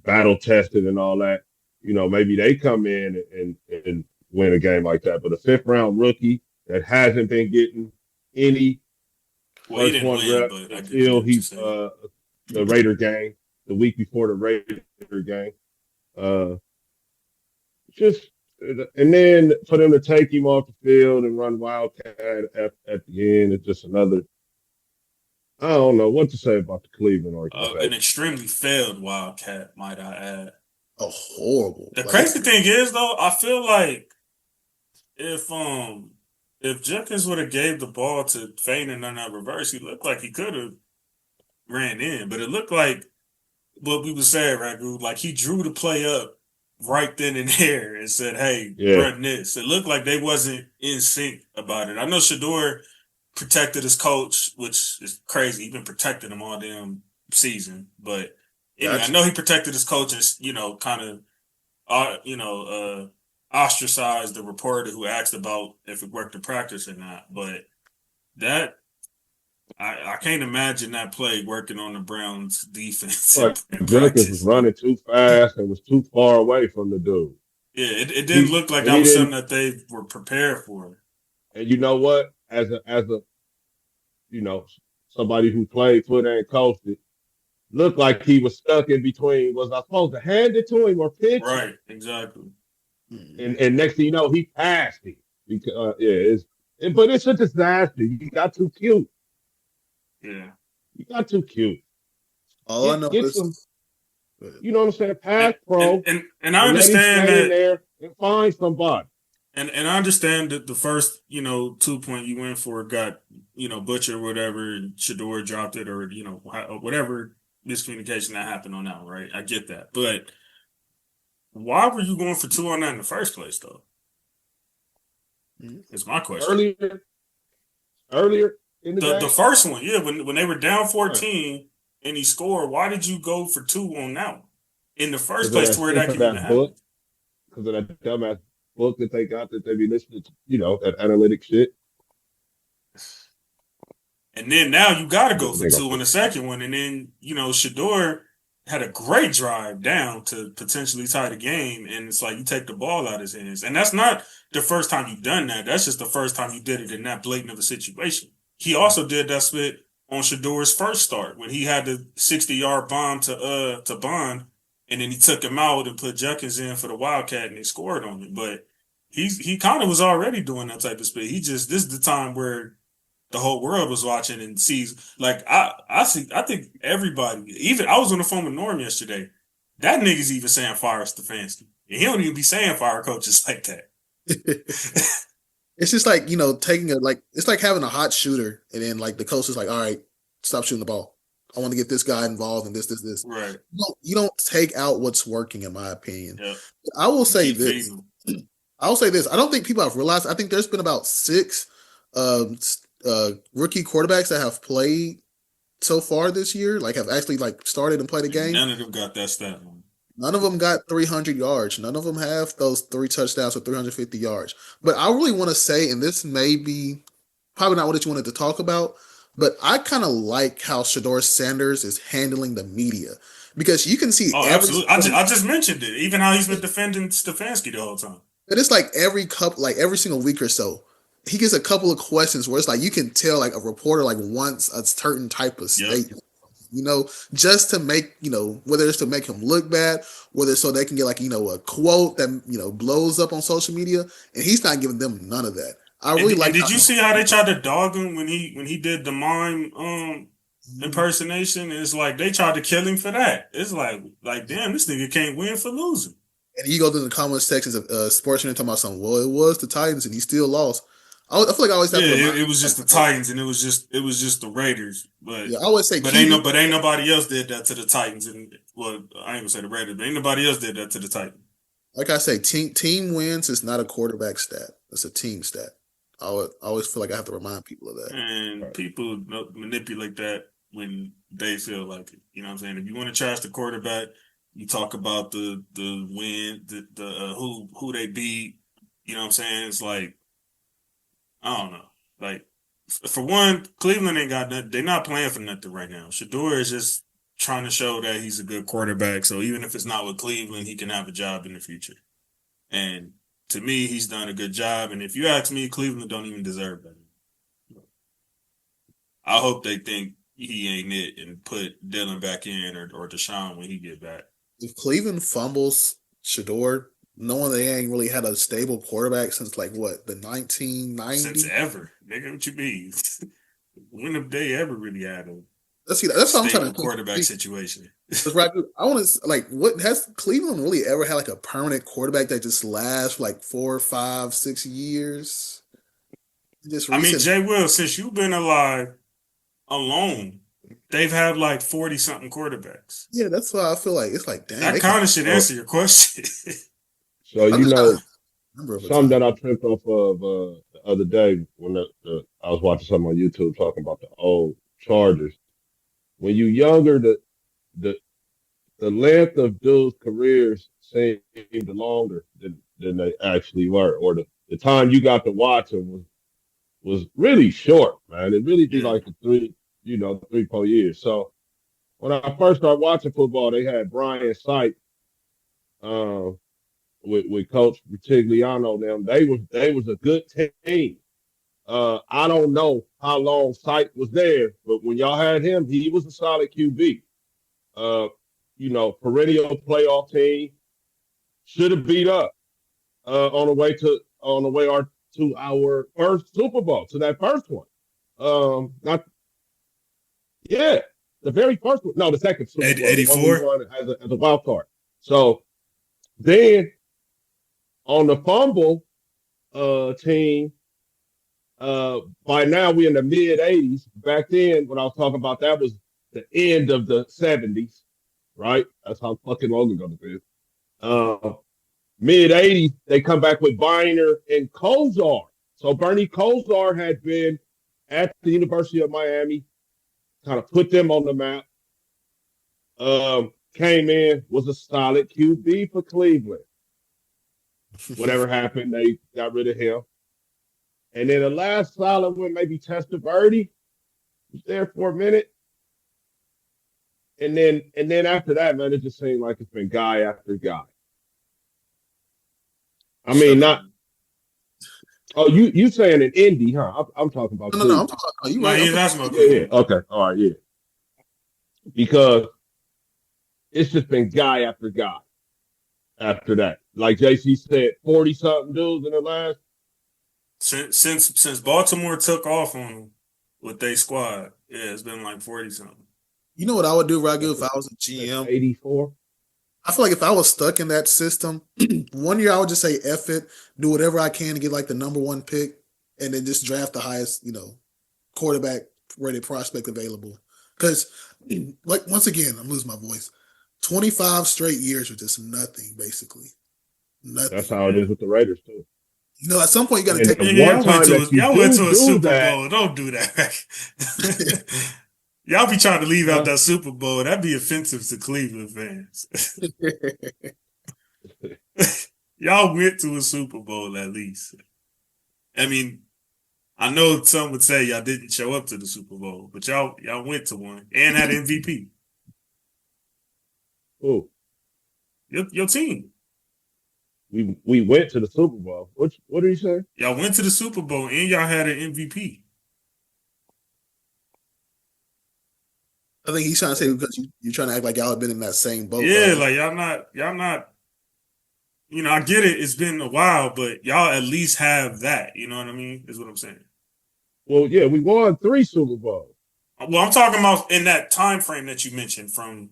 battle tested and all that. Maybe they come in and win a game like that. But a 5th-round rookie that hasn't been getting any first one rep until he's the Raider game, the week before the Raider game. And then for them to take him off the field and run Wildcat at the end, it's just another. I don't know what to say about the Cleveland organization. An extremely failed Wildcat, might I add. Horrible. The crazy thing is, though, I feel like if Jenkins would have gave the ball to Fain on that reverse, he looked like he could have ran in, but it looked like what we were saying, Ragu, like he drew the play up right then and there and said, hey, run this. It looked like they wasn't in sync about it. I know Shador protected his coach, which is crazy. He's been protecting him all damn season. But anyway, I know he protected his coach and, kind of, ostracized the reporter who asked about if it worked in practice or not. But that, I can't imagine that play working on the Browns defense. Jenkins was running too fast and was too far away from the dude. Yeah, it didn't look like that was something that they were prepared for. And you know what? As a somebody who played foot and coached it, looked like he was stuck in between. Was I supposed to hand it to him or pitch? Right, exactly. And next thing you know, he passed it. Because, but it's a disaster. You got too cute. Yeah. You got too cute. All I know is you know what I'm saying? Pass pro. And I understand that there and find somebody. And I understand that the first, 2-point you went for got, butchered or whatever, and Shador dropped it or, whatever miscommunication that happened on that one, right? I get that. But why were you going for 2 on that in the first place, though? Is my question. Earlier in the game? The first one, yeah, when they were down 14 and he scored, why did you go for 2 on that one? In the first place to where that can even happen? Because of that dumbass book that they got that they be listening to, that analytic shit. And then now you got to go for 2 in the second one. And then, Shedeur had a great drive down to potentially tie the game. And it's like you take the ball out of his hands. And that's not the first time you've done that. That's just the first time you did it in that blatant of a situation. He also did that split on Shedeur's first start when he had the 60-yard bomb to Bond. And then he took him out and put Judkins in for the Wildcat and they scored on it. But he kind of was already doing that type of split. This is the time where the whole world was watching and sees, like, I think everybody, even I was on the phone with Norm yesterday. That nigga's even saying fire Stefanski. And he don't even be saying fire coaches like that. It's just like, taking it's like having a hot shooter and then like the coach is like, all right, stop shooting the ball. I want to get this guy involved in this. Right. You don't take out what's working, in my opinion. Yep. I will say this. I don't think people have realized. I think there's been about 6 rookie quarterbacks that have played so far this year, like have actually like started and played a game. None of them got that stat. None of them got 300 yards. None of them have those 3 touchdowns or 350 yards. But I really want to say, and this may be probably not what you wanted to talk about, but I kind of like how Shedeur Sanders is handling the media because you can see. Oh, absolutely! I just mentioned it. Even how he's been defending Stefanski the whole time. But it's like every single week or so, he gets a couple of questions where it's like you can tell like a reporter like wants a certain type of statement, just to make whether it's to make him look bad, whether so they can get like a quote that blows up on social media, and he's not giving them none of that. I really like. Did you see how they tried to dog him when he did the mime impersonation? It's like they tried to kill him for that. It's like damn, this nigga can't win for losing. And you go to the comment sections of Sportsman talking about something. Well, it was the Titans, and he still lost. I feel like I always have to it was just the Titans, and it was just the Raiders. But I always say, ain't nobody else did that to the Titans. And I ain't gonna say the Raiders, but ain't nobody else did that to the Titans. Like I say, team wins is not a quarterback stat; it's a team stat. I always feel like I have to remind people of that. And people manipulate that when they feel like it. You know what I'm saying? If you want to trash the quarterback, you talk about the win, the who they beat. You know what I'm saying? It's like, I don't know. Like, for one, Cleveland ain't got nothing. They're not playing for nothing right now. Shedeur is just trying to show that he's a good quarterback. So even if it's not with Cleveland, he can have a job in the future. And to me, he's done a good job. And if you ask me, Cleveland don't even deserve that. I hope they think he ain't it and put Dylan back in or Deshaun when he get back. If Cleveland fumbles Shedeur, knowing they ain't really had a stable quarterback since like what, the 1990s? Since ever. Nigga, what you mean? When have they ever really had a that's what I'm trying to quarterback situation? Right, I want to like, what has Cleveland really ever had like a permanent quarterback that just lasts for like 4, 5, 6 years? Jay Will, since you've been alive alone, they've had like 40-something quarterbacks. Yeah, that's why I feel like it's like, damn. That kind of should answer your question. So something that I tripped off of the other day when I was watching something on YouTube talking about the old Chargers. When you younger, the length of dudes' careers seemed longer than they actually were, or the time you got to watch them was really short, man. It really be like 3-4 years. So when I first started watching football, they had Brian Sight with Coach Rutigliano. Them they was a good team. I don't know how long Sight was there, but when y'all had him, he was a solid QB. Perennial playoff team. Should have beat up on the way to our first Super Bowl, to that first one. The very first one. No, the second Super Bowl. 84 as a wild card. So then on the fumble team. By now we're in the mid 80s. Back then, when I was talking about that was the end of the 70s, right? That's how fucking long ago it is. Mid 80s, they come back with Biner and Kozar. So Bernie Kosar had been at the University of Miami, kind of put them on the map. Came in, was a solid QB for Cleveland. Whatever happened, they got rid of him. And then the last solid one, maybe Testaverde, was there for a minute. And then after that, man, it just seemed like it's been guy after guy. I mean, not. Oh, you saying in Indy, huh? I'm talking about. No. I'm talking about you. Right? Yeah. Okay. All right. Yeah. Because it's just been guy after guy. After that, like JC said, 40-something dudes in the last. Since Baltimore took off on them with their squad, yeah, it's been like 40-something. You know what I would do, Ragu, if I was a GM? 84. I feel like if I was stuck in that system, one year I would just say F it, do whatever I can to get like the number one pick, and then just draft the highest, quarterback rated prospect available. Because, like, once again, I'm losing my voice. 25 straight years with just nothing, basically. Nothing. That's how it is with the Raiders, too. At some point you got to take y'all went to a Super Bowl. Don't do that. Y'all be trying to leave out that Super Bowl. That'd be offensive to Cleveland fans. Y'all went to a Super Bowl at least. I mean, I know some would say y'all didn't show up to the Super Bowl, but y'all went to one and had MVP. Who? Your team. We went to the Super Bowl. What did you say? Y'all went to the Super Bowl and y'all had an MVP. I think he's trying to say because you're trying to act like y'all have been in that same boat. Yeah, like y'all not. I get it. It's been a while, but y'all at least have that. You know what I mean? Is what I'm saying. Well, yeah, we won 3 Super Bowls. Well, I'm talking about in that time frame that you mentioned from,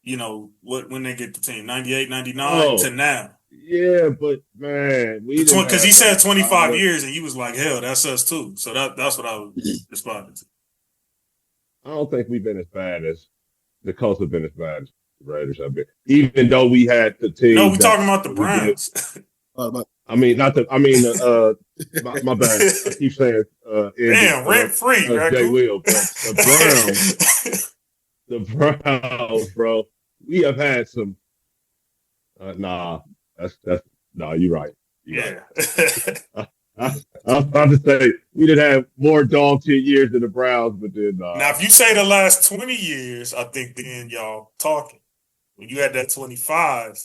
when they get the team, 98, 99 to now. Yeah, but man, because he said 25 years, and he was like, "Hell, that's us too." So that's what I was responding to. I don't think we've been as bad as the Colts have been as bad as the Raiders have been, even though we had the team. No, we're talking about the Browns. My bad. I keep saying, damn, rent free, Jay Will, but the Browns, bro. We have had some. You're right. Yeah. Right. I was about to say we did have more dog shit years than the Browns, but then now if you say the last 20 years, I think then y'all talking. When you had that 25,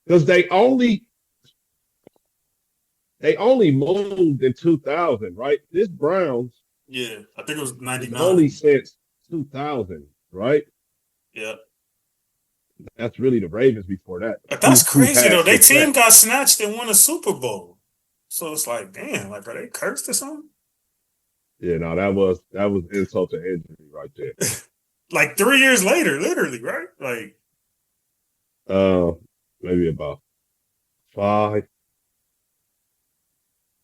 because they only moved in 2000, right? This Browns, yeah, I think it was 99. Only since 2000, right? Yeah. That's really the Ravens before that. But that's crazy though. Their team got snatched and won a Super Bowl. So it's like, damn, like are they cursed or something? Yeah, no, that was insult to injury right there. Like 3 years later, literally, right? Like maybe about 5.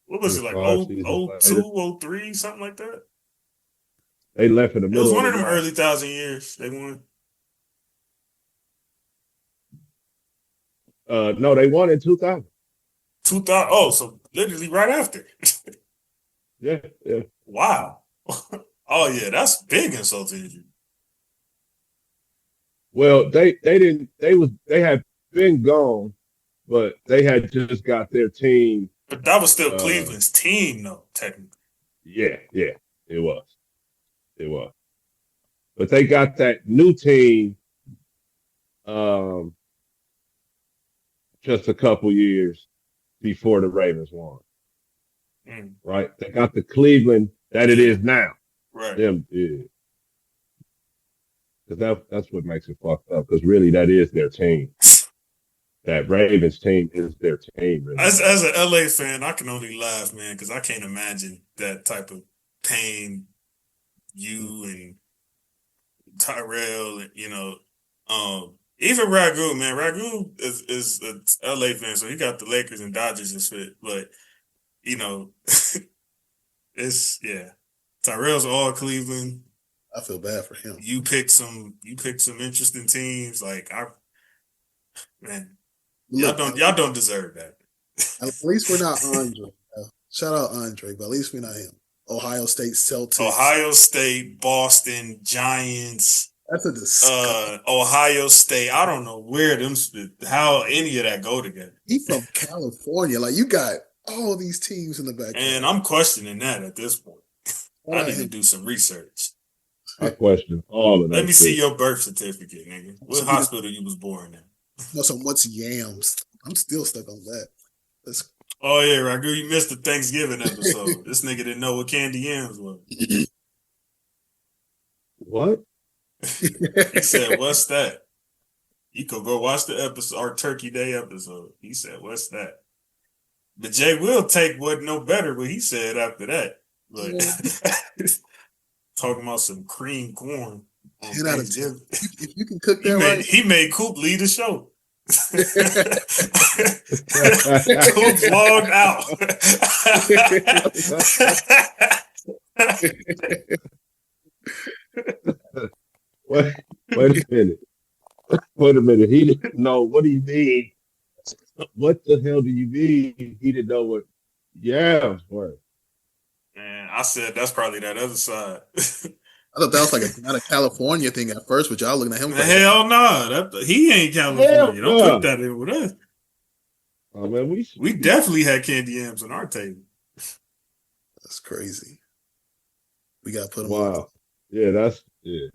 What was it, like 02, 03, something like that? They left in the middle. It was one of them early 1,000 years. They won. No, they won in 2000. 2000. Oh, so literally right after. Yeah. Wow. Oh yeah, that's big insult to injury. Well, they had been gone, but they had just got their team. But that was still Cleveland's team, though, technically. Yeah, it was. But they got that new team just a couple years before the Ravens won. Right? They got the Cleveland that it is now. Right. Because that's what makes it fucked up, because really that is their team. That Ravens team is their team. Really. As an LA fan, I can only laugh, man, because I can't imagine that type of pain you and Tyrell, and, even Ragu, man. Ragu is an LA fan, so he got the Lakers and Dodgers and shit. But, it's, yeah. Tyrell's all Cleveland. I feel bad for him. You picked some interesting teams. Like, y'all don't deserve that. At least we're not Andre. Shout out Andre, but at least we're not him. Ohio State Celtics. Ohio State, Boston, Giants. That's a disgusting. Ohio State. I don't know how any of that go together. He from California. Like, you got all these teams in the back. And I'm questioning that at this point. I need to do some research. I question all of that. Let me see your birth certificate, nigga. What hospital you was born in? What's yams? I'm still stuck on that. Oh yeah, Ragu, you missed the Thanksgiving episode. This nigga didn't know what candy yams were. What? He said, "What's that?" You could go watch the episode, our Turkey Day episode. He said, "What's that?" But Jay will take what no better what he said after that. But talking about some cream corn. If you can cook that he made Coop lead the show. Coop logged out. Wait a minute. Wait a minute. He didn't know. What do you mean? What the hell do you mean? He didn't know what yams were. Man, I said that's probably that other side. I thought that was like not a California thing at first, but y'all looking at him. Hell no, he ain't California. Don't put that in with us. Oh man, we definitely had candy yams on our table. That's crazy. We got to put them. Wow. Yeah, that's yeah.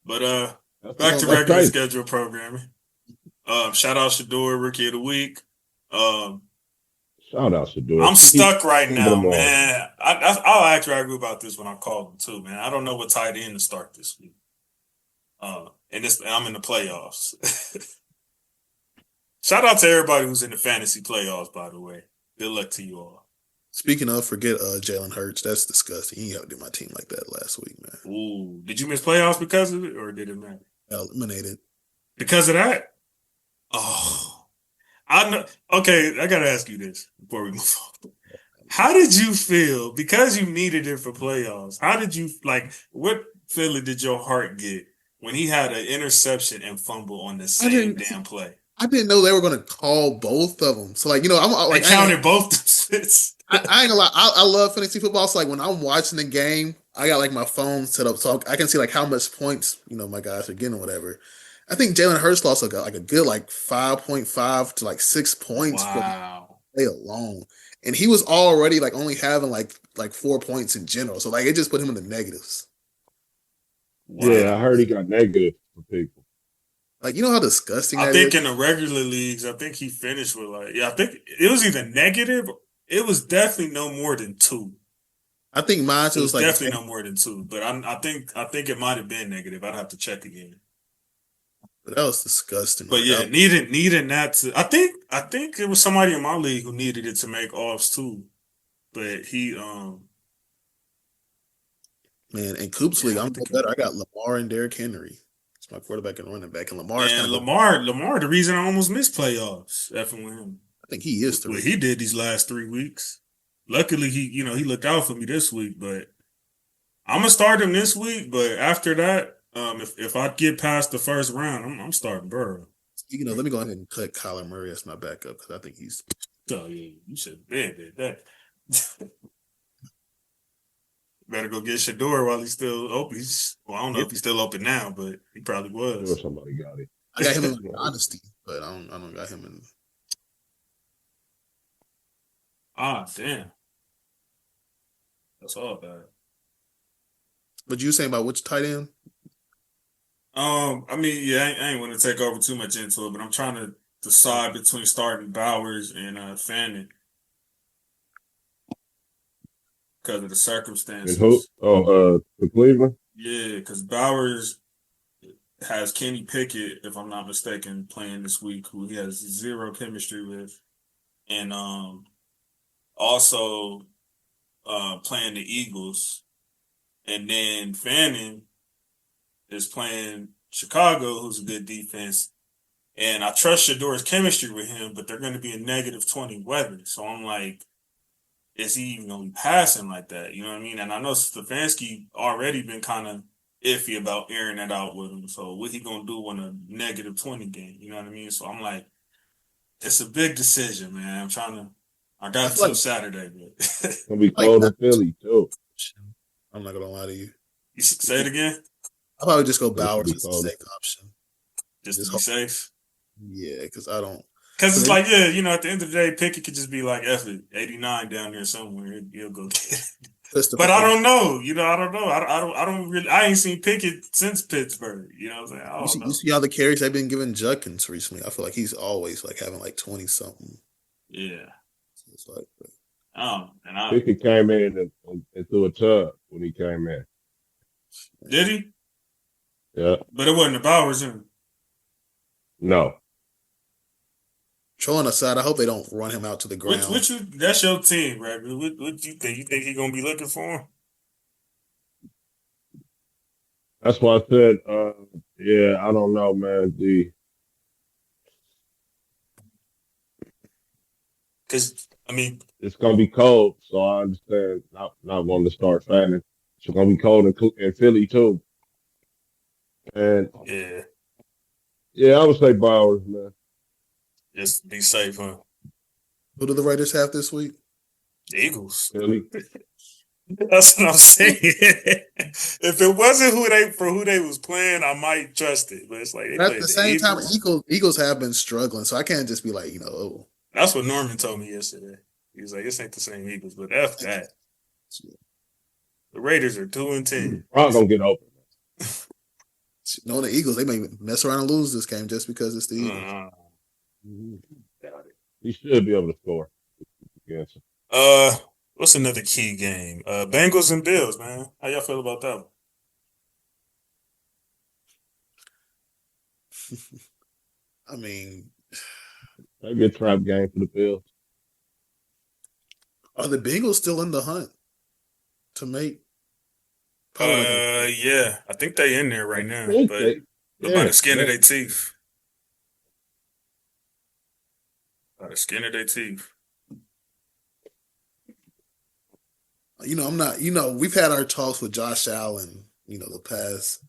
But back to regular schedule programming. Shout out Shador, Rookie of the Week. Shout out Shador. I'm stuck right now, man. I'll ask Ragu about this when I call him too, man. I don't know what tight end to start this week. I'm in the playoffs. Shout out to everybody who's in the fantasy playoffs, by the way. Good luck to you all. Speaking of, forget Jalen Hurts. That's disgusting. He helped do my team like that last week, man. Ooh, did you miss playoffs because of it, or did it matter? Eliminated. Because of that? Oh, I know. Okay, I gotta ask you this before we move on. How did you feel because you needed it for playoffs? How did you what feeling did your heart get when he had an interception and fumble on the same damn play? I didn't know they were going to call both of them. So, I counted both shits. I ain't gonna lie. I love fantasy football. So, when I'm watching the game, I got my phone set up so I can see how much points my guys are getting or whatever. I think Jalen Hurts also got a good 5.5 to 6 points for the play alone, and he was already only having 4 points in general. So it just put him in the negatives. Wow. Yeah, I heard he got negative for people. How disgusting I think in the regular leagues, I think he finished with I think it was either negative. It was definitely no more than 2. I think mine was definitely no more than 2, but I think it might have been negative. I'd have to check again. But that was disgusting. But yeah, needing that to. I think it was somebody in my league who needed it to make offs too, but he man, in Coop's league, I'm better. I got Lamar and Derrick Henry. It's my quarterback and running back, and Lamar. Lamar, the reason I almost missed playoffs, effing with him. I think he is. What he did these last 3 weeks. Luckily, he looked out for me this week, but I'm gonna start him this week. But after that, if I get past the first round, I'm starting Burrow. Let me go ahead and cut Kyler Murray as my backup because I think he's. Oh yeah, you should have did that. Better go get Shador while he's still open. I don't know if he's still open now, but he probably was. Or somebody got it. I got him in honesty, but I don't got him in. Ah, damn. That's all bad. But you saying about which tight end? I ain't want to take over too much into it, but I'm trying to decide between starting Bowers and Fanning because of the circumstances. And who? For Cleveland? Yeah, because Bowers has Kenny Pickett, if I'm not mistaken, playing this week, who he has zero chemistry with, and also playing the Eagles, and then Fanning is playing Chicago, who's a good defense, and I trust Shador's chemistry with him, but they're going to be in -20 weather, so I'm like, is he even going to be passing like that? You know what I mean? And I know Stefanski already been kind of iffy about airing it out with him, so what he going to do in a -20 game? You know what I mean? So I'm like, it's a big decision, man. I'm trying to I got until Saturday, but it's gonna be cold in Philly too. I'm not gonna lie to you. You say it again. I'll probably just go Bowers as the safe option. Just to be safe. Yeah, because I don't. Because it's like, yeah, you know, at the end of the day, Pickett could just be like, F it, 89 down there somewhere. He'll go get it. But I don't know. You know, I don't know. I don't really. I ain't seen Pickett since Pittsburgh. You know what I'm saying? You see all the carries they've been giving Judkins recently. I feel like he's always like having like 20 something. Yeah. So it's like, Pickett came in and threw a tub when he came in. Did he? Yeah. But it wasn't the Bowers in. No. Trolling aside, I hope they don't run him out to the ground. That's your team, right? What you think? You think he's gonna be looking for him? That's why I said, yeah, I don't know, man. Because I mean, it's gonna be cold, so I understand not wanting to start fanning. It's gonna be cold in Philly too, and yeah, I would say Bowers, man. Just be safe, huh? Who do the Raiders have this week? The Eagles. Philly. That's what I'm saying. If it wasn't who they was playing, I might trust it. But it's like at the same time, Eagles have been struggling, so I can't just be like, oh. That's what Norman told me yesterday. He was like, "This ain't the same Eagles, but F that." The Raiders are 2-10. I'm gonna get open. Knowing the Eagles, they may mess around and lose this game just because it's the Eagles. He should be able to score. Yes. What's another key game? Bengals and Bills, man. How y'all feel about that one? I mean, maybe a trap game for the Bills. Are the Bengals still in the hunt to make? Yeah, I think they in there right now, but by the skin of their teeth. By the skin of their teeth. I'm not. We've had our talks with Josh Allen. The past.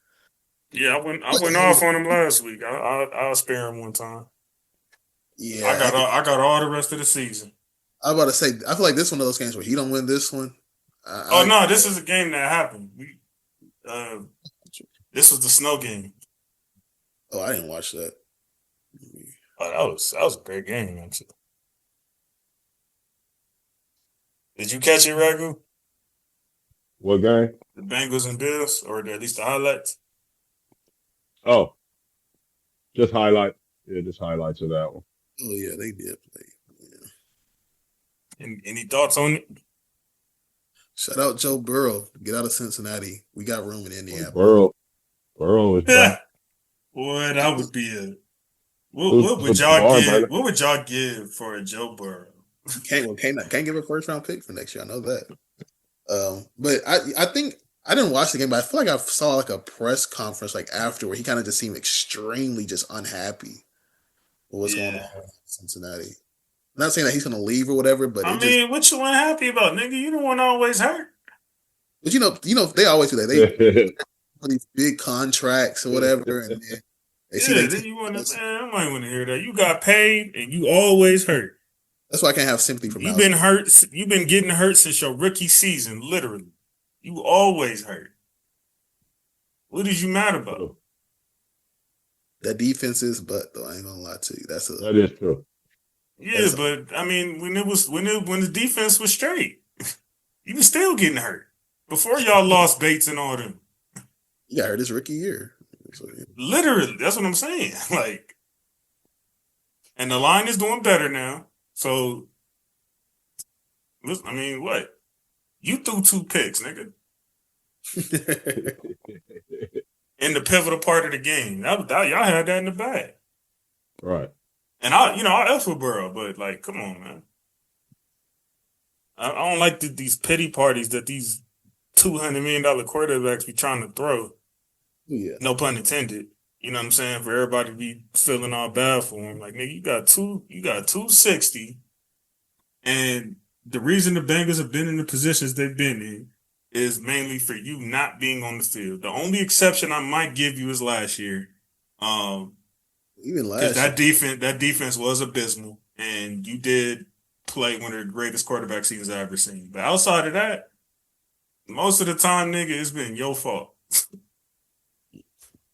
Yeah, I went off on him last week. I'll spare him one time. Yeah, I got all the rest of the season. I was about to say, I feel like this one of those games where he don't win this one. No, this is a game that happened. This was the snow game. Oh, I didn't watch that. Oh, that was a great game, actually. Did you catch it, Ragu? What game? The Bengals and Bills, or at least the highlights? Oh, just highlights. Yeah, just highlights of that one. Oh, yeah, they did play. Yeah. Any thoughts on it? Shout out Joe Burrow. Get out of Cincinnati. We got room in Indianapolis. Burrow is back. Boy, that would be a... What would y'all give for a Joe Burrow? Can't give a first round pick for next year. I know that. But I think I didn't watch the game, but I feel like I saw like a press conference like after where he kind of just seemed extremely just unhappy with what's going on in Cincinnati. I'm not saying that he's going to leave or whatever, but what you unhappy about, nigga? You don't want to always hurt. But they always do that. They these big contracts or whatever, and then you want to. Man, I might want to hear that. You got paid and you always hurt. That's why I can't have sympathy for. You've been hurt. You've been getting hurt since your rookie season. Literally, you always hurt. What is you mad about? That defense is, but though I ain't gonna lie to you, that is true. Yeah, but I mean, when the defense was straight, you was still getting hurt before y'all lost Bates and all them. You got hurt his rookie year. So, yeah. Literally, that's what I'm saying. Like, and the line is doing better now. So, I mean, what? You threw 2 picks, nigga. In the pivotal part of the game. Y'all had that in the bag. Right. And I F with Burrow, but like, come on, man. I don't like these pity parties that these $200 million quarterbacks be trying to throw. Yeah. No pun intended. You know what I'm saying? For everybody to be feeling all bad for him. Like, nigga, you got 260. And the reason the Bengals have been in the positions they've been in is mainly for you not being on the field. The only exception I might give you is last year. Even last year. That defense was abysmal. And you did play one of the greatest quarterback seasons I've ever seen. But outside of that, most of the time, nigga, it's been your fault.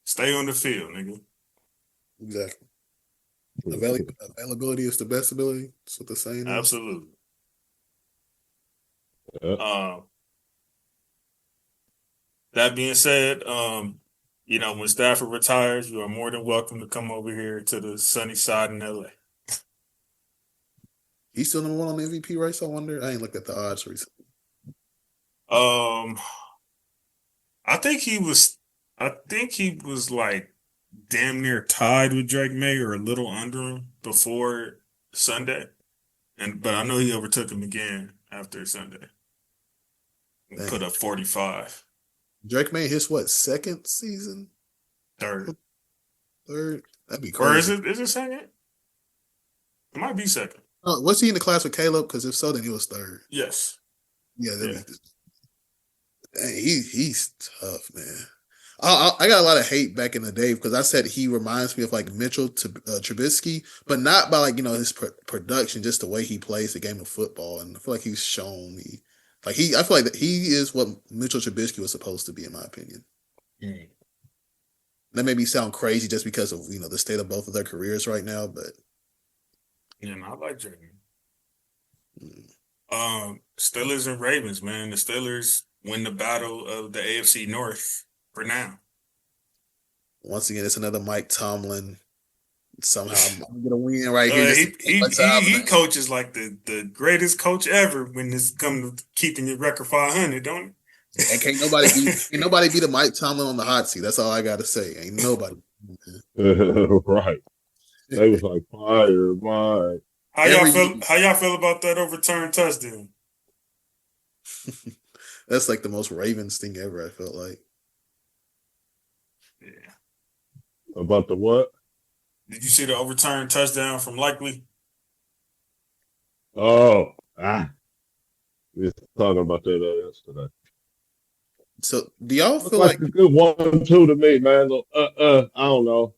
Stay on the field, nigga. Exactly. Availability is the best ability. That's what the saying is. Absolutely. That being said, when Stafford retires, you are more than welcome to come over here to the sunny side in LA. He's still number one on the MVP race, I wonder. I ain't looked at the odds recently. I think he was like damn near tied with Drake May or a little under him before Sunday. But I know he overtook him again after Sunday. Put up 45. Drake May his second season? Third. That'd be crazy. Or is it second? It might be second. Was he in the class with Caleb? Because if so, then he was third. Yes. Yeah, he's tough, man. I got a lot of hate back in the day because I said he reminds me of like Mitchell Trubisky, but not by his production, just the way he plays the game of football. And I feel like he's shown me, I feel like that he is what Mitchell Trubisky was supposed to be, in my opinion. Mm. That made me sound crazy just because of the state of both of their careers right now, but yeah, I like Drake. Steelers and Ravens, man. The Steelers win the battle of the AFC North for now. Once again, it's another Mike Tomlin. Somehow I'm gonna get a win right here. He coaches like the greatest coach ever when it's come to keeping your record 500, don't he? And can't nobody beat a Mike Tomlin on the hot seat. That's all I gotta say. Ain't nobody. Right. They was like fire, Mike. How y'all feel about that overturned touchdown? That's like the most Ravens thing ever, I felt like. Yeah. About the what? Did you see the overturned touchdown from Likely? Oh, we were talking about that yesterday. So, do y'all feel like a good 1-2 to me, man? I don't know.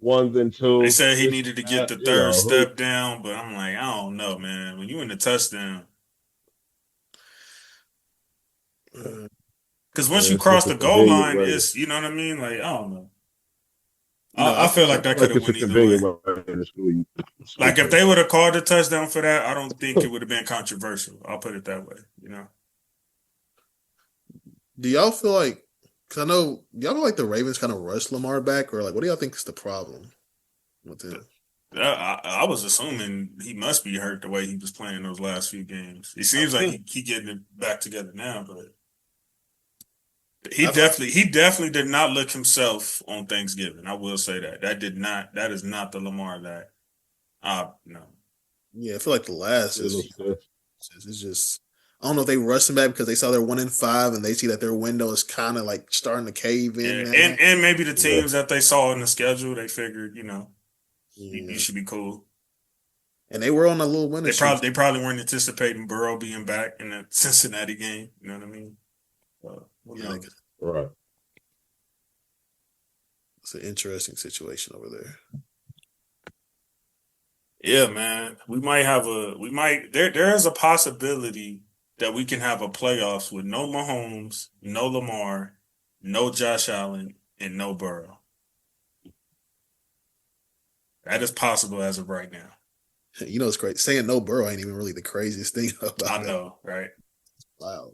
1s and 2s. They said he needed to get the third step down, but I'm like, I don't know, man. When you in the touchdown, because once you cross the goal line, it's you know what I mean. Like I don't know. I feel like that could have went either way. Like if they would have called a touchdown for that, I don't think it would have been controversial. I'll put it that way. Do y'all feel like? Because I know y'all feel like the Ravens kind of rushed Lamar back, or like, what do y'all think is the problem with him? I was assuming he must be hurt the way he was playing those last few games. It seems like he getting it back together now, but he definitely did not look himself on Thanksgiving. I will say that. That is not the Lamar that no. Yeah, I feel like the last is it's just I don't know if they rushed him back because they saw they're 1-5 and they see that their window is kind of like starting to cave in. Yeah, and maybe the teams that they saw in the schedule, they figured, you should be cool. And they were on a little winning streak. They probably weren't anticipating Burrow being back in the Cincinnati game. You know what I mean? Right. It's an interesting situation over there. Yeah, man. There is a possibility that we can have a playoffs with no Mahomes, no Lamar, no Josh Allen, and no Burrow. That is possible as of right now. It's great. Saying no Burrow ain't even really the craziest thing about it. I know, right? Wow.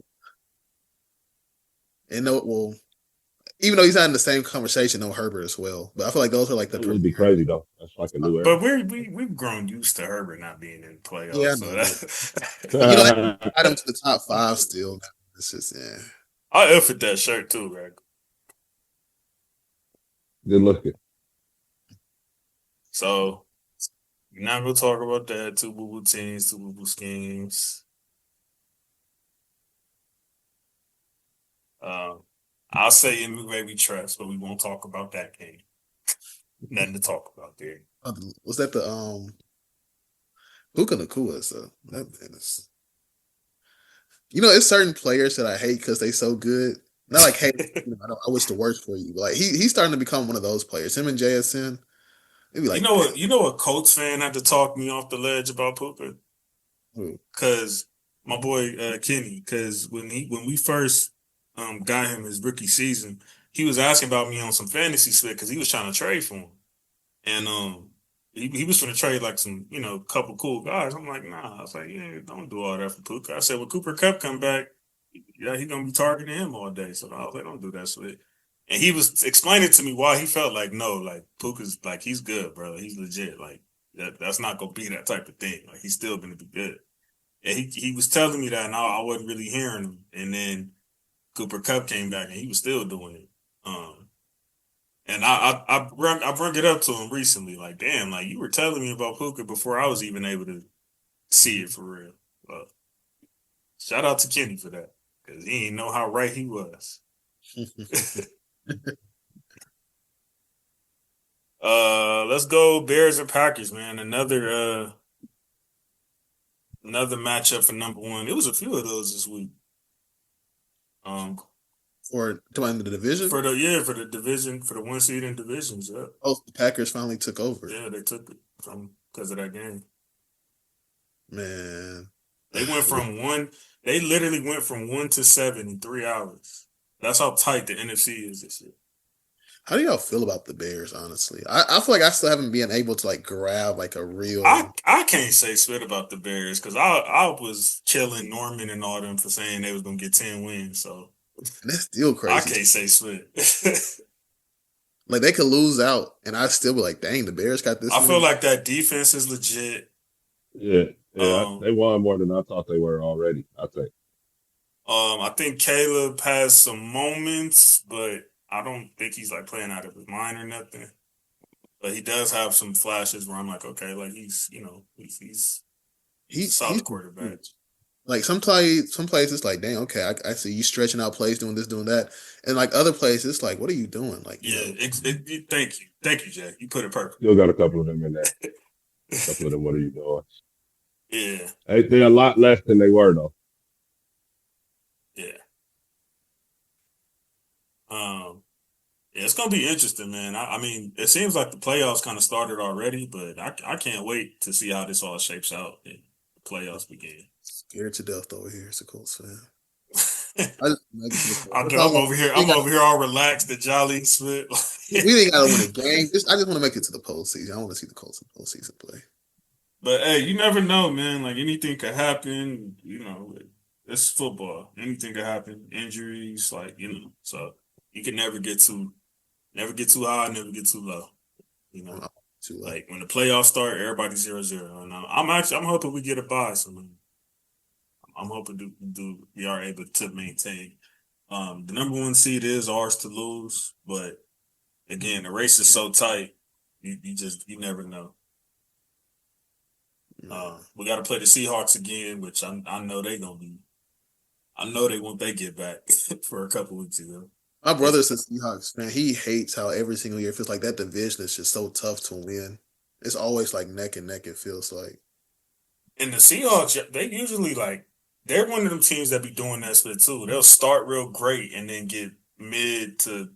And even though he's not in the same conversation, no Herbert as well. But I feel like those are like the. It would be crazy though. That's like a new era. But we've grown used to Herbert not being in playoffs. Yeah, I add him to the top 5 still. It's just I effed that shirt too, Greg. Good looking. So we're not gonna talk about that. 2 boo-boo teams, 2 boo-boo schemes. I'll say anyway we trust, but we won't talk about that game. Nothing to talk about there. Was that the Puka Nacua? So that man is. It's certain players that I hate because they so good. Not like hate. I wish the worst for you. But like he's starting to become one of those players. Him and JSN. It'd be like, you know what Colts fan had to talk me off the ledge about Puka? Because my boy Kenny, because when we first got him his rookie season, he was asking about me on some fantasy split because he was trying to trade for him, and he was going to trade like some couple cool guys. I'm like, nah. I was like, yeah, don't do all that for Puka. I said, when Cooper Kupp come back, yeah, he's gonna be targeting him all day. So I was like, don't do that split. And he was explaining to me why he felt like no, like Puka's like he's good, bro. He's legit. Like that's not gonna be that type of thing. Like he's still gonna be good. And he was telling me that, and I wasn't really hearing him. And then Cooper Kupp came back, and he was still doing it. And I brought it up to him recently, like, damn, like you were telling me about Puka before I was even able to see it for real. Shout out to Kenny for that, because he didn't know how right he was. Let's go Bears and Packers, man. Another matchup for number one. It was a few of those this week. For the division? For the division, for the 1 seed in divisions, yeah. Oh, the Packers finally took over. Yeah, they took it because of that game. Man. They literally went from 1 to 7 in 3 hours. That's how tight the NFC is this year. How do y'all feel about the Bears, honestly? I feel like I still haven't been able to like grab like a real. I can't say spit about the Bears because I was chilling Norman and all them for saying they was gonna get 10 wins. So that's still crazy. I can't say spit. Like they could lose out, and I still be like, dang, the Bears got this. I feel like that defense is legit. Yeah, they won more than I thought they were already. I think. I think Caleb has some moments, but I don't think he's like playing out of his mind or nothing. But he does have some flashes where I'm like, okay, like he's a solid quarterback. Like some plays it's like, dang, okay, I see you stretching out plays, doing this, doing that, and like other plays, it's like, what are you doing? Like, thank you, Jay. You put it perfect. Still got a couple of them in there. A couple of them. What are you doing? Yeah, they're a lot less than they were though. Yeah. Yeah, it's gonna be interesting, man. I mean, it seems like the playoffs kind of started already, but I can't wait to see how this all shapes out and the playoffs begin. Scared to death over here. It's a Colts fan. I'm over here all relaxed and jolly and spit. We ain't gotta win a game. I just want to make it to the postseason. I want to see the Colts in the postseason play. But hey, you never know, man. Like anything could happen. It's football. Anything could happen. Injuries, so you can never get too high, never get too low. Like when the playoffs start, everybody's 0-0. And I'm hoping we get a bye. So I'm hoping we are able to maintain. The number 1 seed is ours to lose, but again, the race is so tight. You never know. We got to play the Seahawks again, which I know they're gonna be. I know they want they get back for a couple weeks ago. My brother's a Seahawks fan. He hates how every single year it feels like that division is just so tough to win. It's always like neck and neck, it feels like. And the Seahawks, they usually they're one of them teams that be doing that split too. They'll start real great and then get mid to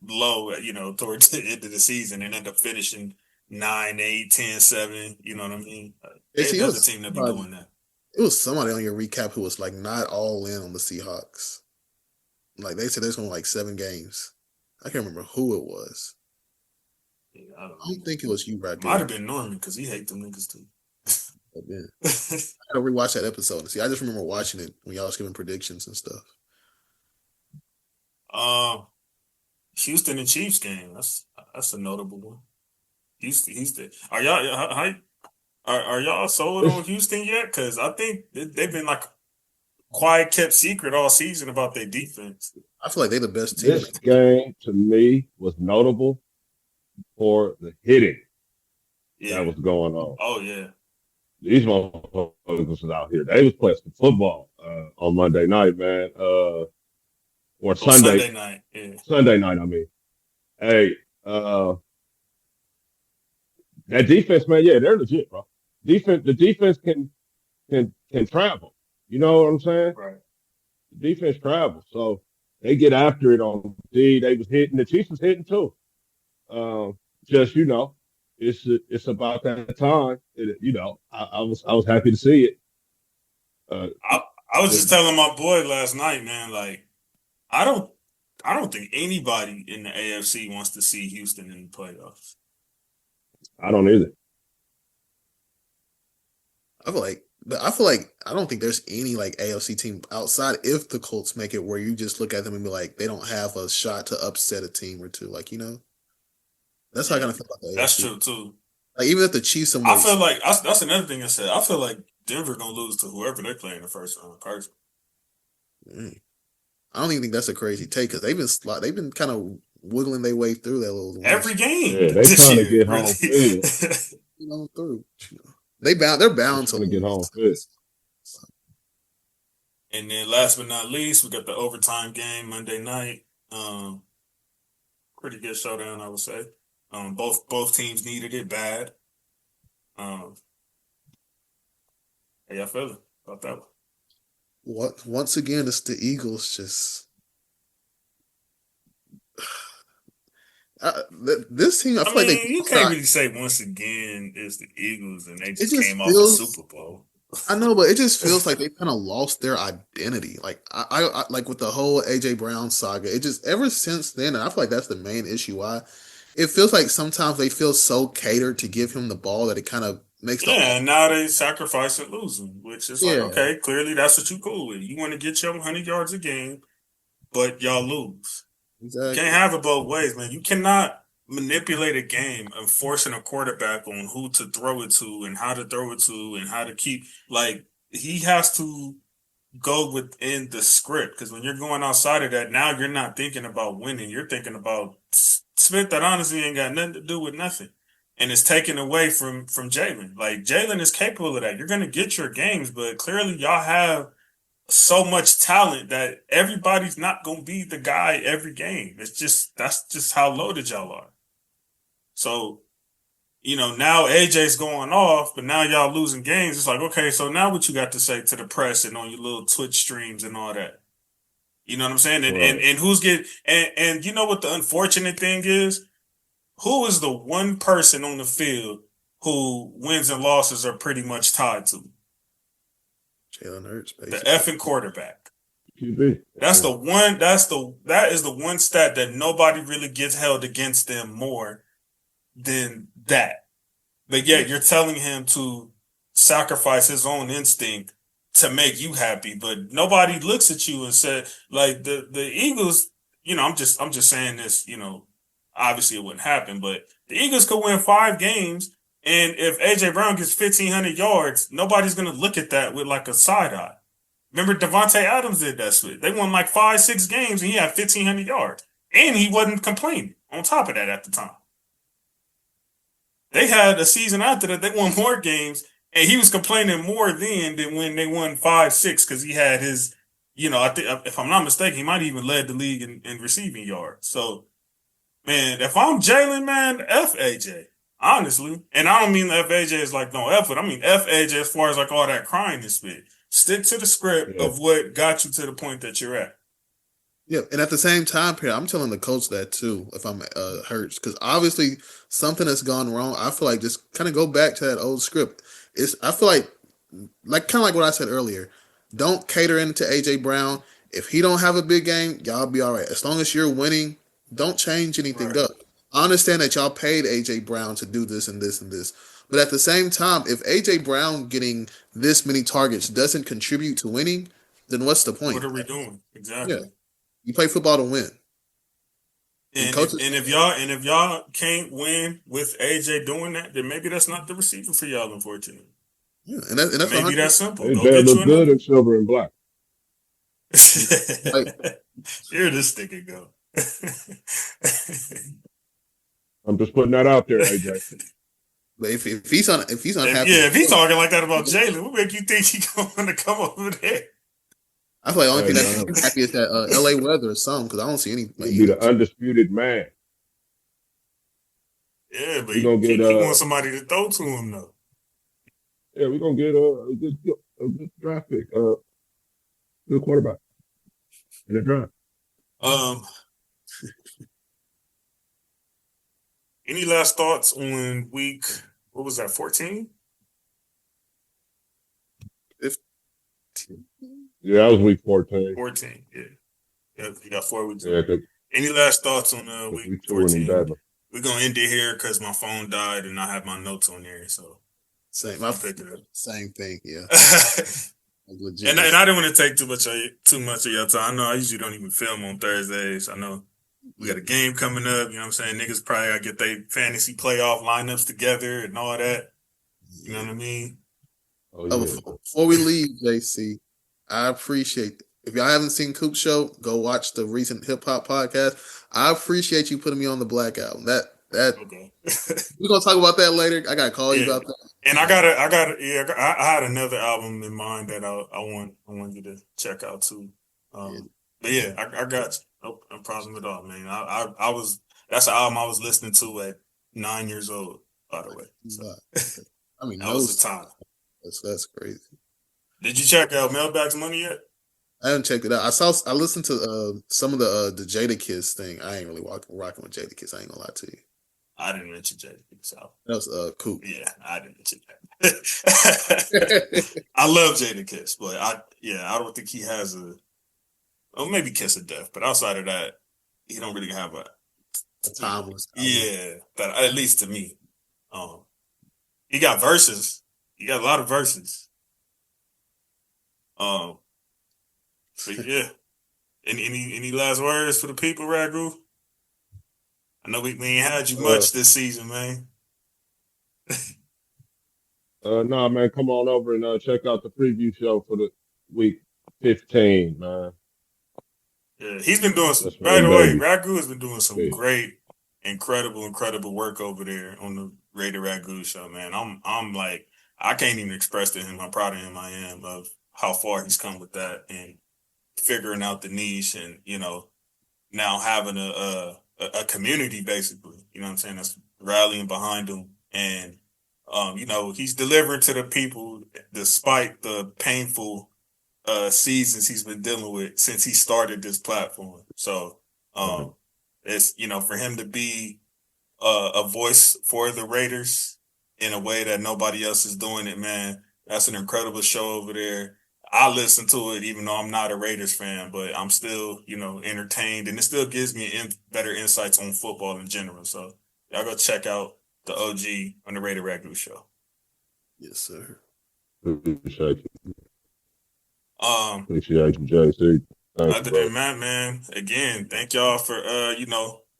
low, towards the end of the season and end up finishing 9-8, 10-7. You know what I mean? There's a team that be doing that. It was somebody on your recap who was like not all in on the Seahawks. Like they said there's only like 7 games. I can't remember who it was. Yeah, I don't think it was you right there. Might have been Norman because he hates them niggas too. Yeah. I had to rewatch that episode and see. I just remember watching it when y'all was giving predictions and stuff. Houston and Chiefs game. That's a notable one. Houston. Are y'all sold on Houston yet? Because I think they've been like quiet, kept secret all season about their defense. I feel like they're the best team. This game to me was notable for the hitting that was going on. Oh yeah, these motherfuckers was out here. They was playing some football on Monday night, man. Or Sunday night. Yeah. Sunday night. I mean, hey, that defense, man. Yeah, they're legit, bro. The defense can travel. You know what I'm saying? Right. The defense travels, so they get after it on D. They was hitting. The Chiefs was hitting too. Just it's it's about that time. I was happy to see it. I was just telling my boy last night, man. Like, I don't think anybody in the AFC wants to see Houston in the playoffs. I don't either. I feel like I don't think there's any like AFC team outside if the Colts make it where you just look at them and be like they don't have a shot to upset a team or two. Like, that's how I kind of feel about the AFC. That's true too. Like even if the Chiefs, I feel like that's another thing I said. I feel like Denver gonna lose to whoever they play in the first round. Personally. I don't even think that's a crazy take because they've been kind of wiggling their way through that little every game. Yeah, they trying to get home field. Through. They're bound to get home field. And then last but not least, we got the overtime game Monday night. Pretty good showdown, I would say. Both teams needed it bad. How y'all feeling about that one? Once again, it's the Eagles. Just this team. I feel like you can't really say once again it's the Eagles and they just came off the Super Bowl. I know, but it just feels like they kind of lost their identity. Like I like with the whole AJ Brown saga. It just ever since then, and I feel like that's the main issue. Why it feels like sometimes they feel so catered to give him the ball that it kind of makes. And now they sacrifice and losing, which is like, okay, clearly that's what you cool with. You want to get your 100 yards a game, but y'all lose. Exactly. You can't have it both ways, man. You cannot manipulate a game and forcing a quarterback on who to throw it to and how to throw it to and how to keep, like, he has to go within the script because when you're going outside of that, now you're not thinking about winning. You're thinking about Smith that honestly ain't got nothing to do with nothing. And it's taken away from Jalen. Like, Jalen is capable of that. You're going to get your games, but clearly y'all have so much talent that everybody's not going to be the guy every game. That's just how loaded y'all are. So, now AJ's going off, but now y'all losing games. It's like, okay, so now what you got to say to the press and on your little Twitch streams and all that? You know what I'm saying? And who's getting, and you know what the unfortunate thing is? Who is the one person on the field who wins and losses are pretty much tied to? Jalen Hurts, basically. The effing quarterback. QB. That is the one stat that nobody really gets held against them more than that. But yet you're telling him to sacrifice his own instinct to make you happy, but nobody looks at you and said, like, the Eagles, I'm just saying this, obviously it wouldn't happen, but the Eagles could win 5 games. And if AJ Brown gets 1,500 yards, nobody's going to look at that with like a side eye. Remember Devontae Adams did that shit. They won like 5-6 games and he had 1,500 yards. And he wasn't complaining on top of that at the time. They had a season after that, they won more games and he was complaining more then than when they won 5-6 because he had his, I think, if I'm not mistaken, he might have even led the league in receiving yards. So, man, if I'm Jalen, man, F AJ. Honestly, and I don't mean F AJ is like no effort. I mean F AJ as far as like all that crying and spit. Stick to the script of what got you to the point that you're at. Yeah, and at the same time here, I'm telling the coach that too. If I'm Hurts, because obviously something has gone wrong. I feel like just kind of go back to that old script. I feel like kind of like what I said earlier. Don't cater into AJ Brown. If he don't have a big game, y'all be all right. As long as you're winning, don't change anything up. I understand that y'all paid AJ Brown to do this and this and this. But at the same time, if AJ Brown getting this many targets doesn't contribute to winning, then what's the point? What are we doing? Exactly. Yeah. You play football to win. And if y'all can't win with AJ doing that, then maybe that's not the receiver for y'all, unfortunately. Yeah, and that's maybe that's simple. AJ look good in silver and black. Here this nigga go. I'm just putting that out there, AJ. But if he's unhappy, if he's talking like that about Jalen, what make you think he's going to come over there? I feel like the only thing that makes me happy is that LA weather or something because I don't see any. He'll be the undisputed man. Yeah, but he wants somebody to throw to him though. Yeah, we're gonna get a good draft pick, good quarterback in the draft. Any last thoughts on week? What was that? 14? 15. Yeah, that was week 14. 14. Yeah, you got 4 weeks. Yeah, any last thoughts on week 14? We're gonna end it here because my phone died and I have my notes on there. So same. Same thing. Yeah. And I didn't want to take too much of your time. I know I usually don't even film on Thursdays. I know we got a game coming up. You know what I'm saying? Niggas probably gotta get their fantasy playoff lineups together and all that. You know what I mean? Oh, yeah. Before we leave, JC, I appreciate if y'all haven't seen Coop Show, go watch the recent hip hop podcast. I appreciate you putting me on the Black album. Okay. We're gonna talk about that later. I gotta call you about that. And I had another album in mind that I want you to check out too. But yeah, I got you. No problem at all, man. That's an album I was listening to at 9 years old, by the way. So, I mean, that was the time. That's crazy. Did you check out Mailbag's Money yet? I haven't checked it out. I listened to some of the Jadakiss thing. I ain't really rocking with Jadakiss. I ain't gonna lie to you. I didn't mention Jadakiss. So. That was Coop. Yeah, I didn't mention that. I love Jadakiss, but I don't think he has maybe Kiss of Death, but outside of that, he don't really have a timeless. Yeah, but at least to me, he got verses. He got a lot of verses. But yeah. Any last words for the people, Ragu? I know we ain't had you much this season, man. No, man, come on over and check out the preview show for the week 15, man. Yeah, he's been doing some. By the way, Ragu has been doing some great, incredible work over there on the Rated Ragu show, man. I'm like, I can't even express to him how proud of him I am of how far he's come with that and figuring out the niche and, now having a community basically, you know what I'm saying, that's rallying behind him. And, he's delivering to the people despite the painful seasons he's been dealing with since he started this platform. So it's, for him to be a voice for the Raiders in a way that nobody else is doing it, man, that's an incredible show over there. I listen to it even though I'm not a Raiders fan, but I'm still, entertained, and it still gives me better insights on football in general. So y'all go check out the OG on the Rated Ragu show. Yes, sir. Appreciate you. Appreciate you, JC. Other than that, man, again, thank y'all for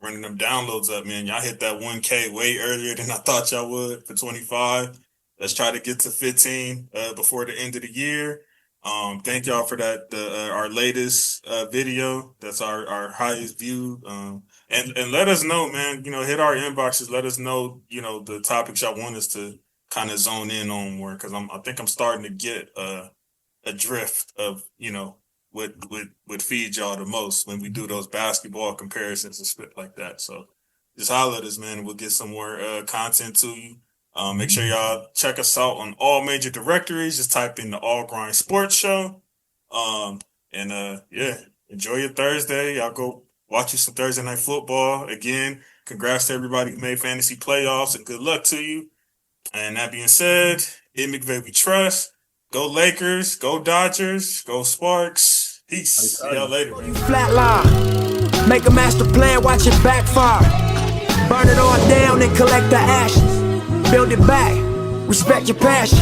running them downloads up, man. Y'all hit that 1K way earlier than I thought y'all would for 25. Let's try to get to 15 before the end of the year. Thank y'all for that. Our latest video, that's our highest viewed. And let us know, man, hit our inboxes. Let us know, the topics y'all want us to kind of zone in on more. Cause I think I'm starting to get a drift of, what feeds y'all the most when we do those basketball comparisons and spit like that. So just holler at us, man. We'll get some more content to you. Make sure y'all check us out on all major directories. Just type in the All Grind Sports Show. Enjoy your Thursday. Y'all go watch you some Thursday Night Football. Again, congrats to everybody who made fantasy playoffs and good luck to you. And that being said, in McVay we trust. Go Lakers, go Dodgers, go Sparks. Peace. See y'all later, man. Flatline. Make a master plan, watch it backfire. Burn it all down and collect the ashes. Build it back. Respect your passion.